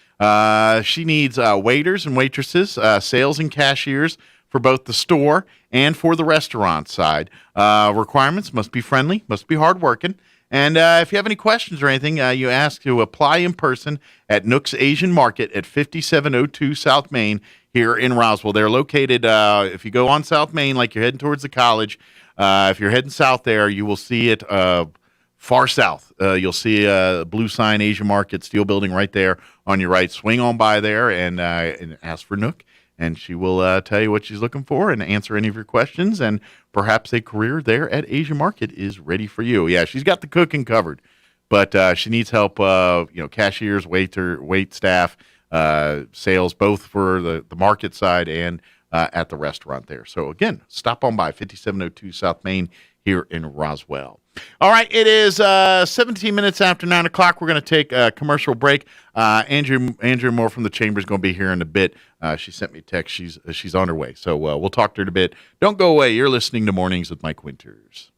She needs waiters and waitresses, sales and cashiers for both the store and for the restaurant side. Requirements must be friendly, must be hardworking. And if you have any questions or anything, you ask to apply in person at Nook's Asian Market at 5702 South Main here in Roswell. They're located, if you go on South Main, like you're heading towards the college, if you're heading south there, you will see it far south. You'll see a blue sign, Asian Market, steel building right there on your right. Swing on by there and ask for Nook. And she will tell you what she's looking for and answer any of your questions. And perhaps a career there at Asian Market is ready for you. Yeah, she's got the cooking covered, but she needs help. Cashiers, wait staff, sales, both for the market side and at the restaurant there. So again, stop on by 5702 South Main here in Roswell. All right, it is 17 minutes after 9 o'clock. We're going to take a commercial break. Andrew Moore from the Chamber is going to be here in a bit. She sent me a text. She's on her way. So we'll talk to her in a bit. Don't go away. You're listening to Mornings with Mike Winters.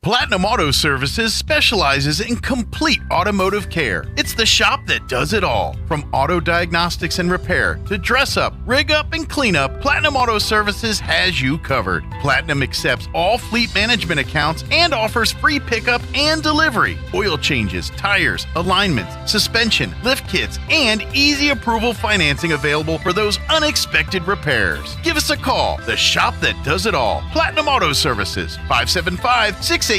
Platinum Auto Services specializes in complete automotive care. It's the shop that does it all. From auto diagnostics and repair to dress up, rig up, and clean up, Platinum Auto Services has you covered. Platinum accepts all fleet management accounts and offers free pickup and delivery, oil changes, tires, alignments, suspension, lift kits, and easy approval financing available for those unexpected repairs. Give us a call. The shop that does it all. Platinum Auto Services, 575-689-6900.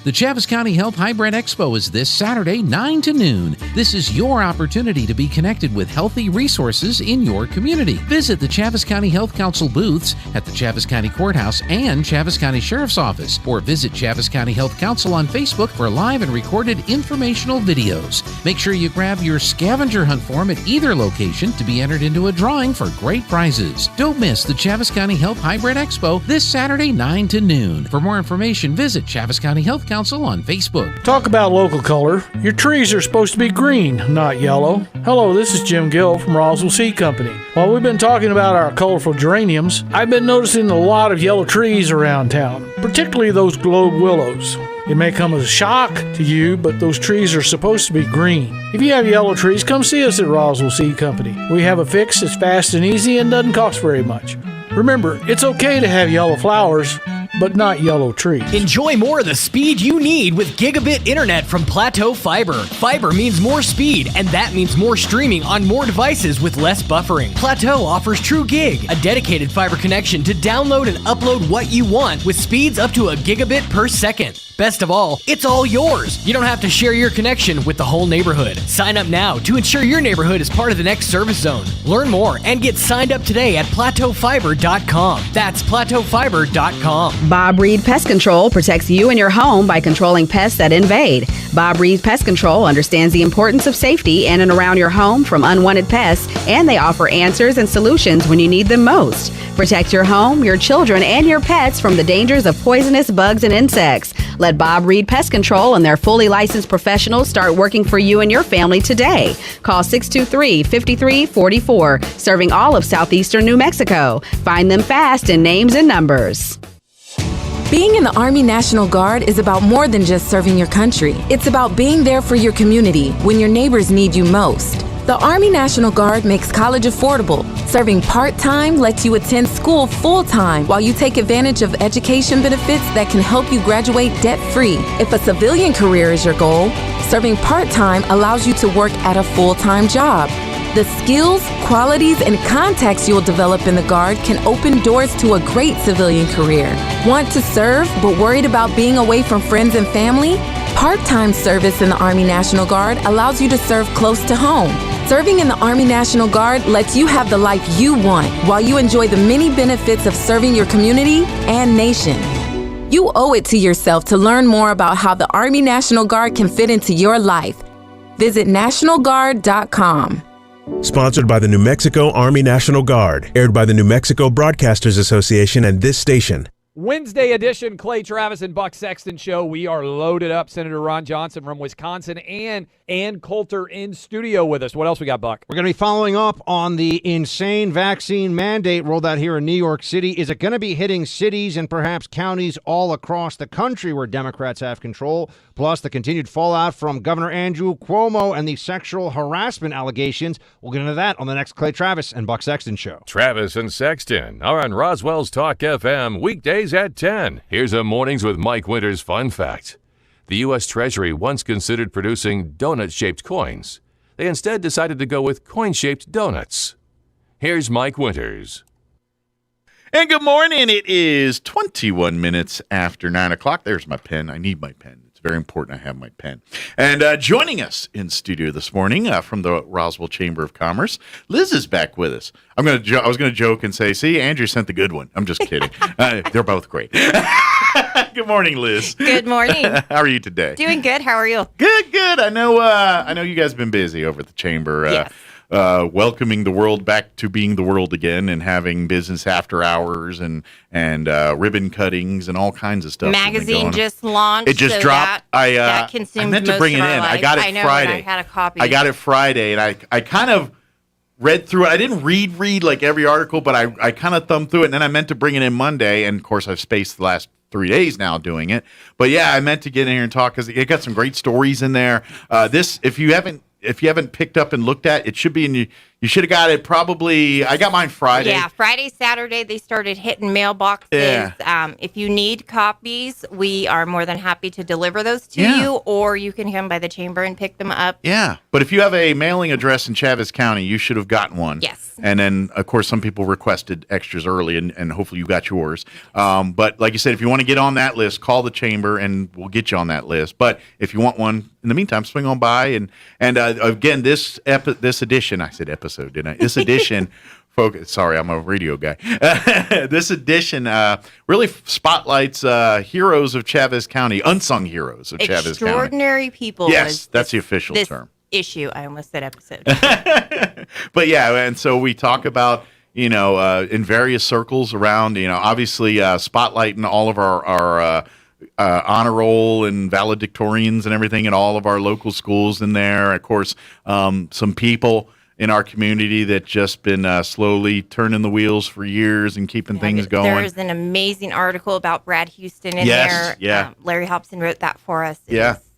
The Chaves County Health Hybrid Expo is this Saturday, 9 to noon. This is your opportunity to be connected with healthy resources in your community. Visit the Chaves County Health Council booths at the Chaves County Courthouse and Chaves County Sheriff's Office, or visit Chaves County Health Council on Facebook for live and recorded informational videos. Make sure you grab your scavenger hunt form at either location to be entered into a drawing for great prizes. Don't miss the Chaves County Health Hybrid Expo this Saturday, 9 to noon. For more information, visit Chaves County Health Council on Facebook. Talk about local color. Your trees are supposed to be green, not yellow. Hello, this is Jim Gill from Roswell Seed Company. While we've been talking about our colorful geraniums, I've been noticing a lot of yellow trees around town, particularly those globe willows. It may come as a shock to you, but those trees are supposed to be green. If you have yellow trees, come see us at Roswell Seed Company. We have a fix that's fast and easy and doesn't cost very much. Remember, it's okay to have yellow flowers, but not yellow trees. Enjoy more of the speed you need with gigabit internet from Plateau Fiber. Fiber means more speed, and that means more streaming on more devices with less buffering. Plateau offers True Gig, a dedicated fiber connection to download and upload what you want with speeds up to a gigabit per second. Best of all, it's all yours. You don't have to share your connection with the whole neighborhood. Sign up now to ensure your neighborhood is part of the next service zone. Learn more and get signed up today at plateaufiber.com. That's plateaufiber.com. Bob Reed Pest Control protects you and your home by controlling pests that invade. Bob Reed Pest Control understands the importance of safety in and around your home from unwanted pests, and they offer answers and solutions when you need them most. Protect your home, your children, and your pets from the dangers of poisonous bugs and insects. Let Bob Reed Pest Control and their fully licensed professionals start working for you and your family today. Call 623-5344, serving all of southeastern New Mexico. Find them fast in names and numbers. Being in the Army National Guard is about more than just serving your country. It's about being there for your community when your neighbors need you most. The Army National Guard makes college affordable. Serving part-time lets you attend school full-time while you take advantage of education benefits that can help you graduate debt-free. If a civilian career is your goal, serving part-time allows you to work at a full-time job. The skills, qualities, and contacts you'll develop in the Guard can open doors to a great civilian career. Want to serve but worried about being away from friends and family? Part-time service in the Army National Guard allows you to serve close to home. Serving in the Army National Guard lets you have the life you want while you enjoy the many benefits of serving your community and nation. You owe it to yourself to learn more about how the Army National Guard can fit into your life. Visit nationalguard.com. Sponsored by the New Mexico Army National Guard. Aired by the New Mexico Broadcasters Association and this station. Wednesday edition Clay Travis and Buck Sexton show. We are loaded up. Senator Ron Johnson from Wisconsin and Ann Coulter in studio with us. What else we got, Buck? We're going to be following up on the insane vaccine mandate rolled out here in New York City. Is it going to be hitting cities and perhaps counties all across the country where Democrats have control? Plus, the continued fallout from Governor Andrew Cuomo and the sexual harassment allegations. We'll get into that on the next Clay Travis and Buck Sexton show. Travis and Sexton are on Roswell's Talk FM weekdays at 10. Here's a Mornings with Mike Winters fun fact. The U.S. Treasury once considered producing donut-shaped coins. They instead decided to go with coin-shaped donuts. Here's Mike Winters. And good morning. It is 21 minutes after 9 o'clock. There's my pen. I need my pen. It's very important I have my pen. And joining us in studio this morning from the Roswell Chamber of Commerce, Liz is back with us. I was going to joke and say, see, Andrew sent the good one. I'm just kidding. They're both great. Good morning, Liz. Good morning. How are you today? Doing good. How are you? Good. I know you guys have been busy over at the chamber. Yes. Welcoming the world back to being the world again and having business after hours and ribbon cuttings and all kinds of stuff. Magazine just launched. It just dropped. That consumed I meant to most bring of it our in. life. I got it Friday. I had a copy. I got it Friday, and I kind of read through it. I didn't read like every article, but I kind of thumbed through it, and then I meant to bring it in Monday, and of course I've spaced the last 3 days now doing it. But yeah, I meant to get in here and talk because it got some great stories in there. This, if you haven't picked up and looked at, it should be in you should have got it probably. I got mine Friday. Yeah, Friday, Saturday, they started hitting mailboxes. Yeah. If you need copies, we are more than happy to deliver those to you, or you can come by the chamber and pick them up. Yeah, but if you have a mailing address in Chaves County, you should have gotten one. Yes. And then, of course, some people requested extras early, and hopefully you got yours. But like you said, if you want to get on that list, call the chamber, and we'll get you on that list. But if you want one, in the meantime, swing on by. And again, this edition, I said episode, didn't I? This edition, focus. Sorry, I'm a radio guy. This edition really spotlights heroes of Chaves County, unsung heroes of Chaves County. Extraordinary people. Yes, that's the official term. Issue. I almost said episode. But yeah, and so we talk about, in various circles around, obviously spotlighting all of our honor roll and valedictorians and everything in all of our local schools in there. Of course, some people in our community that just been slowly turning the wheels for years and keeping things going. There's an amazing article about Brad Houston in there. Yeah. Larry Hobson wrote that for us.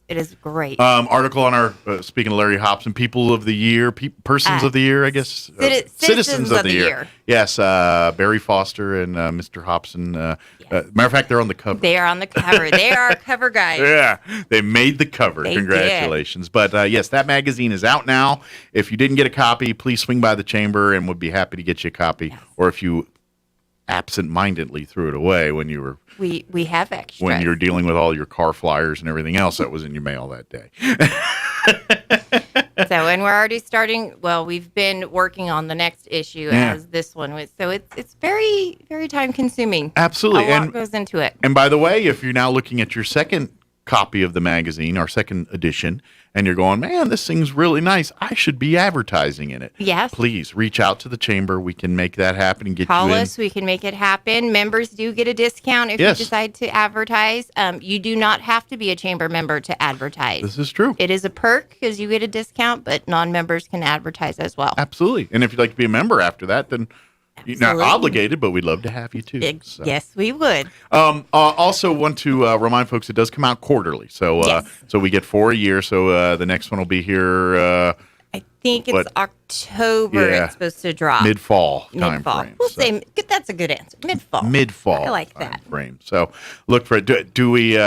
It is great. Article on our, speaking of Larry Hobson, People of the Year, Persons of the Year, I guess. Citizens of the Year. Yes, Barry Foster and Mr. Hobson. Matter of fact, they're on the cover. They are on the cover. They are our cover guys. Yeah, they made the cover. They Congratulations. Did. But yes, that magazine is out now. If you didn't get a copy, please swing by the chamber and we'd be happy to get you a copy. Yes. Or if you absent-mindedly threw it away when you were... We have extras. When you're dealing with all your car flyers and everything else that was in your mail that day. And we're already starting. Well, we've been working on the next issue as this one was. So it's very, very time consuming. Absolutely. A lot goes into it. And by the way, if you're now looking at your second copy of the magazine, our second edition, and you're going, man, this thing's really nice, I should be advertising in it. Yes. Please reach out to the chamber. We can make that happen and get Call you in. us. We can make it happen. Members do get a discount if you decide to advertise. You do not have to be a chamber member to advertise. This is true. It is a perk because you get a discount, but non-members can advertise as well. Absolutely. And if you'd like to be a member after that, then you're not obligated, but we'd love to have you too. So. Yes, we would. Also want to remind folks it does come out quarterly. So so we get 4 a year. So the next one will be here. I think it's October it's supposed to drop. Mid-fall time frame. We'll say that's a good answer. Mid-fall. Mid-fall. I like that. Frame. So look for it. Do we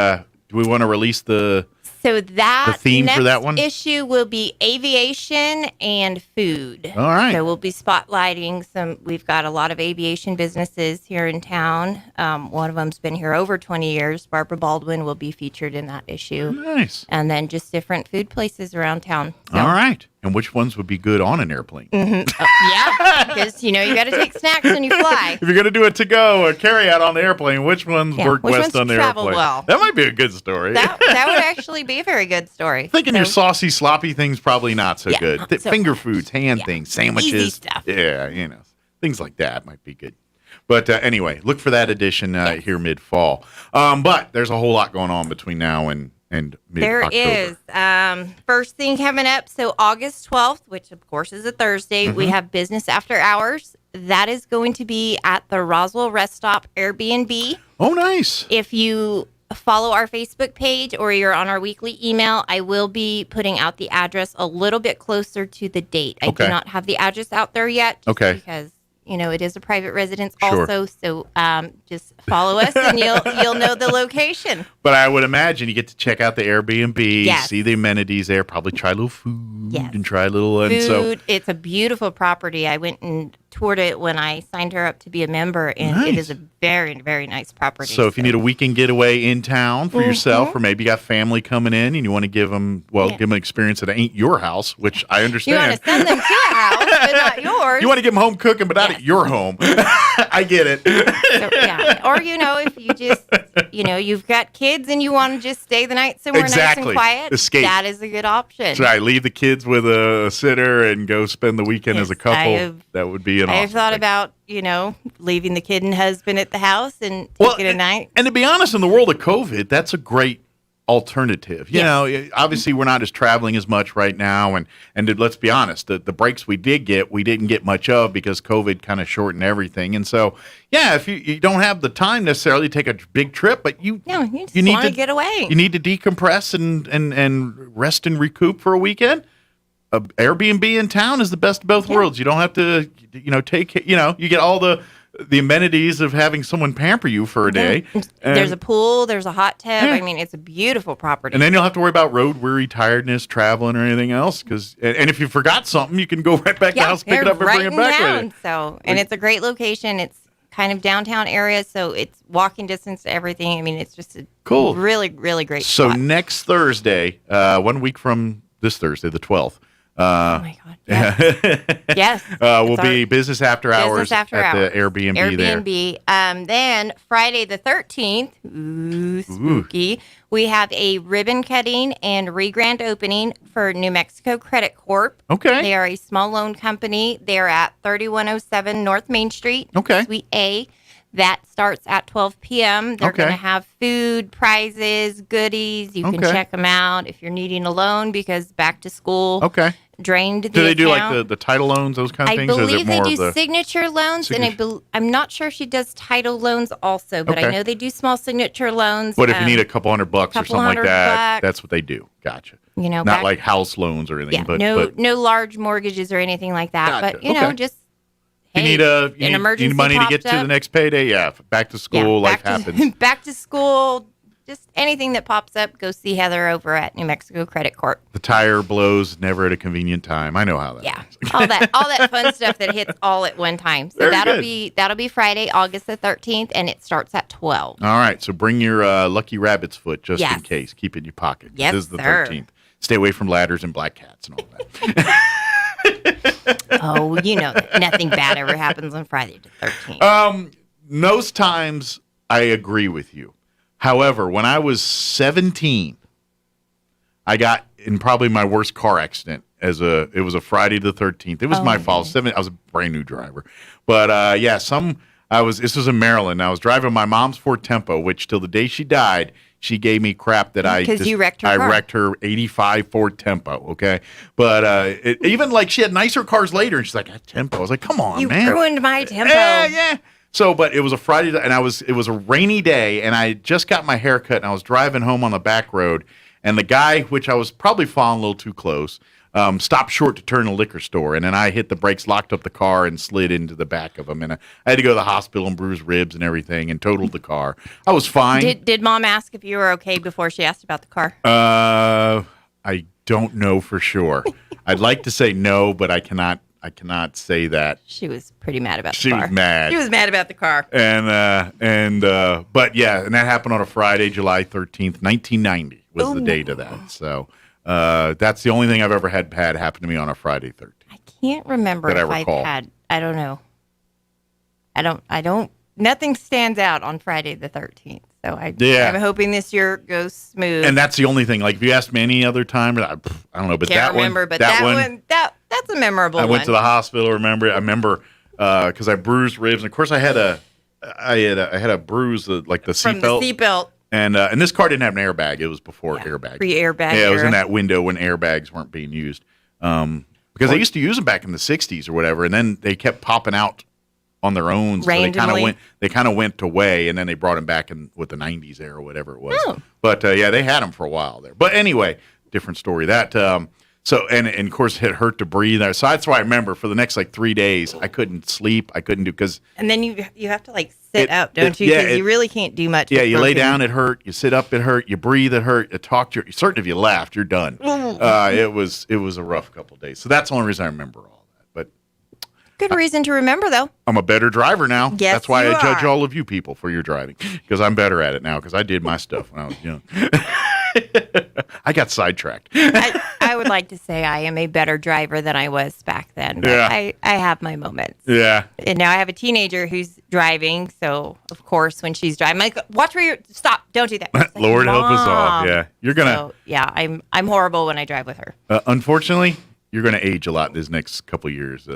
want to release the... So the theme next for that one issue will be aviation and food. All right. So we'll be spotlighting some. We've got a lot of aviation businesses here in town. One of them's been here over 20 years. Barbara Baldwin will be featured in that issue. Nice. And then just different food places around town. So. All right. And which ones would be good on an airplane? Mm-hmm. Yeah, because you got to take snacks when you fly. If you're going to do it to go or carry out on the airplane, which ones work best on the airplane? Well? That might be a good story. That would actually be a very good story. Thinking your saucy, sloppy things probably not so good. Finger foods, hand things, sandwiches. Easy stuff. Yeah, things like that might be good. But anyway, look for that edition here mid-fall. But there's a whole lot going on between now and mid-October. There is. First thing coming up, so August 12th, which of course is a Thursday, we have Business After Hours. That is going to be at the Roswell Rest Stop Airbnb. Oh, nice. If you follow our Facebook page or you're on our weekly email, I will be putting out the address a little bit closer to the date. I do not have the address out there yet because it is a private residence also, so just follow us and you'll know the location. But I would imagine you get to check out the Airbnb, see the amenities there, probably try a little food and try a little... Food, and so it's a beautiful property. I went and toured it when I signed her up to be a member, and it is a very, very nice property. So if you need a weekend getaway in town for yourself, or maybe you got family coming in and you want to give them an experience that ain't your house, which I understand. You want to send them to a house, but not yours. You want to get them home cooking, but not at your home. I get it. Or, if you just, you've got kids and you want to just stay the night somewhere nice and quiet, escape. That is a good option. That's right. Leave the kids with a sitter and go spend the weekend as a couple. That would be an awesome I've thought thing. about, leaving the kid and husband at the house and taking a night. And to be honest, in the world of COVID, that's a great alternative. You know, obviously we're not as traveling as much right now, and let's be honest, the breaks we did get, we didn't get much of because COVID kind of shortened everything. And so, yeah, if you don't have the time necessarily to take a big trip, but you need to get away. You need to decompress and rest and recoup for a weekend. Airbnb in town is the best of both worlds. You don't have to, you get all the amenities of having someone pamper you for a day. There's a pool, there's a hot tub. I mean, it's a beautiful property. And then you'll have to worry about road weary, tiredness, traveling, or anything else. And if you forgot something, you can go right back to the house, pick it up, and bring it back later. So, and it's a great location. It's kind of downtown area, so it's walking distance to everything. I mean, it's just a really, really great spot. So next Thursday, 1 week from this Thursday, the 12th. Oh my God! Yes, we'll be business after hours at the Airbnb there. Then Friday the 13th, spooky. We have a ribbon cutting and re-grand opening for New Mexico Credit Corp. Okay, they are a small loan company. They're at 3107 North Main Street. Okay, Suite A. That starts at 12 p.m. They're going to have food, prizes, goodies. You can check them out if you're needing a loan because back to school drained the account. Do they do like the title loans, those kind of things? I believe they do signature loans, and I'm not sure if she does title loans also, but I know they do small signature loans. But if you need a couple $100 or something like that, that's what they do. Gotcha. You know, not like house loans or anything. Yeah, no large mortgages or anything like that. Gotcha. But you know, just. You need money to get to the next payday. Yeah, back to school, life happens. Back to school, just anything that pops up. Go see Heather over at New Mexico Credit Corp. The tire blows never at a convenient time. I know how that. Yeah, all that fun stuff that hits all at one time. So that'll be Friday, August the 13th, and it starts at 12. All right, so bring your lucky rabbit's foot just in case. Keep it in your pocket. Yes, this is the 13th. Stay away from ladders and black cats and all that. Oh, you know, nothing bad ever happens on Friday the 13th. Most times I agree with you. However, when I was 17, I got in probably my worst car accident. It was a Friday the 13th. It was my fault. I was a brand new driver. But this was in Maryland. I was driving my mom's Ford Tempo, which till the day she died, she gave me crap that you wrecked her car. Wrecked her 85 Ford Tempo, okay? But even like she had nicer cars later, and she's like, Tempo. I was like, come on, man. You ruined my Tempo. Yeah. So, but it was a Friday, and it was a rainy day, and I just got my hair cut, and I was driving home on the back road, and the guy, which I was probably following a little too close, stopped short to turn a liquor store, and then I hit the brakes, locked up the car, and slid into the back of him. And I had to go to the hospital and bruise ribs and everything, and totaled the car. I was fine. Did Mom ask if you were okay before she asked about the car? I don't know for sure. I'd like to say no, but I cannot say that. She was pretty mad about the car. She was mad. She was mad about the car. But yeah, and that happened on a Friday, July 13th, 1990 was the date of that. So. That's the only thing I've ever had happen to me on a Friday 13th. I can't remember if I've had. I don't know. I don't. Nothing stands out on Friday the 13th. So I'm hoping this year goes smooth. And that's the only thing. Like if you asked me any other time, I don't know. But can't remember. But that one, that's a memorable one. I went to the hospital. I remember because I bruised ribs, and of course I had a bruise like the seatbelt. From the seatbelt. And this car didn't have an airbag. It was before airbag. Pre-airbag. Yeah, it was in that window when airbags weren't being used. Because they used to use them back in the 60s or whatever, and then they kept popping out on their own. So they kind of went away, and then they brought them back in with the 90s there or whatever it was. Oh. But they had them for a while there. But anyway, different story. That so and of course it hurt to breathe. So that's why I remember for the next like 3 days I couldn't sleep. I couldn't do because. And then you have to like sit up, don't you? Because you really can't do much. Yeah, you lay down, it hurt. You sit up, it hurt. You breathe, it hurt. You talk, certain if you laughed, you're done. It was a rough couple of days. So that's the only reason I remember all that. But good reason to remember though. I'm a better driver now. Yes, that's why I judge all of you people for your driving because I'm better at it now because I did my stuff when I was young. I got sidetracked. I would like to say I am a better driver than I was back then. But I have my moments. Yeah. And now I have a teenager who's driving. So, of course, when she's driving, I'm like, watch where you're... Stop. Don't do that. Like, Lord help us all. Yeah. You're going to... So, yeah, I'm horrible when I drive with her. Unfortunately, you're going to age a lot this next couple of years,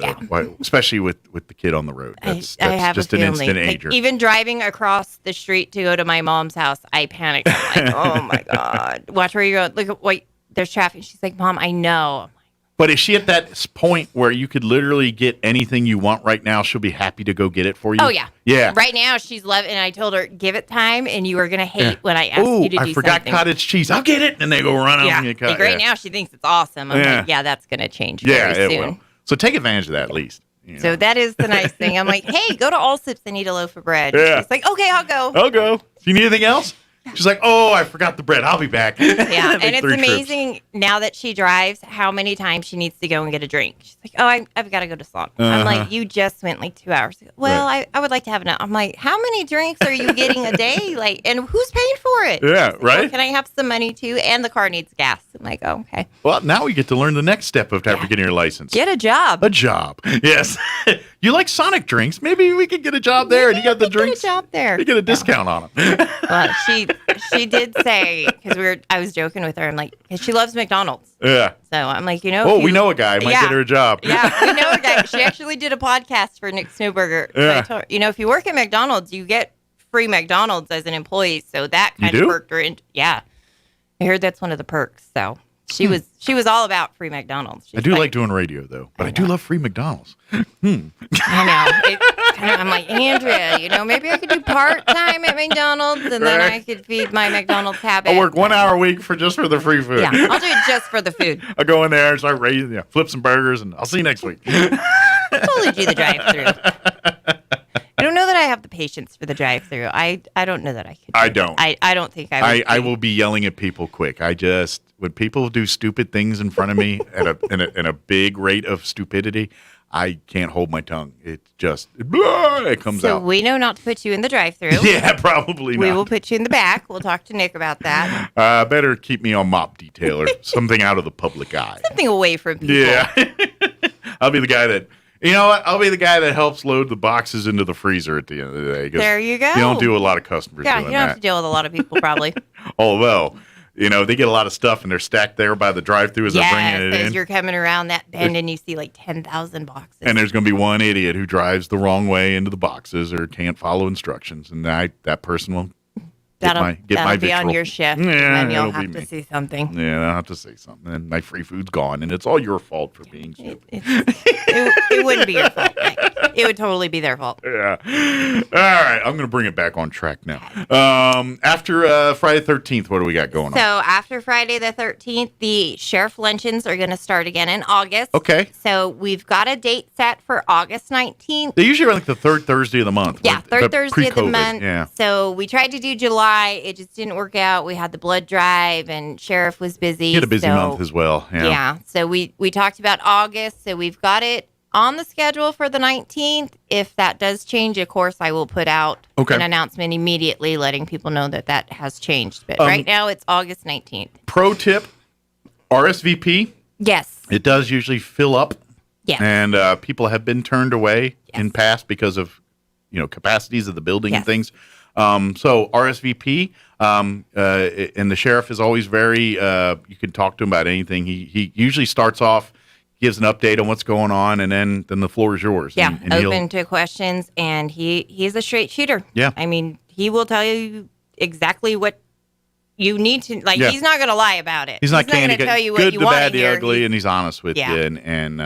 especially with the kid on the road. That's I have just a an feeling, instant like, ager. even driving across the street to go to my mom's house, I panic. I'm like, oh my God, watch where you're going. Look, wait, there's traffic. She's like, Mom, I know. But is she at that point where you could literally get anything you want right now? She'll be happy to go get it for you? Oh, yeah. Yeah. Right now, she's loving it. And I told her, give it time, and you are going to hate when I ask you to do something. I forgot cottage cheese. I'll get it. And they go run out and get like right now, she thinks it's awesome. I'm like, that's going to change very soon. Will. So take advantage of that at least. You know. So that is the nice thing. I'm like, hey, go to Allsup's. I need a loaf of bread. Yeah. She's like, okay, I'll go. I'll go. Do you need anything else? She's like, oh, I forgot the bread. I'll be back. Yeah, and it's amazing now that she drives how many times she needs to go and get a drink. She's like, oh, I've got to go to salon. I'm like, you just went like 2 hours ago. Well, right. I would like to have enough. I'm like, how many drinks are you getting a day? Like, and who's paying for it? Yeah, like, right. Well, can I have some money too? And the car needs gas. I'm like, oh, okay. Well, now we get to learn the next step of after getting your license. Get a job. A job. Yes. You like Sonic drinks? Maybe we could get a job there, and you got the drinks. Get a job there. You get a discount on them. Well, she did say, because I was joking with her. I'm like, because she loves McDonald's. Yeah. So I'm like, you know. Oh, we know a guy. Might get her a job. Yeah, we know a guy. She actually did a podcast for Nick Snowburger. So I told her, you know, if you work at McDonald's, you get free McDonald's as an employee. So that kind of perked her in. Yeah. I heard that's one of the perks. So she was all about free McDonald's. I do like doing radio, though. But I do love free McDonald's. I know. I'm like, Andrea, you know, maybe I could do part-time at McDonald's, and then I could feed my McDonald's habit. I'll work 1 hour a week for the free food. Yeah, I'll do it just for the food. I'll go in there and start raising, flip some burgers, and I'll see you next week. I'll totally do the drive-thru. I don't know that I have the patience for the drive-thru. I don't know that I could. I don't. I don't think I would. I will be yelling at people quick. When people do stupid things in front of me in a big rate of stupidity, I can't hold my tongue. It just it comes out. So we know not to put you in the drive-thru. Yeah, probably not. We will put you in the back. We'll talk to Nick about that. Better keep me on mop detail or something out of the public eye. Something away from people. Yeah. I'll be the guy that. You know what? I'll be the guy that helps load the boxes into the freezer at the end of the day. There you go. You don't do a lot of customers doing that. Yeah, you don't have to deal with a lot of people probably. Although, you know, they get a lot of stuff and they're stacked there by the drive-thru as they're bringing it in. As you're coming around that bend and you see like 10,000 boxes. And there's going to be one idiot who drives the wrong way into the boxes or can't follow instructions. And that person will get my be on your shift. Yeah, and then you'll have to say something. Yeah, I'll have to say something. And my free food's gone. And it's all your fault for being stupid. It wouldn't be your fault. It would totally be their fault. Yeah. All right. I'm going to bring it back on track now. After Friday the 13th, what do we got going on? So after Friday the 13th, the sheriff luncheons are going to start again in August. Okay. So we've got a date set for August 19th. They usually run like the third Thursday of the month. Yeah, third Thursday of the month. Yeah. So we tried to do July. It just didn't work out. We had the blood drive and sheriff was busy. He had a busy month as well. Yeah. So we talked about August. So we've got it on the schedule for the 19th. If that does change, of course, I will put out an announcement immediately letting people know that has changed. But right now it's August 19th. Pro tip, RSVP. Yes. It does usually fill up. Yes. And people have been turned away in past because of, capacities of the building and things. So RSVP, and the sheriff is always very, you can talk to him about anything. He usually starts off, gives an update on what's going on, and then the floor is yours. Yeah, and open to questions, and he's a straight shooter. Yeah. I mean, he will tell you exactly what you need to, he's not going to lie about it. He's not going to tell you what good, you the want bad, to the hear. ugly, and he's honest with you. And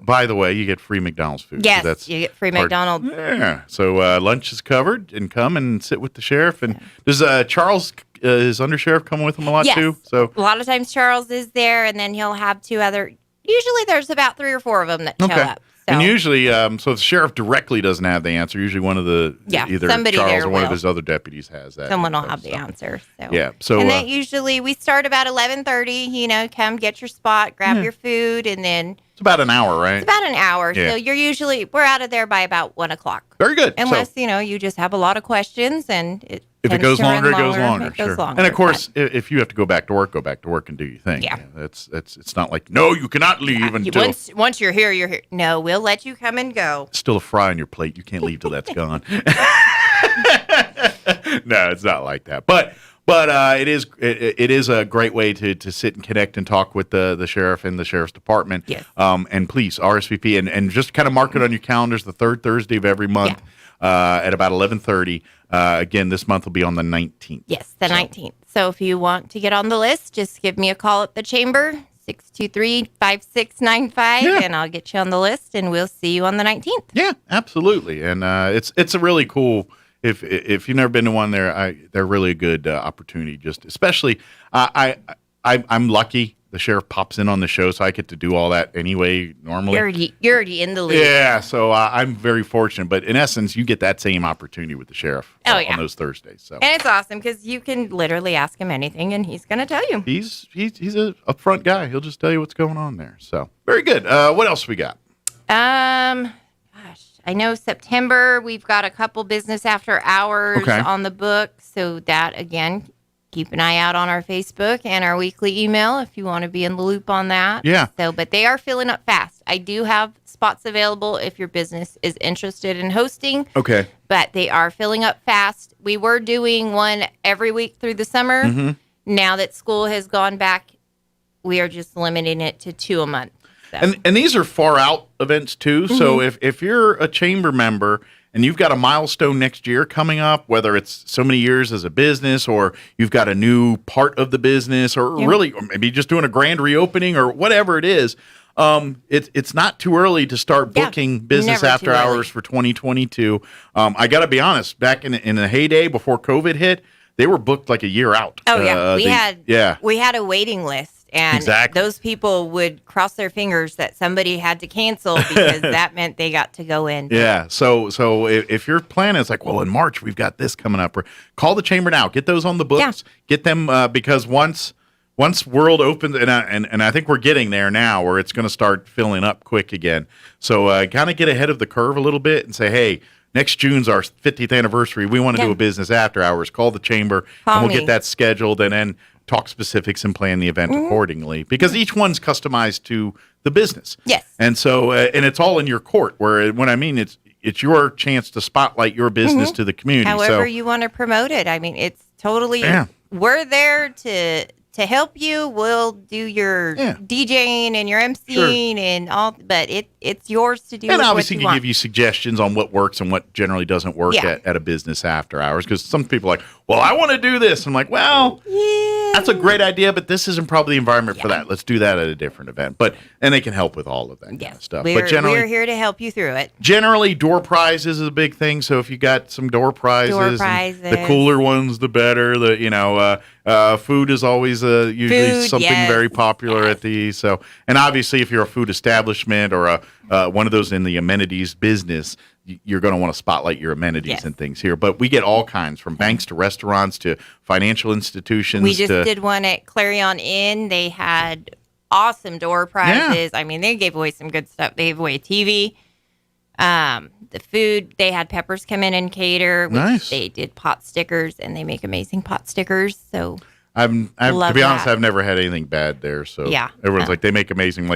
by the way, you get free McDonald's food. Yes, so that's you get free McDonald's. Yeah. So lunch is covered, and come and sit with the sheriff. And does Charles, his undersheriff, come with him a lot too? So a lot of times Charles is there, and then he'll have two other. Usually, there's about 3 or 4 of them that show up. So. And usually, so if the sheriff directly doesn't have the answer, usually one of the either Charles or one of his other deputies has that. Someone will have the answer. So. Yeah. So and then usually we start about 11:30. Come get your spot, grab your food, and then. It's about an hour, right? It's about an hour. Yeah. So we're out of there by about 1 o'clock. Very good. Unless, you just have a lot of questions and if it goes longer, it goes longer. It goes longer. And of course, if you have to go back to work, and do your thing. Yeah. It's not like, no, you cannot leave until. Once you're here, you're here. No, we'll let you come and go. Still a fry on your plate. You can't leave till that's gone. No, it's not like that. But But it is a great way to sit and connect and talk with the sheriff and the sheriff's department. Yes. And please, RSVP, and just kind of mark it on your calendars the third Thursday of every month at about 11:30. Again, this month will be on the 19th. Yes, the 19th. So if you want to get on the list, just give me a call at the chamber, 623-5695, and I'll get you on the list, and we'll see you on the 19th. Yeah, absolutely. And it's a really cool. If you've never been to one, they're really a good opportunity. Just especially, I'm lucky. The sheriff pops in on the show, so I get to do all that anyway. Normally, you're already in the loop. Yeah, so I'm very fortunate. But in essence, you get that same opportunity with the sheriff on those Thursdays. So and it's awesome because you can literally ask him anything, and he's going to tell you. He's a upfront guy. He'll just tell you what's going on there. So very good. What else we got? Gosh, I know September we've got a couple business after hours on the book, so that again. Keep an eye out on our Facebook and our weekly email if you want to be in the loop on that. Yeah. So, but they are filling up fast. I do have spots available if your business is interested in hosting. Okay. But they are filling up fast. We were doing one every week through the summer. Mm-hmm. Now that school has gone back, we are just limiting it to 2 a month. So. And these are far out events too. Mm-hmm. So if you're a chamber member and you've got a milestone next year coming up, whether it's so many years as a business or you've got a new part of the business or really or maybe just doing a grand reopening or whatever it is, it's not too early to start booking business after hours for 2022. I got to be honest, back in the heyday before COVID hit, they were booked like a year out. Oh, yeah. We had a waiting list. And those people would cross their fingers that somebody had to cancel because that meant they got to go in. Yeah. So if your plan is like, well, in March we've got this coming up, or call the chamber now, get those on the books, get them because once world opens, and I think we're getting there now where it's going to start filling up quick again. So kind of get ahead of the curve a little bit and say, hey. Next June's our 50th anniversary. We want to do a business after hours. Call the chamber, and we'll get that scheduled, and then talk specifics and plan the event accordingly. Because each one's customized to the business. Yes. And so, and it's all in your court. Where when I mean it's your chance to spotlight your business to the community. However you want to promote it. I mean, it's totally. Yeah. We're there to help you. We'll do your DJing and your MCing and all, but it's yours to do. And obviously can give you suggestions on what works and what generally doesn't work at a business after hours. Because some people are like, well, I want to do this. I'm like, well, that's a great idea, but this isn't probably the environment for that. Let's do that at a different event. And they can help with all of that kind of stuff. But generally, we're here to help you through it. Generally, door prizes is a big thing. So if you got some door prizes, the cooler ones, the better. Food is always usually something very popular at these. So, and obviously, if you're a food establishment or one of those in the amenities business, you're going to want to spotlight your amenities and things here. But we get all kinds, from banks to restaurants to financial institutions. We just did one at Clarion Inn. They had awesome door prizes. I mean, they gave away some good stuff. They gave away a TV. The food, they had Peppers come in and cater. They did pot stickers, and they make amazing pot stickers. So to be honest, I've never had anything bad there. So everyone's like, they make amazing,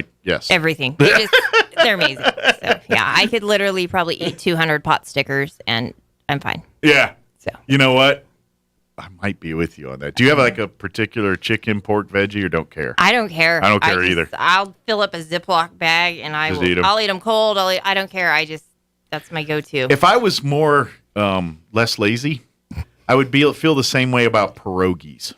everything. They're amazing. So I could literally probably eat 200 pot stickers, and I'm fine. Yeah. So you know what? I might be with you on that. Do you have like a particular chicken, pork, veggie, or don't care? I don't care. I don't care either. I'll fill up a Ziploc bag and I'll eat them cold. I don't care. That's my go-to. If I was more less lazy, I would feel the same way about pierogies.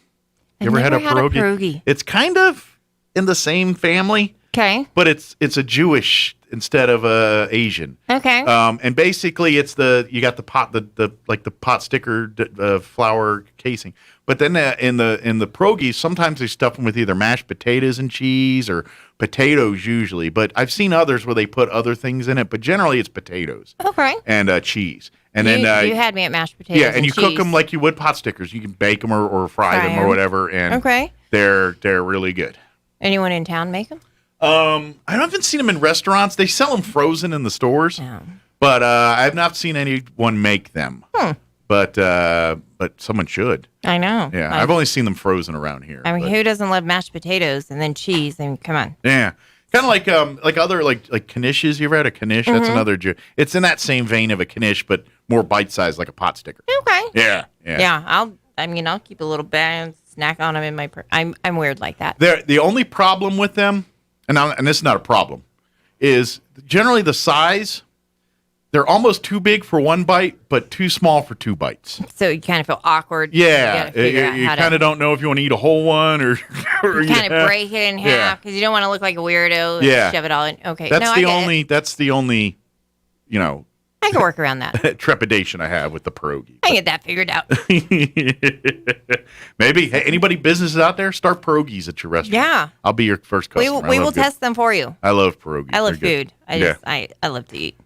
You ever had a pierogi? It's kind of in the same family. Okay. But it's a Jewish instead of Asian. Okay. And basically you got the pot the pot sticker flour casing. But then in the pierogies, sometimes they stuff them with either mashed potatoes and cheese or potatoes usually. But I've seen others where they put other things in it. But generally it's potatoes. Okay. And cheese. And you had me at mashed potatoes. Yeah, and you cook them like you would pot stickers. You can bake them or fry them or whatever. And they're really good. Anyone in town make them? I haven't seen them in restaurants. They sell them frozen in the stores, but I've not seen anyone make them. But someone should. I know. Yeah, I've only seen them frozen around here. I mean, who doesn't love mashed potatoes and then cheese? I mean, come on. Yeah, kind of like other like knishes. You ever had a knish? That's another. It's in that same vein of a knish, but more bite sized, like a pot sticker. Okay. Yeah. Yeah, I'll keep a little bag and snack on them in my purse. I'm weird like that. The only problem with them, and this is not a problem, is generally the size. They're almost too big for one bite, but too small for 2 bites. So you kind of feel awkward. Yeah, you kind of don't know if you want to eat a whole one or you kind of break it in half because you don't want to look like a weirdo. And shove it all in. Okay, That's the only, I can work around that. trepidation I have with the pierogi. I can get that figured out. Maybe anybody businesses out there, start pierogies at your restaurant. Yeah, I'll be your first customer. We will test them for you. I love pierogies. I love food. I love to eat.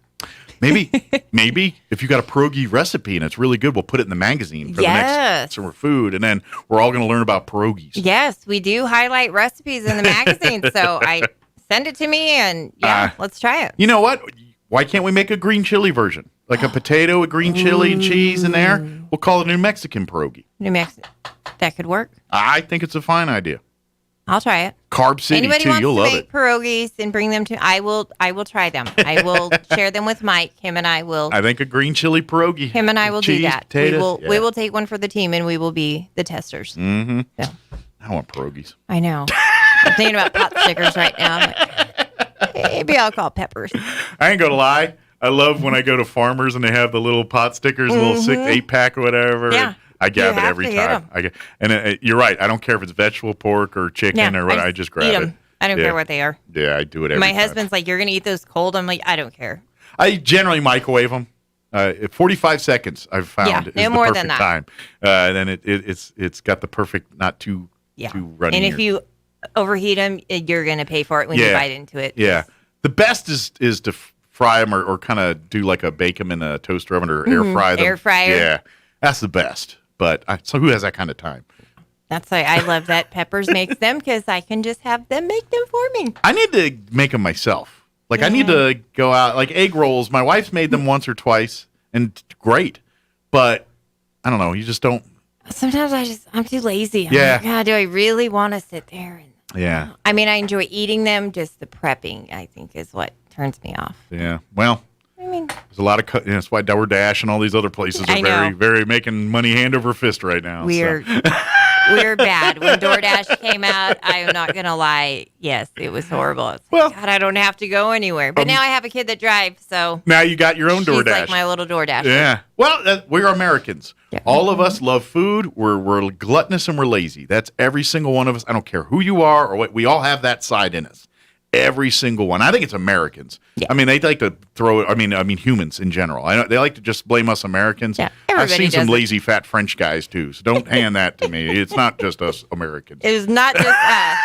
Maybe if you got a pierogi recipe and it's really good, we'll put it in the magazine for the next summer food, and then we're all going to learn about pierogies. Yes, we do highlight recipes in the magazine, so I send it to me, and let's try it. You know what? Why can't we make a green chili version? Like a potato, a green chili, and cheese in there? We'll call it a New Mexican pierogi. That could work. I think it's a fine idea. I'll try it. Carb City, Anybody too. wants You'll to love make it. pierogies and bring them to I will try them. I will share them with Mike. Him and I will. I think a green chili pierogi. Him and I will cheese, do that. Potatoes, We will take one for the team, and we will be the testers. Mm-hmm. So. I want pierogies. I know. I'm thinking about pot stickers right now. I'm like, maybe I'll call Peppers. I ain't gonna lie. I love when I go to Farmers and they have the little pot stickers, little 8-pack or whatever. Yeah. I grab it every time. You're right. I don't care if it's vegetable, pork, or chicken or what. I just grab it. I don't care what they are. Yeah, I do it every My time. husband's like, "You're gonna eat those cold." I'm like, "I don't care." I generally microwave them. 45 seconds I've found is the more perfect than that. time. And then it's got the perfect, not too runny. And if you overheat them, you're gonna pay for it when you bite into it. Yeah. The best is to fry them or kind of do like bake them in a toaster oven or air fry them. Air fryer. Yeah, that's the best. But so who has that kind of time? That's why I love that Peppers makes them because I can just have them make them for me. I need to make them myself. Like I need to go out, like egg rolls. My wife's made them once or twice and great. But I don't know. You just don't. Sometimes I'm too lazy. I'm like, God, do I really want to sit there? Yeah. I mean, I enjoy eating them. Just the prepping, I think, is what turns me off. Yeah. Well, I mean, there's a lot of that's why DoorDash and all these other places are very, very making money hand over fist right now. We're bad. When DoorDash came out, I am not gonna lie. Yes, it was horrible. It's like, God, I don't have to go anywhere. But now I have a kid that drives, so now you got your own DoorDash. She's like my little DoorDash. Yeah. Well, we're Americans. Yeah. All of us love food. We're gluttonous and we're lazy. That's every single one of us. I don't care who you are or what. We all have that side in us. Every single one. I think it's Americans. Yeah. I mean, they like to throw it. I mean, humans in general. I know they like to just blame us Americans. Yeah, I've seen some lazy fat French guys too. So don't hand that to me. It's not just us Americans. It is not just us.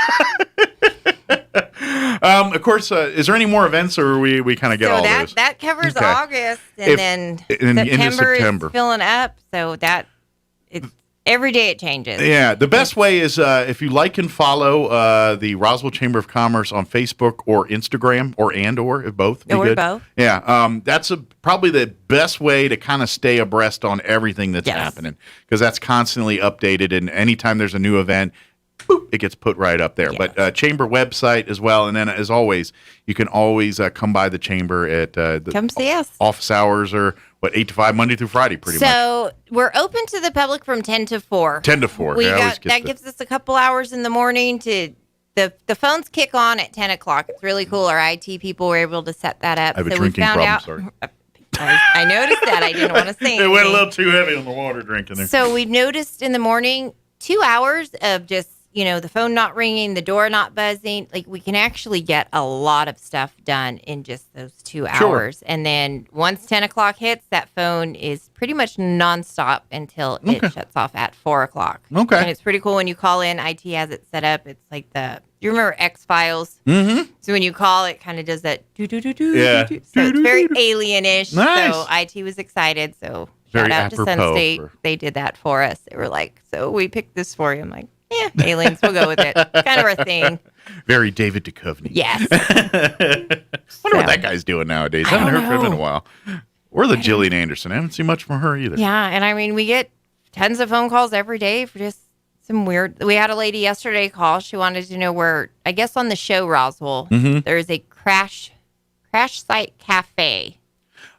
Of course, is there any more events, or we kind of get all those? That covers August, and then September is filling up. So it's every day it changes. Yeah, the best way is if you like and follow the Roswell Chamber of Commerce on Facebook or Instagram, or if both. Or both. Yeah, that's probably the best way to kind of stay abreast on everything that's happening, because that's constantly updated, and anytime there's a new event, boop, it gets put right up there. Yes. But chamber website as well, and then as always, you can always come by the chamber at come see us. Office hours or 8 to 5, Monday through Friday, pretty much. So we're open to the public from 10 to 4. 10 to 4. That gives us a couple hours in the morning to the phones kick on at 10 o'clock. It's really cool. Our IT people were able to set that up. I have a drinking problem. Sorry. I noticed that. I didn't want to say anything. It went a little too heavy on the water drinking there. So we've noticed in the morning 2 hours of just the phone not ringing, the door not buzzing. Like, we can actually get a lot of stuff done in just those 2 hours. And then once 10 o'clock hits, that phone is pretty much nonstop until it shuts off at 4 o'clock. Okay. And it's pretty cool when you call in. IT has it set up. It's like you remember X-Files? Mm-hmm. So when you call, it kind of does that do-do-do-do. Yeah. So it's very alien-ish. Nice. So IT was excited. So very shout out to Sun State. They did that for us. They were like, so we picked this for you. I'm like, yeah, aliens, we'll go with it. Kind of our thing. Very David Duchovny. Yes. Wonder what that guy's doing nowadays. I haven't heard from him in a while. Or the Gillian Anderson. I haven't seen much from her either. Yeah, and I mean, we get tons of phone calls every day for just some weird. We had a lady yesterday call. She wanted to know where, I guess on the show Roswell, there is a crash site cafe.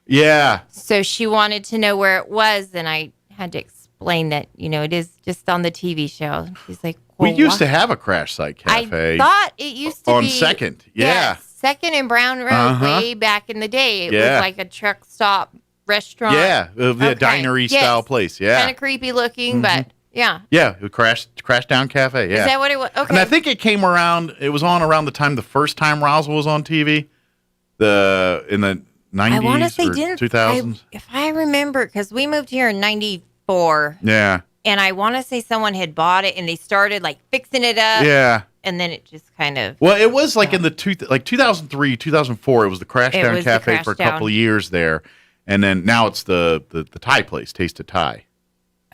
Yeah. So she wanted to know where it was, and I had to explain explain that, it is just on the TV show. She's like, we used to have a crash site cafe. I thought it used to be. On 2nd, yeah. 2nd and Brown Road way back in the day. It was like a truck stop restaurant. Yeah, a dinery style place, yeah. Kind of creepy looking, but yeah. Yeah, it crash down cafe, yeah. Is that what it was? Okay. And I think it came around, it was on around the time the first time Roswell was on TV, in the 90s I want to say or 2000s. If I remember, because we moved here in 94. Yeah. And I want to say someone had bought it and they started like fixing it up. Yeah. And then it just kind of. Well, it was like in the 2003, 2004. It was the Crash Down Cafe for a couple of years there, and then now it's the Thai place, Taste of Thai.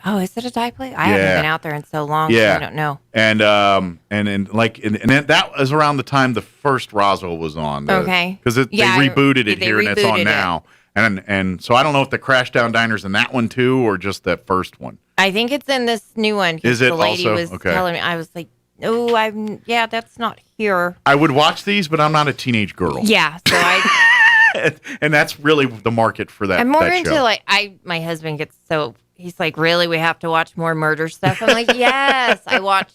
Oh, is it a Thai place? I haven't been out there in so long. Yeah, so I don't know. And then that was around the time the first Roswell was on. Okay. Because they rebooted it here, and it's on now. And so I don't know if the Crash Down Diner's in that one too, or just that first one. I think it's in this new one. Is it the lady also? was Okay. telling me, I was like, oh, that's not here. I would watch these, but I'm not a teenage girl. Yeah, so I. And that's really the market for that. I'm more that into show. my husband gets so, he's like, really, we have to watch more murder stuff? I'm like, yes. I watch,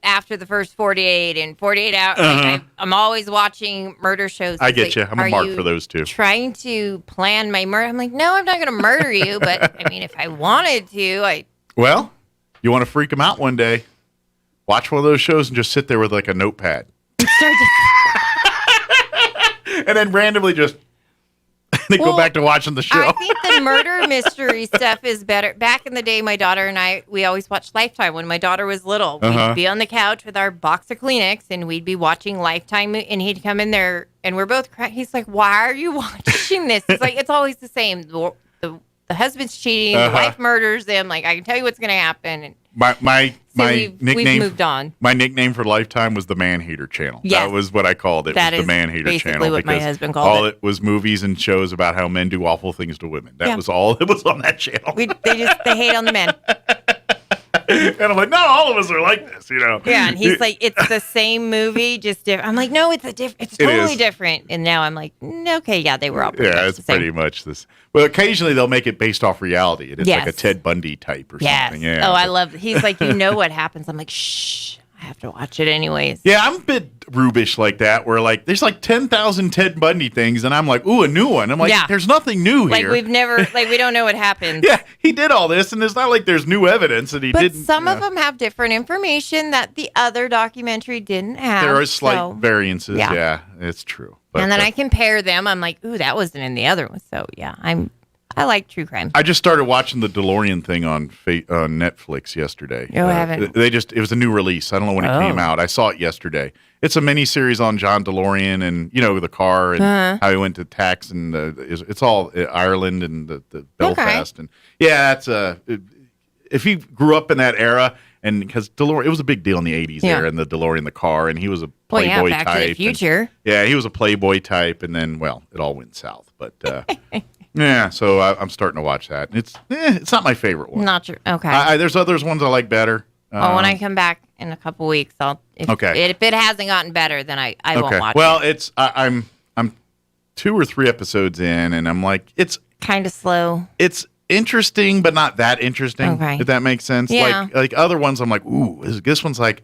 after the first 48 and 48 hours. I'm always watching murder shows. I get you. I'm a mark for those two. Trying to plan my murder. I'm like, no, I'm not going to murder you. But I mean, if I wanted to, Well, you want to freak them out one day? Watch one of those shows and just sit there with like a notepad. And then randomly just go back to watching the show. I think the murder mystery stuff is better. Back in the day, my daughter and I, we always watched Lifetime when my daughter was little. We'd be on the couch with our box of Kleenex and we'd be watching Lifetime, and he'd come in there and we're both crying. He's like, why are you watching this? It's like, it's always the same. The husband's cheating, the wife murders him. Like, I can tell you what's going to happen. And my nickname. We've moved on. My nickname for Lifetime was the Man Hater Channel. Yes. That was what I called it. That was is the Man Hater basically Channel. what my husband called all it. it was movies and shows about how men do awful things to women. That was all it was on that channel. They hate on the men. And I'm like, not all of us are like this, Yeah, and he's like, it's the same movie, just different. I'm like, no, it's totally different. And now I'm like, okay, yeah, they were all pretty much it's the same. pretty much this. Well, occasionally they'll make it based off reality. It's like a Ted Bundy type or something. Yeah. Oh, I love it. He's like, what happens? I'm like, shh, I have to watch it anyways. Yeah, I'm a bit Rubish like that, where like there's like 10,000 Ted Bundy things, and I'm like, ooh, a new one. I'm like, there's nothing new like here. We've never, we don't know what happens. Yeah, he did all this, and it's not like there's new evidence that he didn't. But some of them have different information that the other documentary didn't have. There are slight variances. Yeah, it's true. But, and then I compare them. I'm like, ooh, that wasn't in the other one. So yeah, I like true crime. I just started watching the DeLorean thing on Netflix yesterday. Oh, I haven't. It was a new release. I don't know when it came out. I saw it yesterday. It's a mini series on John DeLorean and the car and how he went to tax and it's all Ireland and the Belfast and that's if he grew up in that era. And because DeLorean, it was a big deal in the 80s there, and the DeLorean, the car, and he was a Playboy Back type. to the Future. He was a Playboy type, and then, it all went south. But, yeah, so I'm starting to watch that. It's not my favorite one. Not true. Okay. There's others ones I like better. When I come back in a couple weeks, if it hasn't gotten better, then I won't watch it. Well, I'm 2 or 3 episodes in, and I'm like, it's kind of slow. It's interesting, but not that interesting. Okay. If that makes sense. Yeah. Like other ones, I'm like, ooh, this one's like,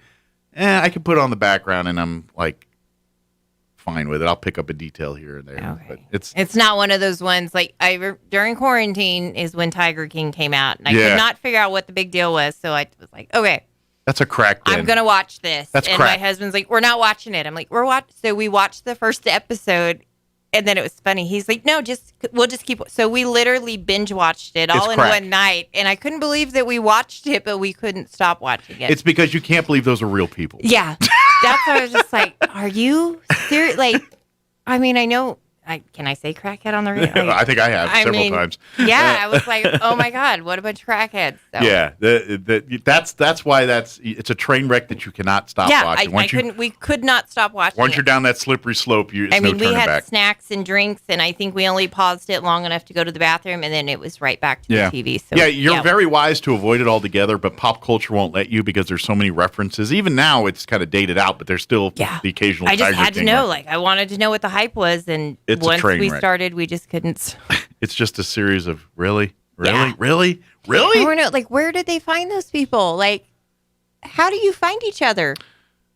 I can put it on the background, and I'm like, fine with it. I'll pick up a detail here and there. Okay. But it's not one of those ones like during quarantine is when Tiger King came out, and I could not figure out what the big deal was. So I was like, okay, that's a crack. I'm gonna watch this. That's and crack. My husband's like, we're not watching it. I'm like, So we watched the first episode. And then it was funny. He's like, no, we'll just keep. So we literally binge watched it all in one night. And I couldn't believe that we watched it, but we couldn't stop watching it. It's because you can't believe those are real people. Yeah. That's why I was just like, are you serious? Like, I mean, I know. Can I say crackhead on the radio? I think I have several times. Yeah, I was like, oh my God, what a bunch of crackheads. So. Yeah, that's why it's a train wreck that you cannot stop watching. We could not stop watching. Once you're down that slippery slope, no turning back. We had snacks and drinks, and I think we only paused it long enough to go to the bathroom, and then it was right back to the TV. So, you're very wise to avoid it altogether, but pop culture won't let you because there's so many references. Even now, it's kind of dated out, but there's still the occasional. I just Tiger had to know, I wanted to know what the hype was, and once we started, we just couldn't. It's just a series of really. Really? Yeah. Really? I Really? don't know, like, where did they find those people? Like, how do you find each other?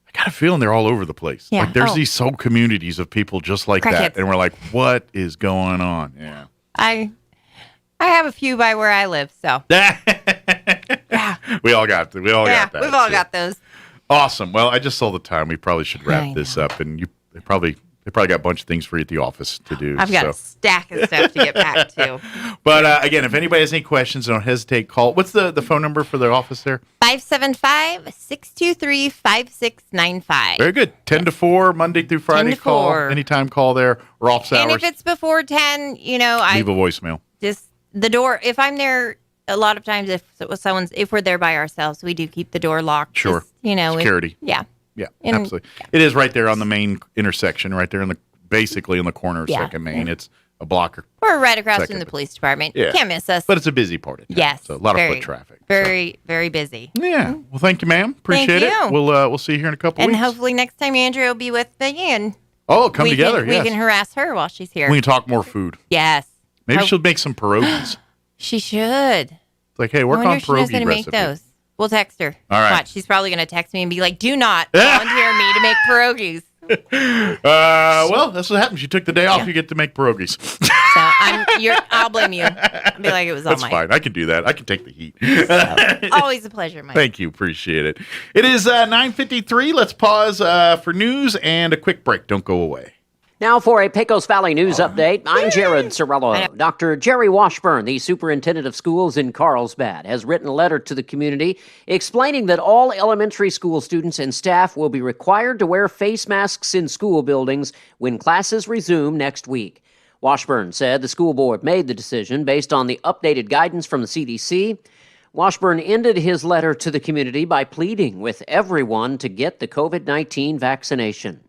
I got a feeling they're all over the place. Yeah. Like, there's Oh. these sub-communities of people just like that. Crackheads. And we're like, what is going on? Yeah. I have a few by where I live, so. We all got that. We've all got those. Awesome. Well, I just saw the time. We probably should I wrap this up. And they probably got a bunch of things for you at the office to do. I've got a stack of stuff to get back to. But again, if anybody has any questions, don't hesitate. Call. What's the phone number for the office there? 575-623-5695. Very good. 10 to 4, Monday through Friday. 10 to Call 4. anytime. Call there or office And hours. if it's before 10, Leave a voicemail. Just the door. If I'm there, a lot of times if we're there by ourselves, we do keep the door locked. Sure. Just, Security. Yeah. Yeah, And- absolutely. It is right there on the main intersection, right there basically in the corner of Yeah. Second Main. It's a block. We're right across Second. from the police department. Yeah. Can't miss us. But it's a busy part of town. Yes. So a lot very, of foot traffic. Very, very busy. Yeah. Well, thank you, ma'am. Appreciate Thank it. you. We'll see you here in a couple And weeks. hopefully next time Andrea will be with Ian. Oh, come together. We Yes. can harass her while she's here. We can talk more food. Yes. Maybe she'll make some pierogies. She should. It's like, hey, work I wonder on if she knows how pierogi to make recipe. those. We'll text her. All right. Watch, she's probably going to text me and be like, do not volunteer me to make pierogies. Well, that's what happens. You took the day off. You get to make pierogies. I'll blame you. I'll be like, it was all That's mine. fine. I can do that. I can take the heat. Always a pleasure, Mike. Thank you. Appreciate it. It is 9:53. Let's pause for news and a quick break. Don't go away. Now for a Pecos Valley news update, I'm Jared Cirillo. Dr. Jerry Washburn, the superintendent of schools in Carlsbad, has written a letter to the community explaining that all elementary school students and staff will be required to wear face masks in school buildings when classes resume next week. Washburn said the school board made the decision based on the updated guidance from the CDC. Washburn ended his letter to the community by pleading with everyone to get the COVID-19 vaccination.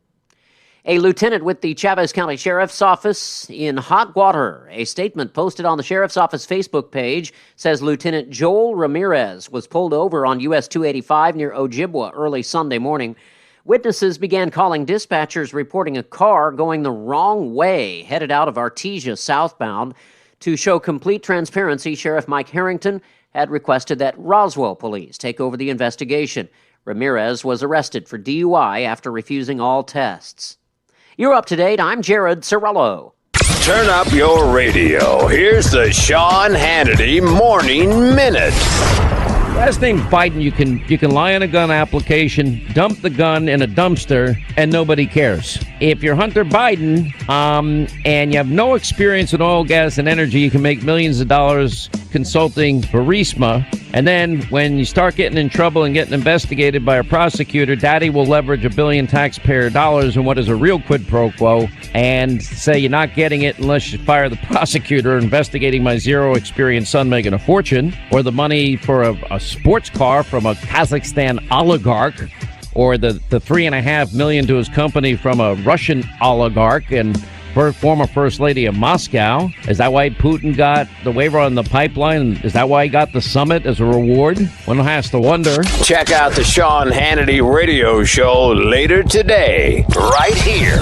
A lieutenant with the Chavez County Sheriff's Office in hot water. A statement posted on the Sheriff's Office Facebook page says Lieutenant Joel Ramirez was pulled over on US 285 near Ojibwa early Sunday morning. Witnesses began calling dispatchers reporting a car going the wrong way headed out of Artesia southbound. To show complete transparency, Sheriff Mike Harrington had requested that Roswell police take over the investigation. Ramirez was arrested for DUI after refusing all tests. You're up to date. I'm Jared Cirillo. Turn up your radio. Here's the Sean Hannity Morning Minute. President Biden, you can lie on a gun application, dump the gun in a dumpster, and nobody cares. If you're Hunter Biden and you have no experience in oil, gas, and energy, you can make millions of dollars consulting Burisma. And then when you start getting in trouble and getting investigated by a prosecutor, Daddy will leverage $1 billion taxpayer dollars in what is a real quid pro quo and say you're not getting it unless you fire the prosecutor investigating my zero experience son making a fortune, or the money for a sports car from a Kazakhstan oligarch, or the $3.5 million to his company from a Russian oligarch and former First Lady of Moscow. Is that why Putin got the waiver on the pipeline? Is that why he got the summit as a reward? One has to wonder. Check out the Sean Hannity radio show later today, right here.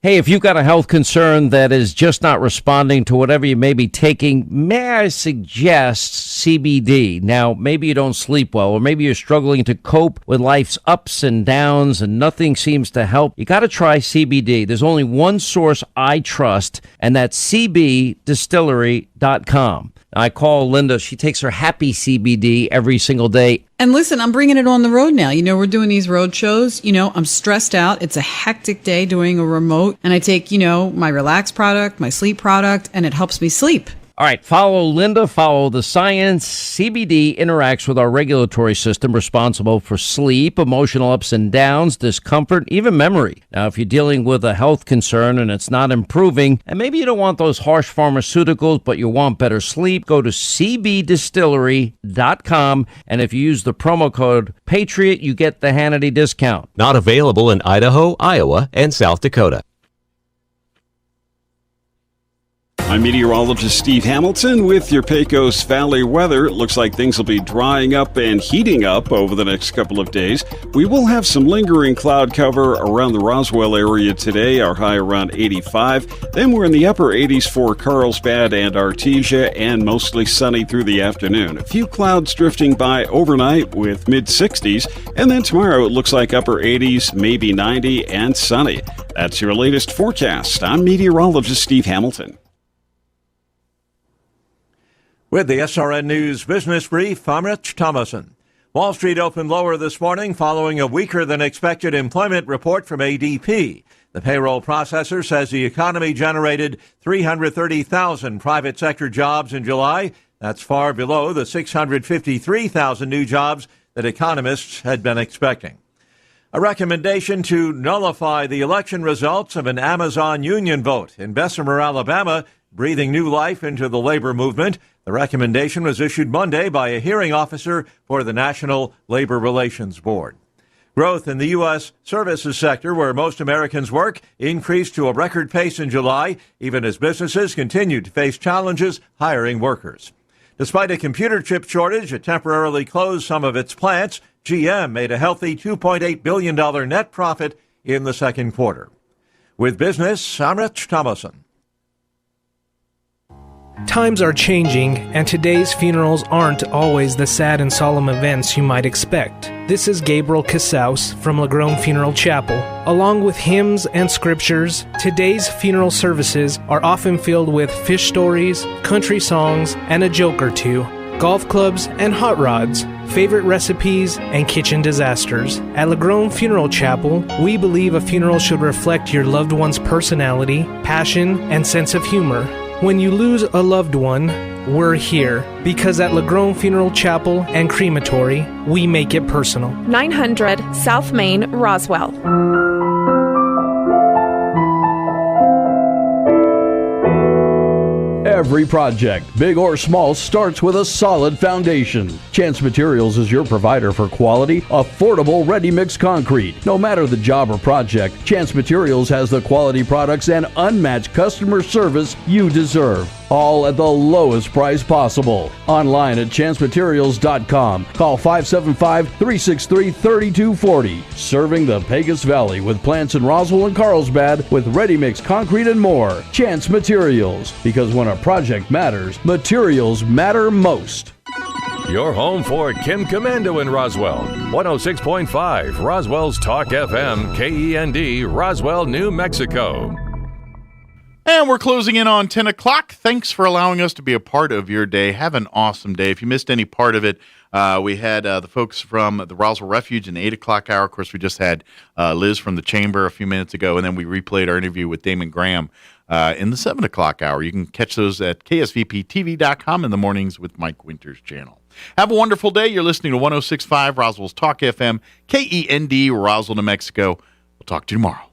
Hey, if you've got a health concern that is just not responding to whatever you may be taking, may I suggest CBD? Now, maybe you don't sleep well, or maybe you're struggling to cope with life's ups and downs and nothing seems to help. You got to try CBD. There's only one source I trust, and that's cbdistillery.com. I call Linda. She takes her Happy CBD every single day. And listen, I'm bringing it on the road now. You know, we're doing these road shows. You know, I'm stressed out. It's a hectic day doing a remote. And I take, my Relax product, my sleep product, and it helps me sleep. All right, follow Linda, follow the science. CBD interacts with our regulatory system responsible for sleep, emotional ups and downs, discomfort, even memory. Now, if you're dealing with a health concern and it's not improving, and maybe you don't want those harsh pharmaceuticals, but you want better sleep, go to cbdistillery.com. And if you use the promo code PATRIOT, you get the Hannity discount. Not available in Idaho, Iowa, and South Dakota. I'm meteorologist Steve Hamilton with your Pecos Valley weather. It looks like things will be drying up and heating up over the next couple of days. We will have some lingering cloud cover around the Roswell area today, our high around 85. Then we're in the upper 80s for Carlsbad and Artesia, and mostly sunny through the afternoon. A few clouds drifting by overnight with mid-60s, and then tomorrow it looks like upper 80s, maybe 90, and sunny. That's your latest forecast. I'm meteorologist Steve Hamilton. With the SRN News Business Brief, I'm Rich Thomason. Wall Street opened lower this morning following a weaker than expected employment report from ADP. The payroll processor says the economy generated 330,000 private sector jobs in July. That's far below the 653,000 new jobs that economists had been expecting. A recommendation to nullify the election results of an Amazon union vote in Bessemer, Alabama, breathing new life into the labor movement. The recommendation was issued Monday by a hearing officer for the National Labor Relations Board. Growth in the U.S. services sector, where most Americans work, increased to a record pace in July, even as businesses continued to face challenges hiring workers. Despite a computer chip shortage that temporarily closed some of its plants, GM made a healthy $2.8 billion net profit in the second quarter. With business, I'm Rich Thomason. Times are changing, and today's funerals aren't always the sad and solemn events you might expect. This is Gabriel Casaus from Lagrone Funeral Chapel. Along with hymns and scriptures, today's funeral services are often filled with fish stories, country songs, and a joke or two, golf clubs and hot rods, favorite recipes, and kitchen disasters. At Lagrone Funeral Chapel, we believe a funeral should reflect your loved one's personality, passion, and sense of humor. When you lose a loved one, we're here, because at Lagrone Funeral Chapel and Crematory, we make it personal. 900 South Main, Roswell. Every project, big or small, starts with a solid foundation. Chance Materials is your provider for quality, affordable, ready-mix concrete. No matter the job or project, Chance Materials has the quality products and unmatched customer service you deserve. All at the lowest price possible. Online at chancematerials.com. Call 575-363-3240. Serving the Pecos Valley with plants in Roswell and Carlsbad with ready-mix concrete and more. Chance Materials. Because when a project matters, materials matter most. Your home for Kim Commando in Roswell. 106.5 Roswell's Talk FM, KEND, Roswell, New Mexico. And we're closing in on 10 o'clock. Thanks for allowing us to be a part of your day. Have an awesome day. If you missed any part of it, we had the folks from the Roswell Refuge in the 8 o'clock hour. Of course, we just had Liz from the Chamber a few minutes ago, and then we replayed our interview with Damon Graham in the 7 o'clock hour. You can catch those at ksvptv.com in the mornings with Mike Winters' channel. Have a wonderful day. You're listening to 106.5 Roswell's Talk FM, KEND, Roswell, New Mexico. We'll talk to you tomorrow.